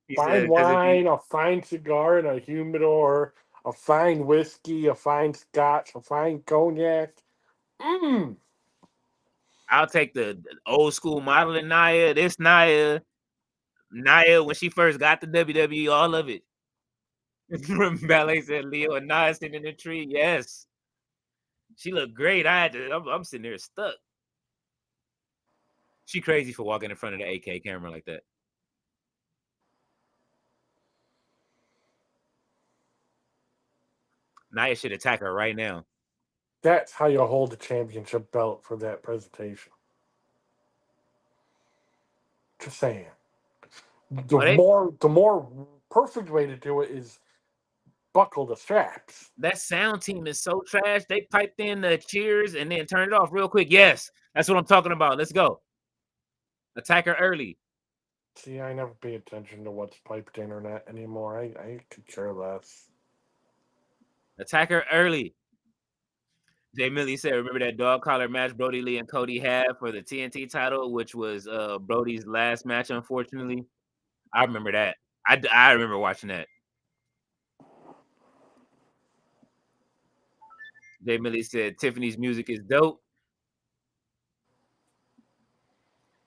He Fine said, because if you wine, a fine cigar in a humidor, a fine whiskey, a fine scotch, a fine cognac. I'll take the old school modeling Nia, this Nia when she first got the WWE, all of it. Ballet said Leo and Nia sitting in the tree. Yes. She looked great. I'm sitting there stuck. She crazy for walking in front of the AK camera like that. Nia should attack her right now. That's how you hold the championship belt for that presentation. Just saying. The more perfect way to do it is buckle the straps. That sound team is so trash. They piped in the cheers and then turned it off real quick. Yes, that's what I'm talking about. Let's go. Attack her early. See, I never pay attention to what's piped in or not anymore. I could care less. Attack her early. Jay Millie said, remember that dog collar match Brody Lee and Cody had for the TNT title, which was Brody's last match, unfortunately. I remember that. I remember watching that. Jay Millie said, Tiffany's music is dope.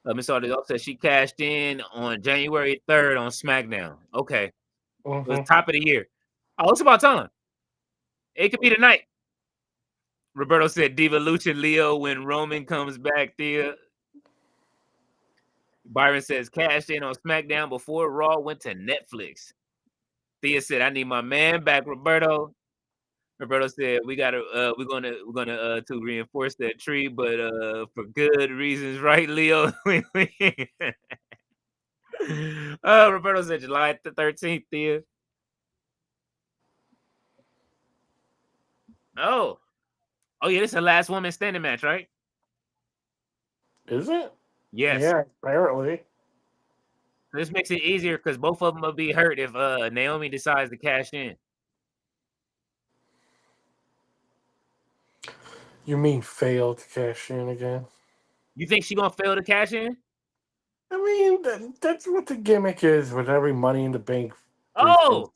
Miss Audrey said she cashed in on January 3rd on SmackDown. Okay. Mm-hmm. It was top of the year. Oh, it's about time. It could be tonight. Roberto said Devolution Leo when Roman comes back, Thea. Byron says cashed in on SmackDown before Raw went to Netflix. Thea said, I need my man back, Roberto. Roberto said we're gonna to reinforce that tree, but for good reasons, right, Leo? Roberto said July 13th, Thea. Oh yeah, this is the last woman standing match, right? Is it? Yes. Yeah, apparently. This makes it easier because both of them will be hurt if Naomi decides to cash in. You mean fail to cash in again? You think she gonna fail to cash in? I mean, that's what the gimmick is with every Money in the Bank. Oh!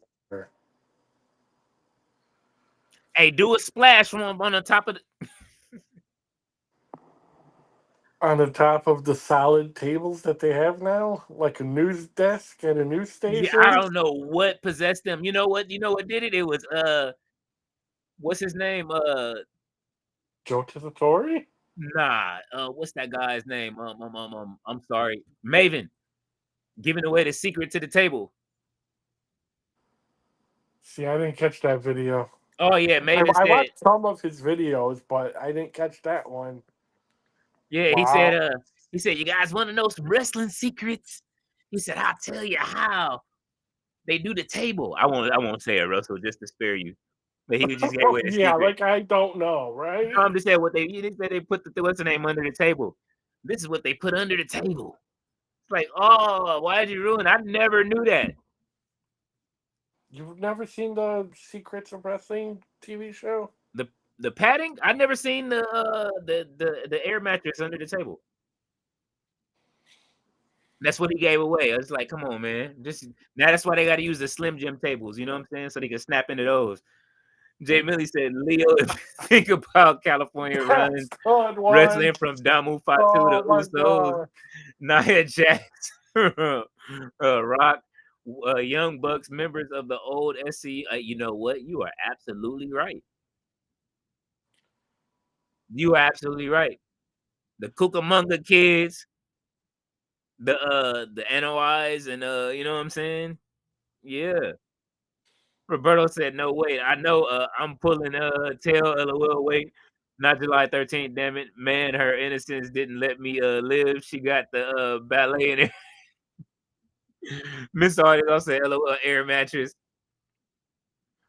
Hey, do a splash from on the top of the... On the top of the solid tables that they have now, like a news desk at a news station. Yeah, I don't know what possessed them. You know what did it? It was what's his name? Joe Tessitore? Nah, what's that guy's name? I'm sorry. Maven. Giving away the secret to the table. See, I didn't catch that video. Oh yeah, Maven I said, watched some of his videos, but I didn't catch that one. yeah, Wow. he said, you guys want to know some wrestling secrets? He said, I'll tell you how they do the table. I won't say it, Russell, just to spare you. But he just gave away the Yeah, secret. like I don't know, right? I'm just saying what they said they put the what's the name under the table. This is what they put under the table. It's like, oh, why did you ruin? I never knew that. You've never seen the Secrets of Wrestling TV show? The padding. I never seen the air mattress under the table. That's what he gave away. I was like, come on, man. Just now that's why they got to use the Slim Jim tables. You know what I'm saying? So they can snap into those. Jay Millie said, Leo, if you think about California runs Good one. wrestling from Damu Fatu to Oh my Usos, god. Nia Jax, Rock, Young Bucks, members of the old SC. You know what? You are absolutely right. You are absolutely right. The Cucamonga kids, the NOIs, and you know what I'm saying? Yeah. Roberto said, "No, wait. I know. I'm pulling tail. LOL. Wait, not July 13th. Damn it, man. Her innocence didn't let me live. She got the ballet in it. Miss Artie also said, LOL. Air mattress.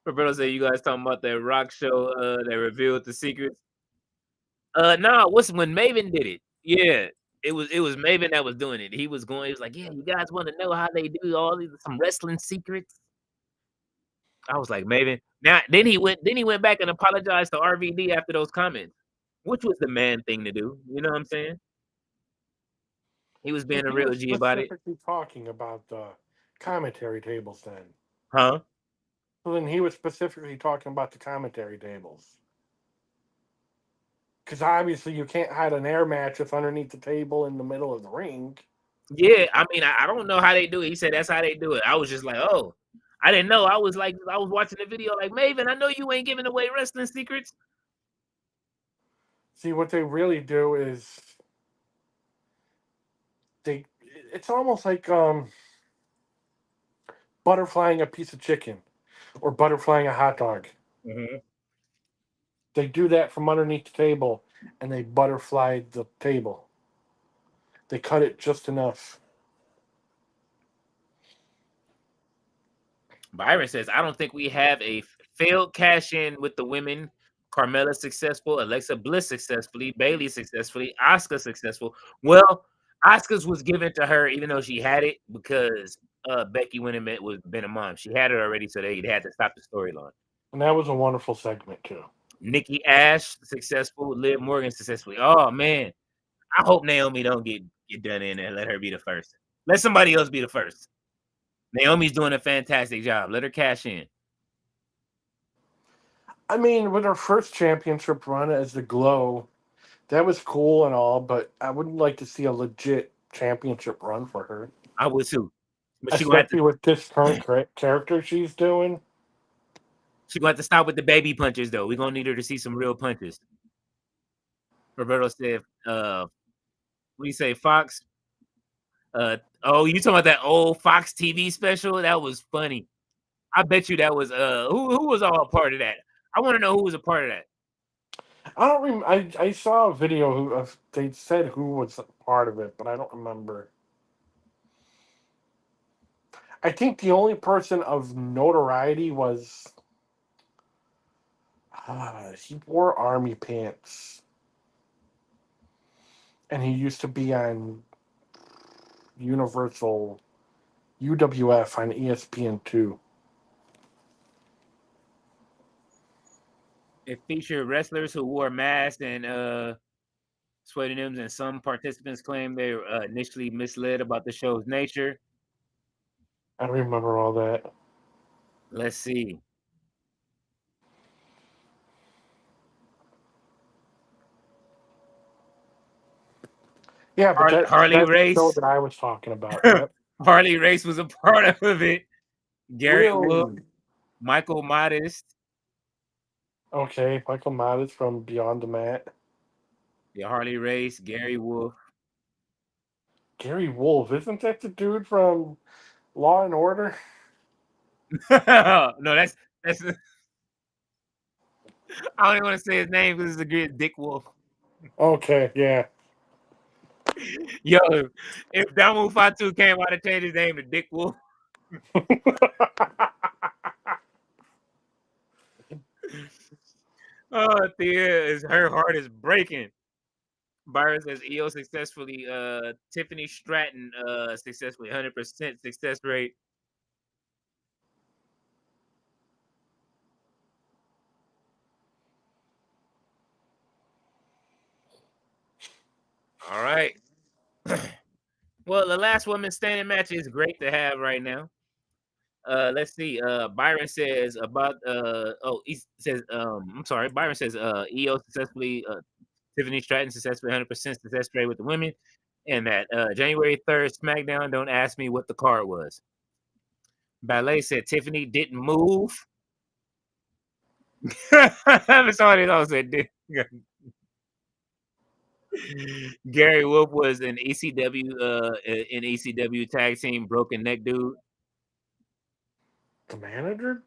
Roberto said, you guys talking about that rock show that revealed the secrets? No, what's when Maven did it? Yeah, it was Maven that was doing it. He was going. He was like, yeah, you guys want to know how they do all these some wrestling secrets? I was like, Maven. Now then he went back and apologized to RVD after those comments, which was the man thing to do. You know what I'm saying? He was being a He real was G about it. specifically talking about the commentary tables then. Huh? So then he was specifically talking about the commentary tables. Because obviously you can't hide an air mattress underneath the table in the middle of the ring. Yeah, I mean, I don't know how they do it. He said that's how they do it. I was just like, oh, I didn't know. I was watching the video like, Maven, I know you ain't giving away wrestling secrets. See, what they really do is it's almost like butterflying a piece of chicken or butterflying a hot dog. Mm-hmm. They do that from underneath the table and they butterfly the table. They cut it just enough. Byron says, I don't think we have a failed cash in with the women. Carmella successful, Alexa Bliss successfully, Bailey successfully, Asuka successful. Well, Asuka's was given to her even though she had it because Becky went and met with Ben Mom. She had it already, so they had to stop the storyline. And that was a wonderful segment too. Nikki Ash successful, Liv Morgan successfully. Oh man, I hope Naomi don't get done in and let her be the first. Let somebody else be the first. Naomi's doing a fantastic job. Let her cash in. I mean, with her first championship run as the Glow, that was cool and all, but I wouldn't like to see a legit championship run for her. I would too. But Especially with this current character she's doing. She's going to have to stop with the baby punches, though. We're going to need her to see some real punches. Roberto said, what do you say, Fox? Oh, you talking about that old Fox TV special? That was funny. I bet you that was who was all a part of that? I want to know who was a part of that. I don't remember. I saw a video of they said who was part of it, but I don't remember. I think the only person of notoriety was he wore army pants, and he used to be on Universal UWF on ESPN2. It featured wrestlers who wore masks and pseudonyms, and some participants claimed they were initially misled about the show's nature. I remember all that. Let's see. Yeah, but Harley that's the Race. show that I was talking about. Yep. Harley Race was a part of it. Gary Really? Wolf, Michael Modest. Okay, Michael Modest from Beyond the Mat. Yeah, Harley Race, Gary Wolf. Gary Wolf, isn't that the dude from Law and Order? No, that's I don't even want to say his name because it's a great Dick Wolf. Okay, yeah. Yo, if Damu Fatu came out and changed his name to Dick Wolf. Oh, Thea, her heart is breaking. Byron says EO successfully. Tiffany Stratton successfully 100% success rate. All right. Well, the last woman standing match is great to have right now. Let's see. Byron says about he says I'm sorry. Byron says EO successfully Tiffany Stratton successfully 100% success rate with the women, and that January 3rd SmackDown. Don't ask me what the card was. Ballet said Tiffany didn't move. Somebody else said Gary Wolf was an ECW tag team broken neck dude. The manager?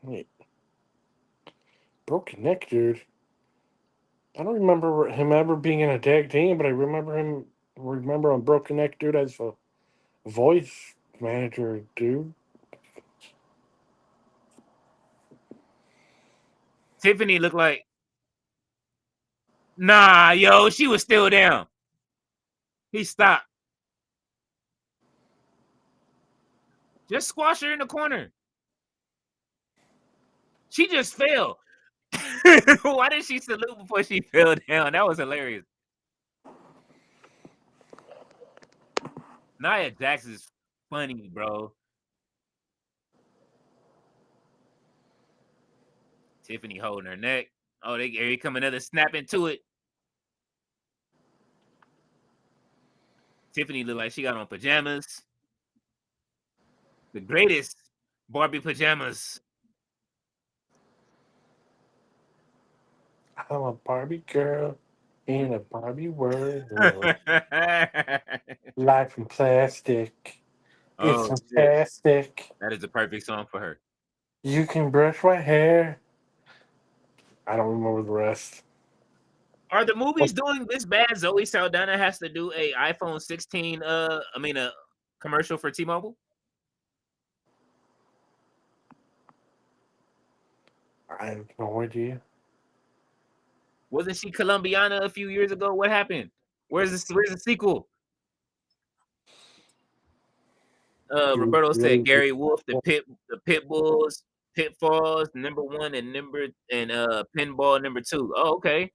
Wait. Broken neck, dude. I don't remember him ever being in a tag team, but I remember him. Remember on Broken Neck, dude, as a voice manager, dude. Tiffany looked like, nah, yo, she was still down. He stopped. Just squash her in the corner. She just fell. Why did she salute before she fell down? That was hilarious. Nia Jax is funny, bro. Tiffany holding her neck. Oh, here come another snap into it. Tiffany looked like she got on pajamas. The greatest Barbie pajamas. I'm a Barbie girl in a Barbie world. Life in plastic. It's Oh, shit. fantastic. That is the perfect song for her. You can brush my hair. I don't remember the rest. Are the movies doing this bad? Zoe Saldana has to do a iPhone 16 a commercial for T-Mobile? I have no idea. Wasn't she Colombiana a few years ago? What happened? Where's the sequel? Roberto said Gary Wolf, the pit bulls, pitfalls, #1 and pinball #2. Oh, okay.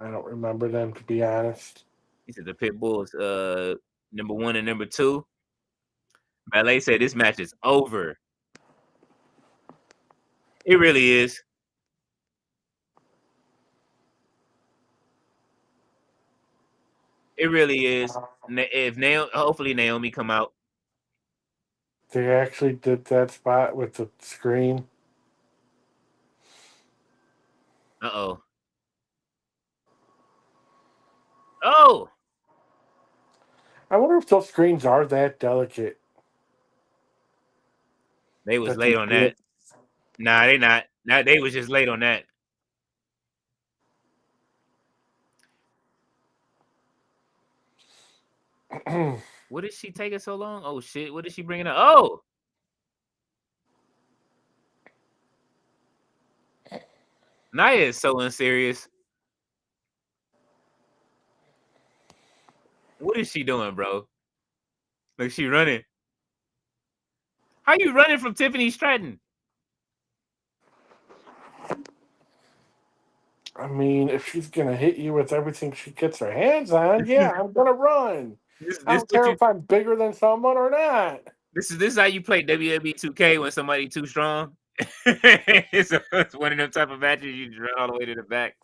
I don't remember them, to be honest. He said the pit bulls, #1 and #2. Ballet said this match is over. It really is. It really is. If hopefully Naomi come out. They actually did that spot with the screen. Uh-oh. Oh! I wonder if those screens are that delicate. They was late on that. Nah, they not. Nah, they was just late on that. What did she take it so long? Oh shit! What did she bring it up? Oh, Nia is so unserious. What is she doing, bro? Like she running. How you running from Tiffany Stratton? I mean, if she's gonna hit you with everything she gets her hands on, yeah, I'm gonna run. I don't care if I'm bigger than someone or not. This is how you play WWE 2K when somebody too strong. it's one of them type of matches you just run all the way to the back.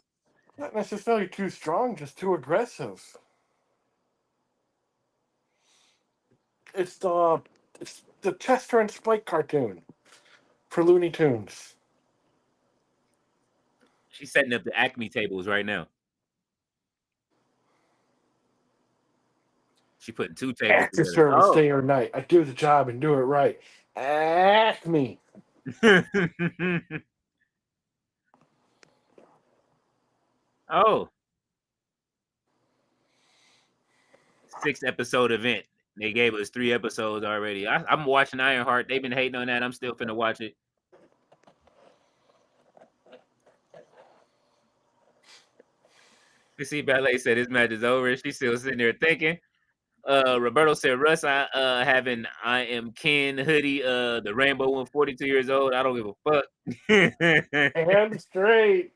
Not necessarily too strong, just too aggressive. It's the Chester and Spike cartoon for Looney Tunes. She's setting up the Acme tables right now. She putting 2 tables Active together. service day or night. I do the job and do it right. Acme. Oh. 6-episode event. They gave us 3 episodes already. I'm watching Ironheart. They've been hating on that. I'm still finna watch it. You see, Ballet said his match is over. She's still sitting there thinking. Roberto said, Russ, I have an I am Ken hoodie, the rainbow one, 42 years old. I don't give a fuck. And straight.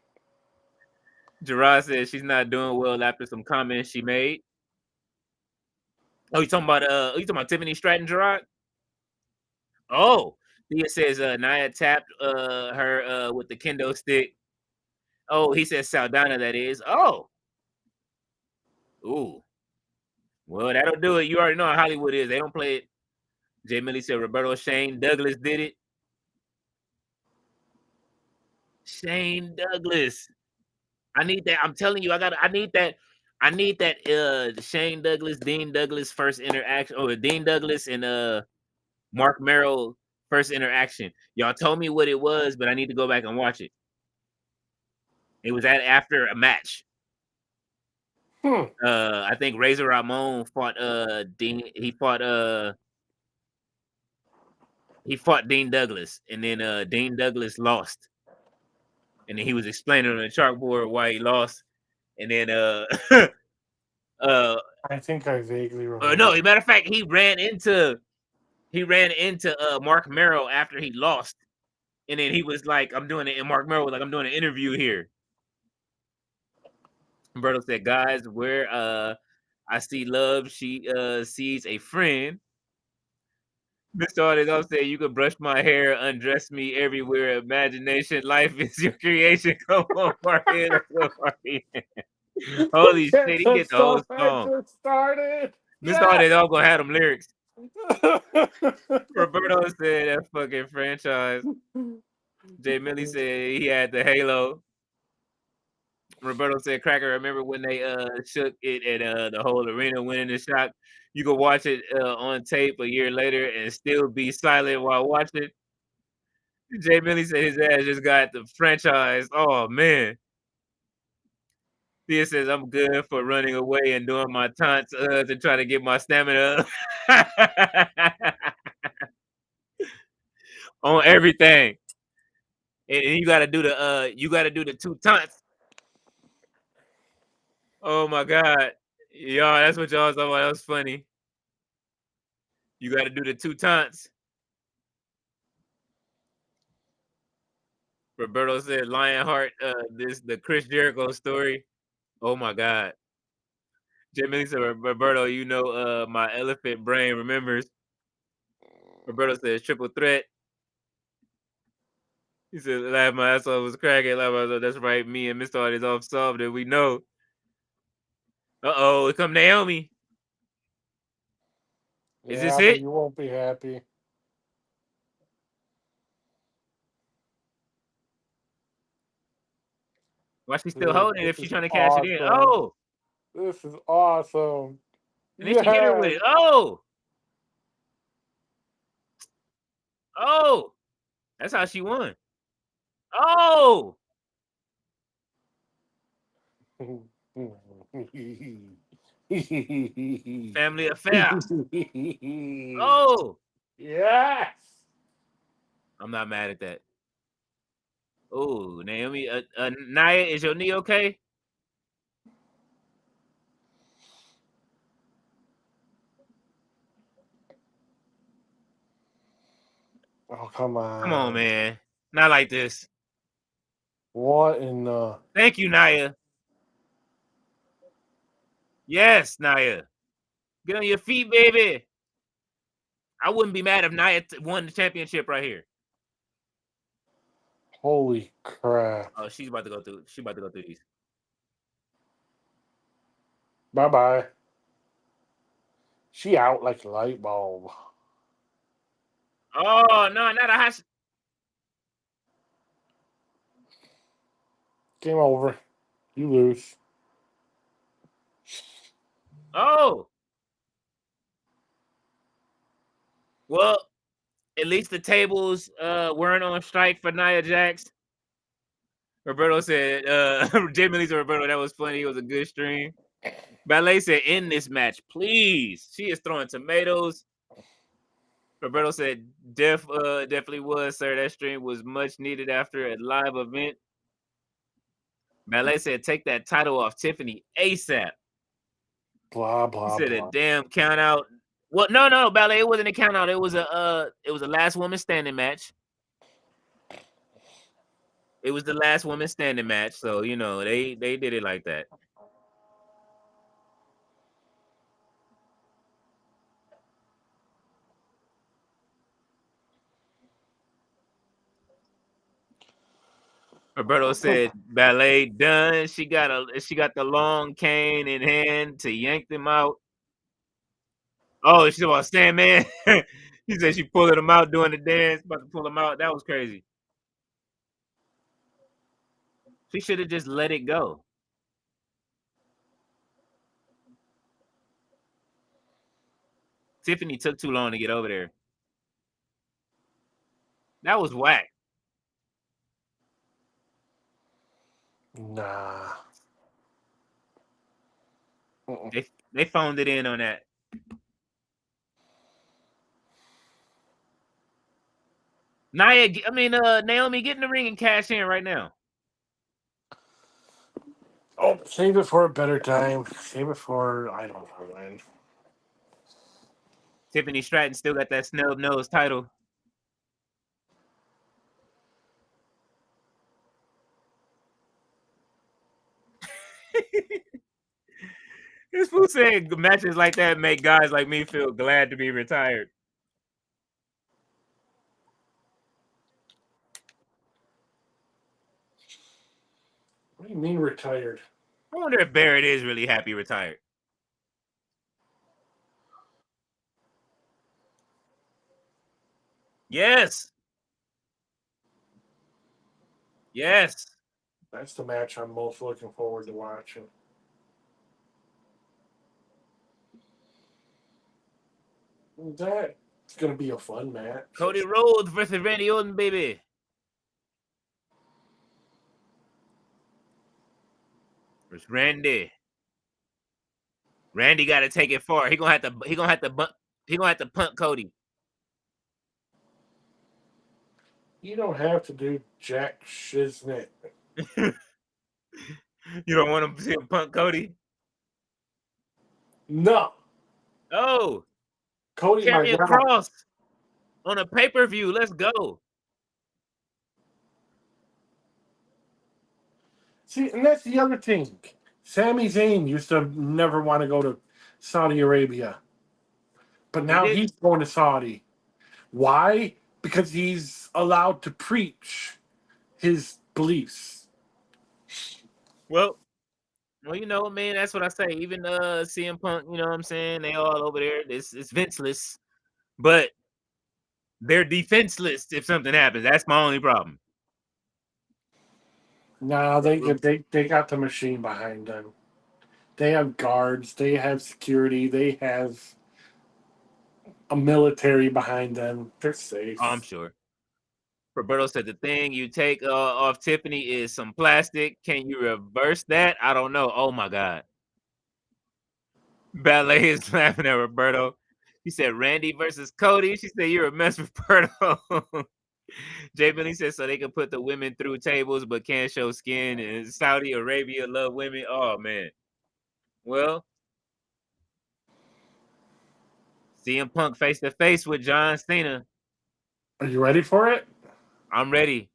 Gerard said she's not doing well after some comments she made. Oh, you talking about Tiffany Stratton, Gerard? Oh, Thea says Nia tapped her with the kendo stick. Oh, he says Saldana, that is. Oh. Ooh. Well, that'll do it. You already know how Hollywood is. They don't play it. Jay Millie said Roberto Shane Douglas did it. Shane Douglas. I need that. I'm telling you, I need that. I need that Shane Douglas, Dean Douglas first interaction, or Dean Douglas and Mark Merrill first interaction. Y'all told me what it was, but I need to go back and watch it. It was after a match. I think Razor Ramon fought Dean. He fought Dean Douglas, and then Dean Douglas lost. And then he was explaining on the chalkboard why he lost. And then I think I vaguely remember. no, as a matter of fact, he ran into Mark Merrill after he lost. And then he was like, I'm doing it, and Mark Merrill was like, I'm doing an interview here. Roberto said, guys, where I see love, she sees a friend. Mr. Artist said, you could brush my hair, undress me everywhere. Imagination, life is your creation. Come on, Martin. Holy shit, he get the whole song. Started. Mr. Artist all gonna have them lyrics. Roberto said that fucking franchise. Jay Millie said he had the halo. Roberto said, Cracker, remember when they shook it and the whole arena went into shock? You could watch it on tape a year later and still be silent while watching. Jay Millie said his ass just got the franchise. Oh, man. Thea says, I'm good for running away and doing my taunts to try to get my stamina on everything. And you gotta do the two taunts. Oh my god. Y'all, that's what y'all was talking about. That was funny. You gotta do the two taunts. Roberto said Lionheart, the Chris Jericho story. Oh my god. Jimmy said, Roberto, you know my elephant brain remembers. Roberto says triple threat. He said, laugh my ass off was cracking. Laugh my ass off. That's right. Me and Mr. Art is off solved it. We know. Uh-oh, here come Naomi. Is this it? You won't be happy. Why she still holding it if she's trying to cash it in? Oh! This is awesome. And then she hit her with it. Oh! Oh! That's how she won. Oh! Family affair. Oh! Yes! I'm not mad at that. Oh, Naomi. Nia, is your knee okay? Oh, come on. Come on, man. Not like this. What in the... Thank you, Nia. Yes, Nia. Get on your feet, baby. I wouldn't be mad if Nia won the championship right here. Holy crap. Oh, she's about to go through. She's about to go through these. Bye-bye. She out like a light bulb. Oh, no, not a high. Game over. You lose. Oh. Well, at least the tables weren't on strike for Nia Jax. Roberto said, Jamie Lee said, Roberto, that was funny. It was a good stream. Ballet said, end this match, please. She is throwing tomatoes. Roberto said, definitely was, sir. That stream was much needed after a live event. Ballet said, "Take that title off Tiffany ASAP." Blah He blah said a blah. damn count out. Well, no, Ballet. It wasn't a count out. It was a last woman standing match. It was the last woman standing match. So you know they did it like that. Roberto said, "Ballet done." She got the long cane in hand to yank them out. Oh, she's about stand man. He said she pulling him out doing the dance, about to pull him out. That was crazy. She should have just let it go. Tiffany took too long to get over there. That was whack. Nah. They phoned it in on that. Naomi, get in the ring and cash in right now. Oh, save it for a better time. Save it for I don't know when. Tiffany Stratton still got that snub nose title. This fool said matches like that make guys like me feel glad to be retired. What do you mean retired? I wonder if Barrett is really happy retired. Yes. Yes. That's the match I'm most looking forward to watching. That's gonna be a fun match. Cody Rhodes versus Randy Orton, baby. Versus Randy. Randy got to take it far. He gonna have to punt Cody. You don't have to do jack shiznit. You don't want to see him punt Cody? No. Oh, Cody carry my a God. cross on a pay-per-view. Let's go. See, and that's the other thing. Sami Zayn used to never want to go to Saudi Arabia. But now he's going to Saudi. Why? Because he's allowed to preach his beliefs. Well, you know, man, that's what I say. Even CM Punk, you know what I'm saying? They all over there. It's vinceless, but they're defenseless if something happens. That's my only problem. Now they got the machine behind them. They have guards. They have security. They have a military behind them. They're safe. Oh, I'm sure. Roberto said the thing you take off Tiffany is some plastic. Can you reverse that? I don't know. Oh my God. Ballet is laughing at Roberto. He said Randy versus Cody. She said you're a mess, Roberto. Jay Billy said so they can put the women through tables but can't show skin. And Saudi Arabia love women. Oh man. Well, CM Punk face to face with John Cena. Are you ready for it? I'm ready.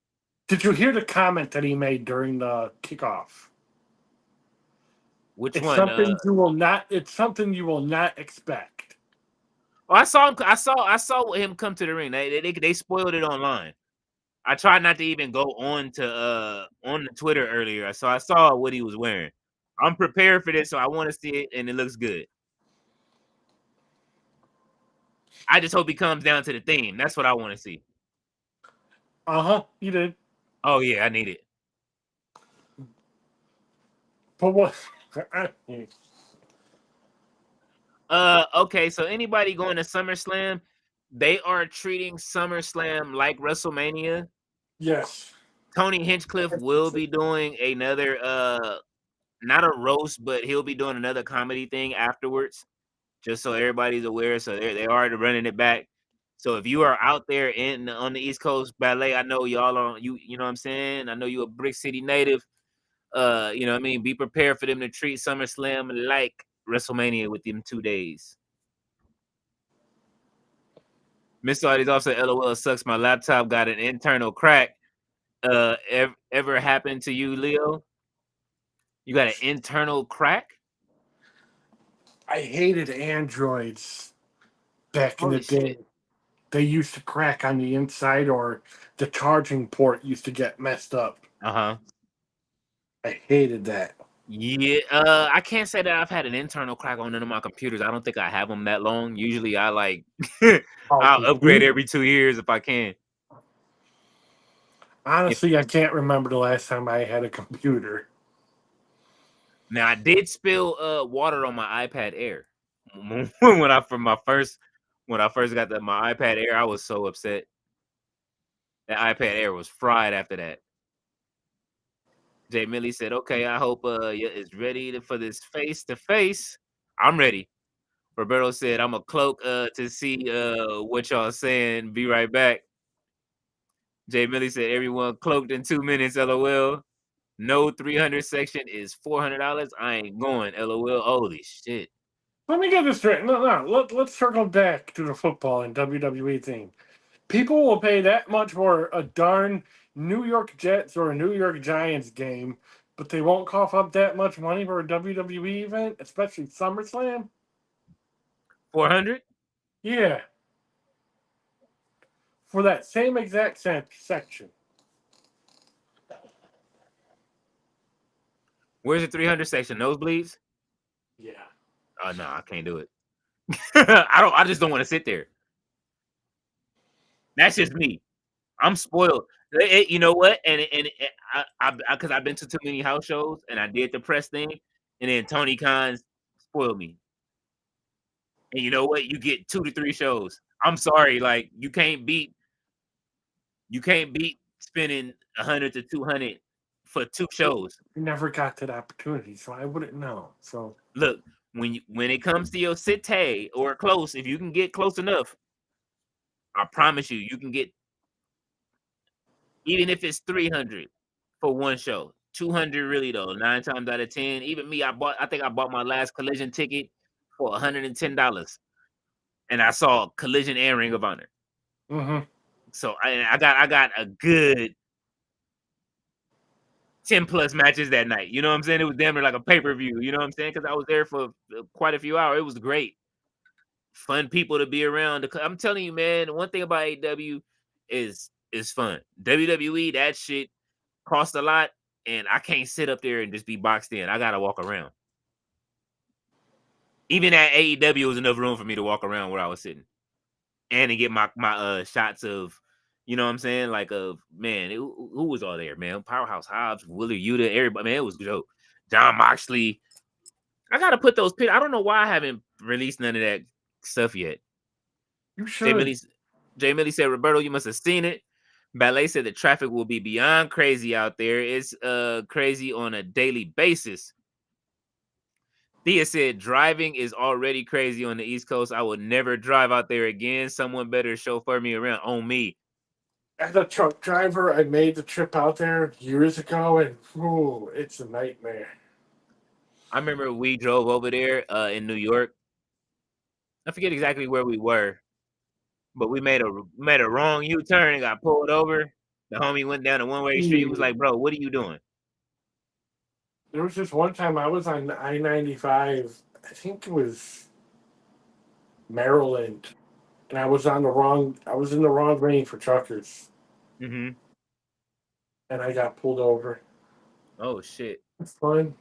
Did you hear the comment that he made during the kickoff? Which It's one? something you will not. It's something you will not expect. Oh, I saw him. I saw him come to the ring. They spoiled it online. I tried not to even go on the Twitter earlier, so I saw what he was wearing. I'm prepared for this, so I want to see it, and it looks good. I just hope he comes down to the theme. That's what I want to see. You did. Oh yeah, I need it. But what? Okay, so anybody going to SummerSlam, they are treating SummerSlam like WrestleMania. Yes. Tony Hinchcliffe will be doing another not a roast, but he'll be doing another comedy thing afterwards, just so everybody's aware. So they are running it back. So if you are out there on the East Coast, Ballet, I know y'all on you know what I'm saying. I know you a Brick City native. You know what I mean? Be prepared for them to treat SummerSlam like WrestleMania with them 2 days. Mr. Artie's also LOL sucks. My laptop got an internal crack. Ever happened to you, Leo? You got an internal crack? I hated Androids back in the Holy day. shit. They used to crack on the inside, or the charging port used to get messed up. Uh-huh. I hated that. Yeah, I can't say that I've had an internal crack on none of my computers. I don't think I have them that long. Usually I like Oh, I'll upgrade computer. every 2 years if I can. If Honestly, I can't remember the last time I had a computer. Now I did spill water on my iPad Air. when I first got my iPad Air, I was so upset. That iPad Air was fried after that. Jay Millie said, "Okay, I hope is ready for this face to face. I'm ready." Roberto said, "I'm a cloak to see what y'all saying. Be right back." Jay Millie said, "Everyone cloaked in 2 minutes. LOL. No 300 section is $400. I ain't going. LOL. Holy shit." Let me get this straight. No. Let's circle back to the football and WWE thing. People will pay that much for a darn New York Jets or a New York Giants game, but they won't cough up that much money for a WWE event, especially SummerSlam. 400? Yeah, for that same exact section. Where's the 300 section? Nosebleeds? Yeah. Oh no, I can't do it. I just don't want to sit there. That's just me. I'm spoiled. You know what? And because I've been to too many house shows and I did the press thing, and then Tony Khan spoiled me. And you know what? You get 2 to 3 shows. I'm sorry, like you can't beat spending 100 to 200 for 2 shows. You never got that opportunity, so I wouldn't know. So Look, when it comes to your city or close, if you can get close enough, I promise you can get, even if it's 300 for one show. 200 really though. 9 times out of 10. Even me, I think I bought my last Collision ticket for $110. And I saw Collision and Ring of Honor. So I got a good 10 plus matches that night. You know what I'm saying? It was damn near like a pay-per-view. You know what I'm saying? Because I was there for quite a few hours. It was great. Fun people to be around. I'm telling you, man, one thing about AEW is fun. WWE, that shit cost a lot, and I can't sit up there and just be boxed in. I gotta walk around. Even at AEW was enough room for me to walk around where I was sitting, and to get my shots of, you know what I'm saying, like of man, who was all there, man? Powerhouse Hobbs, Willie Yuta, everybody, man, it was a joke. John Moxley. I gotta put those pictures. I don't know why I haven't released none of that stuff yet. you should. Jay Millie said, Roberto, you must have seen it. Ballet said the traffic will be beyond crazy out there. It's crazy on a daily basis. Thea said, driving is already crazy on the East Coast. I will never drive out there again. Someone better chauffeur me around on me. As a truck driver, I made the trip out there years ago, and it's a nightmare. I remember we drove over there in New York. I forget exactly where we were, but we made a wrong U-turn and got pulled over. The homie went down a one-way street. He was like, bro, what are you doing? There was just one time I was on I-95. I think it was Maryland, and I was in the wrong lane for truckers, Mm-hmm. and I got pulled over. Oh, shit. It's fun.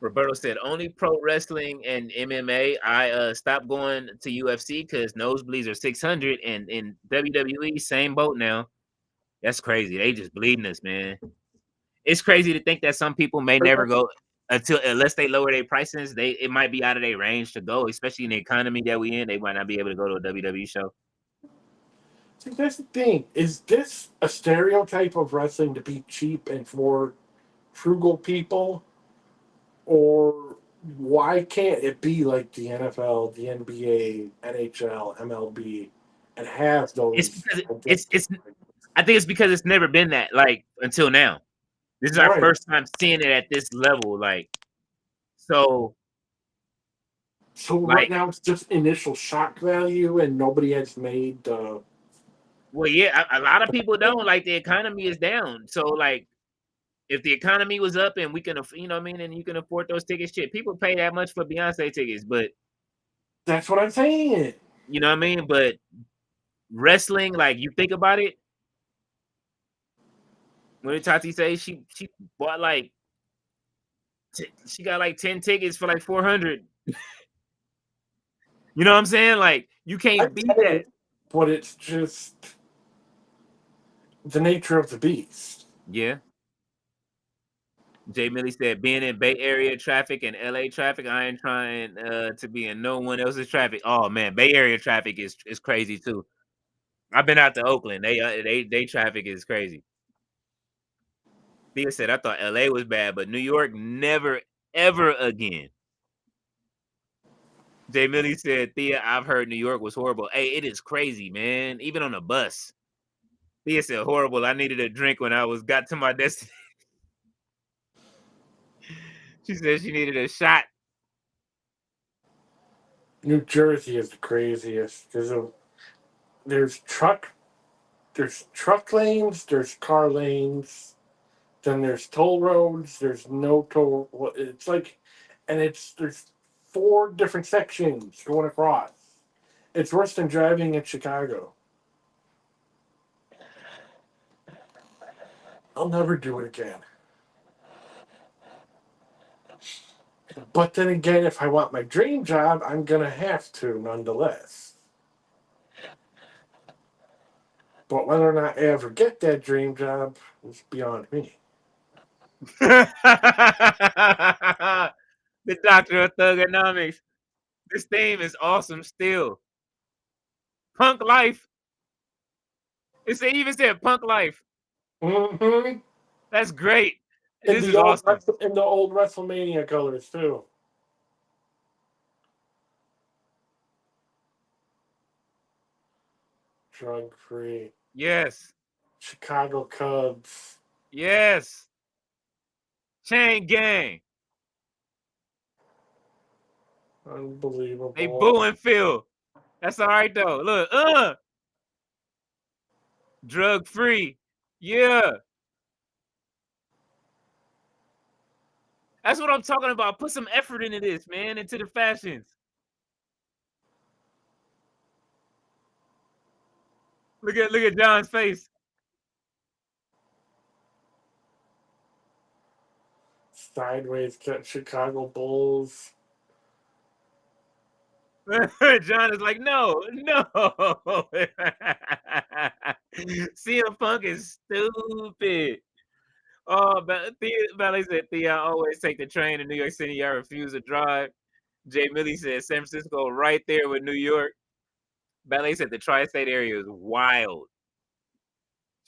Roberto said, only pro wrestling and MMA. I stopped going to UFC because nosebleeds are 600, and in WWE, same boat now. That's crazy. They just bleeding us, man. It's crazy to think that some people may never go unless they lower their prices. It might be out of their range to go, especially in the economy that we in. They might not be able to go to a WWE show. See, that's the thing. Is this a stereotype of wrestling to be cheap and for frugal people? Or why can't it be like the NFL, the NBA, NHL, MLB, and have It's those? because it's I think it's because it's never been that like until now. This is our Right. first time seeing it at this level. Like, so right now it's just initial shock value, and nobody has made. Well, yeah, a lot of people don't. Like, the economy is down. So, like, if the economy was up and we can, you know what I mean, and you can afford those tickets, shit, people pay that much for Beyonce tickets. But That's what I'm saying. you know what I mean. But wrestling, like, you think about it. What did Tati say? She bought like she got like 10 tickets for like 400. You know what I'm saying? Like, you I can't beat get that. it, but it's just the nature of the beast. Yeah. Jay Millie said, being in Bay Area traffic and LA traffic, I ain't trying to be in no one else's traffic. Oh man, Bay Area traffic is crazy too. I've been out to Oakland. They traffic is crazy. Thea said, I thought LA was bad, but New York never ever again. Jay Millie said, Thea, I've heard New York was horrible. Hey, it is crazy, man. Even on the bus. Thea said, horrible. I needed a drink when I got to my destination. She said she needed a shot. New Jersey is the craziest. There's truck lanes, there's car lanes, then there's toll roads, there's no toll. It's like, and there's 4 different sections going across. It's worse than driving in Chicago. I'll never do it again. But then again, if I want my dream job, I'm gonna have to nonetheless. But whether or not I ever get that dream job is beyond me. The Doctor of Thugonomics. This theme is awesome still. Punk life. It even said punk life. Mm-hmm. That's great. In This is awesome. In the old WrestleMania colors too. Drug free. Yes. Chicago Cubs. Yes. Chain gang. Unbelievable. They boo and feel. That's all right though. Look, drug free. Yeah. That's what I'm talking about. Put some effort into this, man, into the fashions. Look at John's face. Sideways cut Chicago Bulls. John is like, no. CM Punk is stupid. Oh, Ballet said, Thea, I always take the train to New York City. I refuse to drive. Jay Millie said, San Francisco right there with New York. Ballet said, the tri-state area is wild.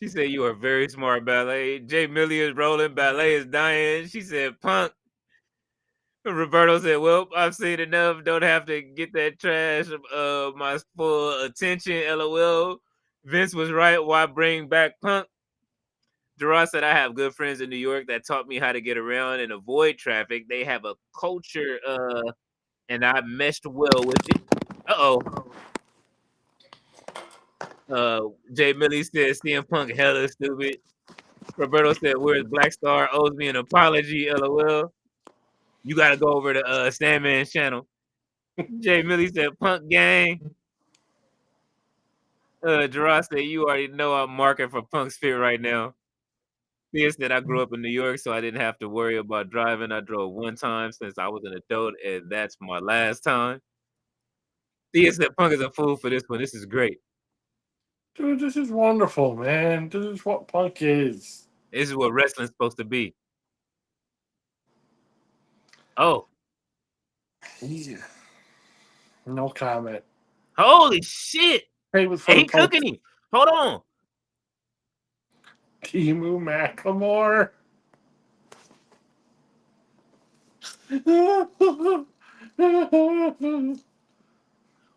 She said, you are very smart, Ballet. Jay Millie is rolling. Ballet is dying. She said, Punk. Roberto said, well, I've seen enough. Don't have to get that trash my full attention, LOL. Vince was right. Why bring back Punk? Gerard said, I have good friends in New York that taught me how to get around and avoid traffic. They have a culture, and I meshed well with it. Jay Millie said, CM Punk hella stupid. Roberto said, where's Black Star? Owes me an apology, LOL. You got to go over to Sandman's channel. Jay Millie said, Punk gang. Gerard said, you already know I'm marking for Punk's fit right now. Thea said, I grew up in New York, so I didn't have to worry about driving. I drove one time since I was an adult, and that's my last time. Thea said, Punk is a fool for this one. This is great. Dude, this is wonderful, man. This is what Punk is. This is what wrestling's supposed to be. Oh. Yeah. No comment. Holy shit. Hey, he cooking him. Hold on. Timu Macklemore.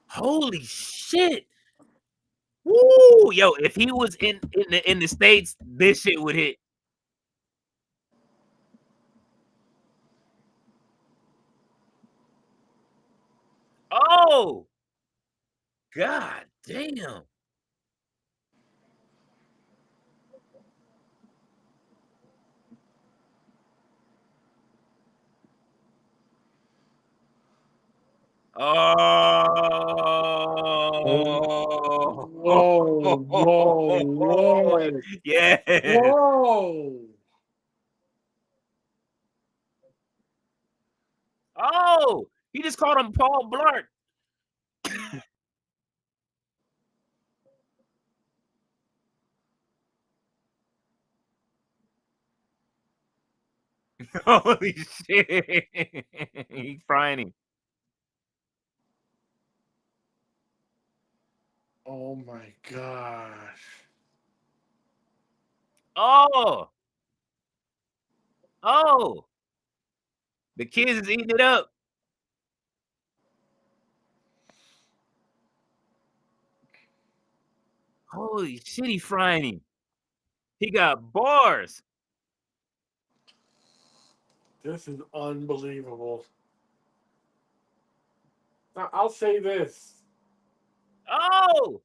Holy shit. Woo! Yo, if he was in the States, this shit would hit. Oh, God damn. Oh, Whoa, whoa, whoa. yes. Whoa. Oh, he just called him Paul Blart. Holy shit. He's frying him. Oh my gosh. Oh. Oh. The kids is eating it up. Holy shit, he frying him. He got bars. This is unbelievable. Now, I'll say this. Oh.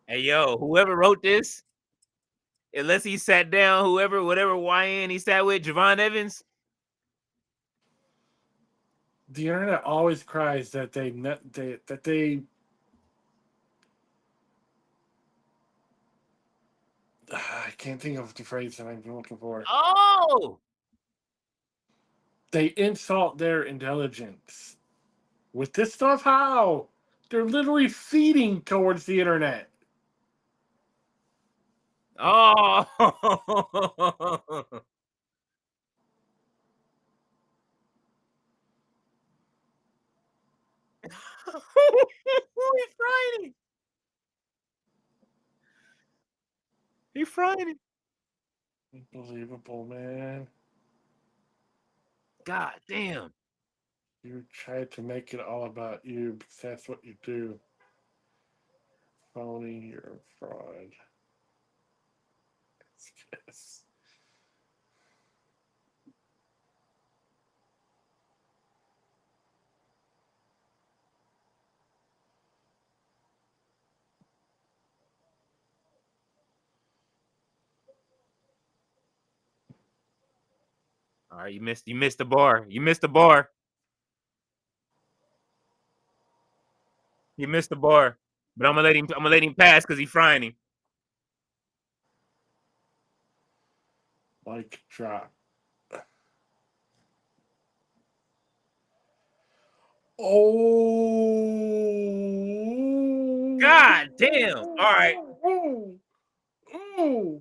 Hey, yo, whoever wrote this, unless he sat down, whatever YN he sat with, Javon Evans. The internet always cries that they I can't think of the phrase that I'm looking for. Oh. They insult their intelligence. With this stuff, how? They're literally feeding towards the internet. Oh. He's frying him. He's frying him. Unbelievable, man. God damn. You try to make it all about you because that's what you do. Phony, you're a fraud. Yes. All right, you missed the bar. You missed the bar. You missed the bar. But I'm gonna let him pass because he's frying him. Like drop. Oh. God damn. All right. Ooh. Ooh.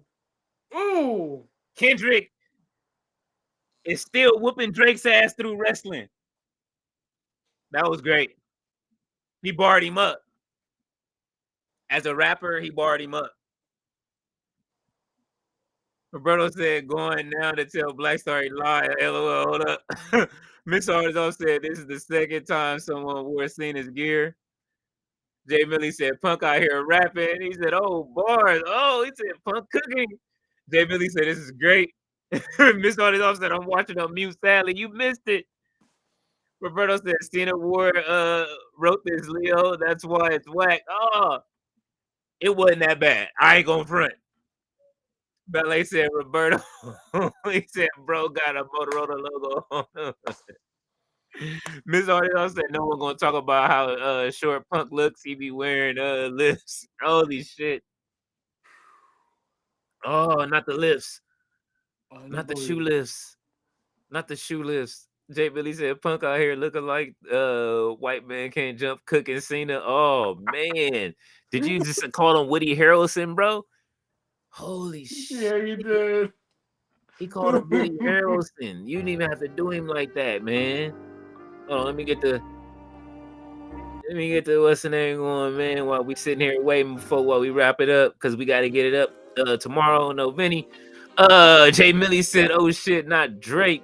Ooh. Kendrick is still whooping Drake's ass through wrestling. That was great. He barred him up. As a rapper, he barred him up. Roberto said, going now to tell Black Star he lied. LOL, hold up. Miss Artizo said, this is the second time someone wore Cena's gear. Jay Millie said, Punk out here rapping. He said, oh, bars. Oh, he said, Punk cooking. Jay Millie said, this is great. Miss Artizo said, I'm watching on mute sadly. You missed it. Roberto said, Cena wrote this, Leo. That's why it's whack. Oh, it wasn't that bad. I ain't gonna front. Ballet said, Roberto. He said, bro got a Motorola logo on. Miss Artizo said, no one gonna talk about how short Punk looks. He be wearing lifts. Holy shit. Oh, not the lifts. Not the shoe lifts. Not the shoe lifts. Jay Billy said, Punk out here looking like white man can't jump cooking Cena. Oh man. Did you just call him Woody Harrelson, bro? Holy shit. Yeah, you did. He called him Woody Harrelson. You didn't even have to do him like that, man. Hold on, let me get the what's the name going, man, while we sitting here waiting while we wrap it up, because we gotta get it up tomorrow. No, Vinny. Jay Millie said, oh shit, not Drake.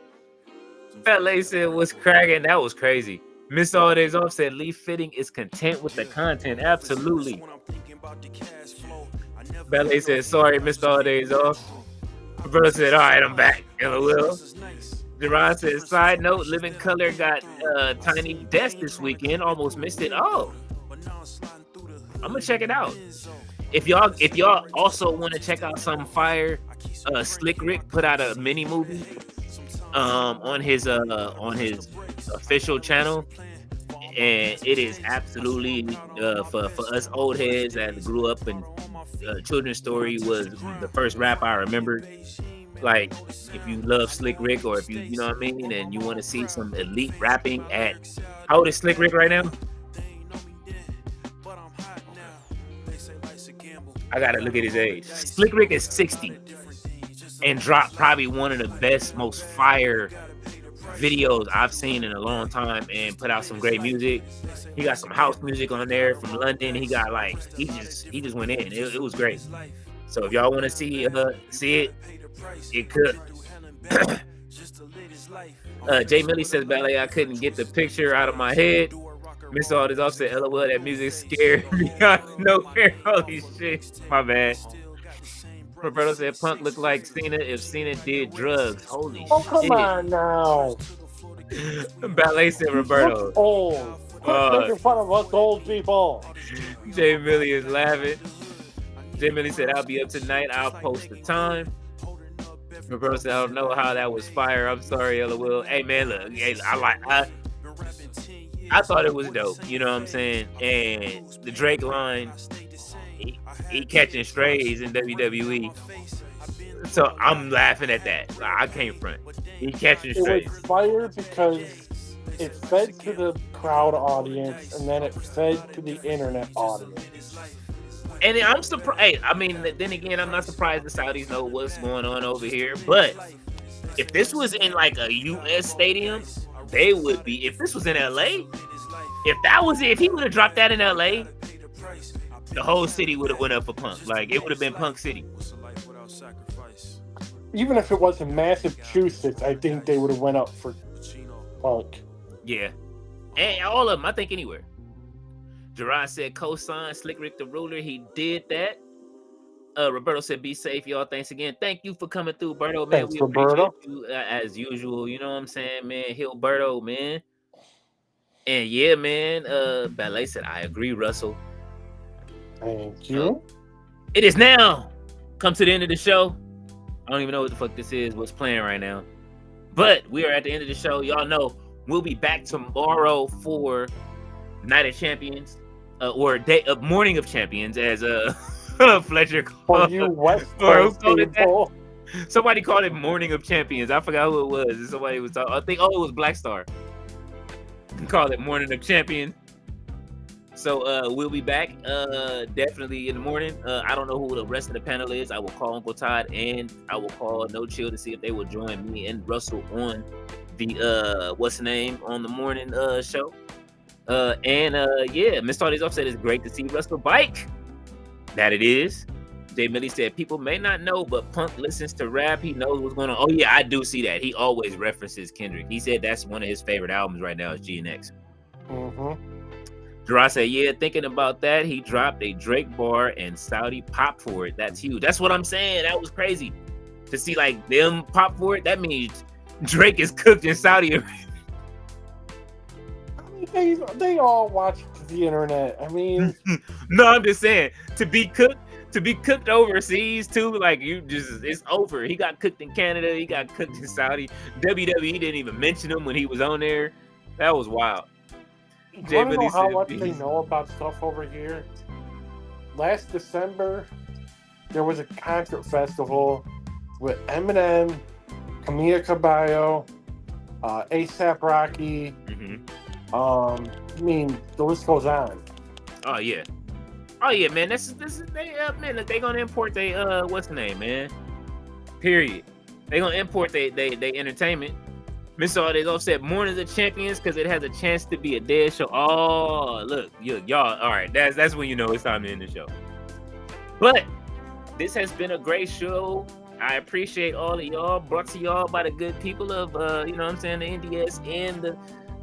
Fat Lady said, what's cracking? That was crazy. Miss All Days Off said, Lee Fitting is content with the content. Absolutely. Ballet said, sorry, missed All Days Off. Brother said, all right, I'm back. LOL. Gerard says, side note, Living Color got Tiny Desk this weekend. Almost missed it. Oh, I'm gonna check it out. If y'all also want to check out some fire, Slick Rick put out a mini movie on his official channel, and it is absolutely for us old heads that grew up and Children's Story was the first rap I remembered. Like, if you love Slick Rick, or if you know what I mean, and you want to see some elite rapping at, how old is Slick Rick right now? I gotta look at his age. Slick Rick is 60 and dropped probably one of the best, most fire videos I've seen in a long time, and put out some great music. He got some house music on there from London. He got like he just went in. It was great. So if y'all want to see it, it could. Jay Millie says, ballet, I couldn't get the picture out of my head. Miss all this offset. LOL, that music scared me out of nowhere. Holy shit. My bad. Roberto said Punk looked like Cena if Cena did drugs. Holy shit. Oh, come on now. Ballet said Roberto. Looks old. Quit making fun of us old people. Jay Millie is laughing. Jay Millie said, I'll be up tonight. I'll post the time. Roberto said, I don't know how that was fire. I'm sorry, LOL. Hey, man, look. Hey, I thought it was dope. You know what I'm saying? And the Drake line, he catching strays in WWE. So I'm laughing at that. I can't front. He catching strays. It was fire because it fed to the crowd audience, and then it fed to the internet audience. And I'm surprised. Hey, I mean, then again, I'm not surprised the Saudis know what's going on over here. But if this was in like a U.S. stadium, they would be. If this was in L.A., if he would have dropped that in L.A., the whole city would have went up for Punk. Like, it would have been Punk City. Even if it was in Massachusetts, I think they would have went up for Punk. Yeah. And all of them, I think anywhere. Gerard said, co-sign Slick Rick the Ruler. He did that. Roberto said, be safe, y'all. Thanks again. Thank you for coming through, Berto, man. Thanks, we Roberto. appreciate you as usual. You know what I'm saying, man? Hilberto, man. And yeah, man. Ballet said, I agree, Russell. Thank you. It is now come to the end of the show. I don't even know what the fuck this is, what's playing right now. But we are at the end of the show. Y'all know we'll be back tomorrow for Night of Champions, or Morning of Champions, as Fletcher called. For you West Coast people. Somebody called it Morning of Champions. I forgot who it was. Somebody was talking. I think, it was Black Star. Call it Morning of Champions. So we'll be back definitely in the morning. I don't know who the rest of the panel is. I will call Uncle Todd and I will call No Chill to see if they will join me and Russell on the what's the name on the morning show. Yeah, Miss Tardy's Offset is great to see Russell bike. That it is. Jay Millie said people may not know, but Punk listens to rap. He knows what's going on. Oh yeah, I do see that. He always references Kendrick. He said that's one of his favorite albums right now is GNX. Mm-hmm. Gerard said, yeah, thinking about that, he dropped a Drake bar and Saudi pop for it. That's huge. That's what I'm saying. That was crazy. To see like them pop for it, that means Drake is cooked in Saudi Arabia. I mean, they all watch the internet. I mean, no, I'm just saying to be cooked overseas too. Like it's over. He got cooked in Canada. He got cooked in Saudi. WWE didn't even mention him when he was on there. That was wild. You want to know how much they know about stuff over here? Last December, there was a concert festival with Eminem, Camila Cabello, A$AP Rocky. Mm-hmm. I mean, the list goes on. Oh yeah, man. This is man. They gonna import they what's the name, man? Period. They gonna import they entertainment. Miss All they said Mornings of Champions because it has a chance to be a dead show. Oh, look, y'all. All right, that's when you know it's time to end the show. But this has been a great show. I appreciate all of y'all. Brought to y'all by the good people of you know what I'm saying, the NDS and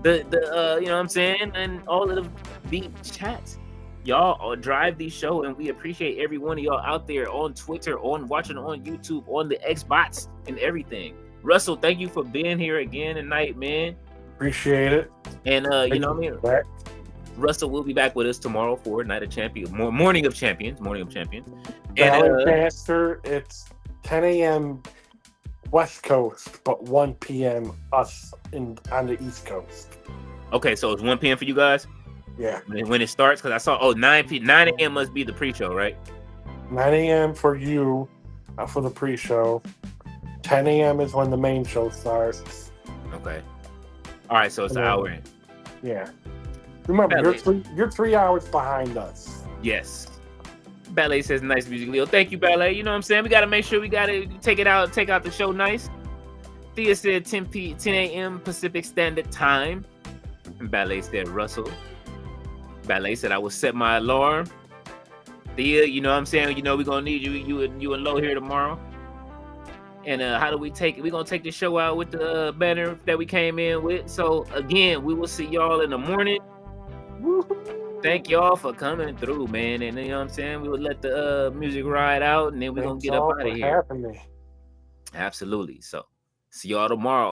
the you know what I'm saying, and all of the beat chats. Y'all drive the show, and we appreciate every one of y'all out there on Twitter, on watching on YouTube, on the Xbox, and everything. Russell, thank you for being here again tonight, man. Appreciate it. And you know what I mean? Back. Russell will be back with us tomorrow for Night of Champions, Morning of Champions. Valley And Caster, it's 10 a.m. West Coast, but 1 p.m. us on the East Coast. okay, so it's 1 p.m. for you guys Yeah. when it starts, because I saw 9 a.m. must be the pre-show, right? 9 a.m. for you for the pre-show. 10 a.m. is when the main show starts. Okay. All right, so it's an hour in. Yeah. Remember, Ballet. you're 3 hours behind us. Yes. Ballet says nice music, Leo. Thank you, Ballet. You know what I'm saying? We got to make sure we got to take out the show nice. Thea said 10 a.m. Pacific Standard Time. And Ballet said Russell. Ballet said I will set my alarm. Thea, you know what I'm saying? You know we're going to need you and Lo here tomorrow. And how do we take it? We're going to take the show out with the banner that we came in with. So, again, we will see y'all in the morning. Woo-hoo. Thank y'all for coming through, man. And you know what I'm saying? We will let the music ride out, and then we're going to get up out of here. Having me. Absolutely. So, see y'all tomorrow.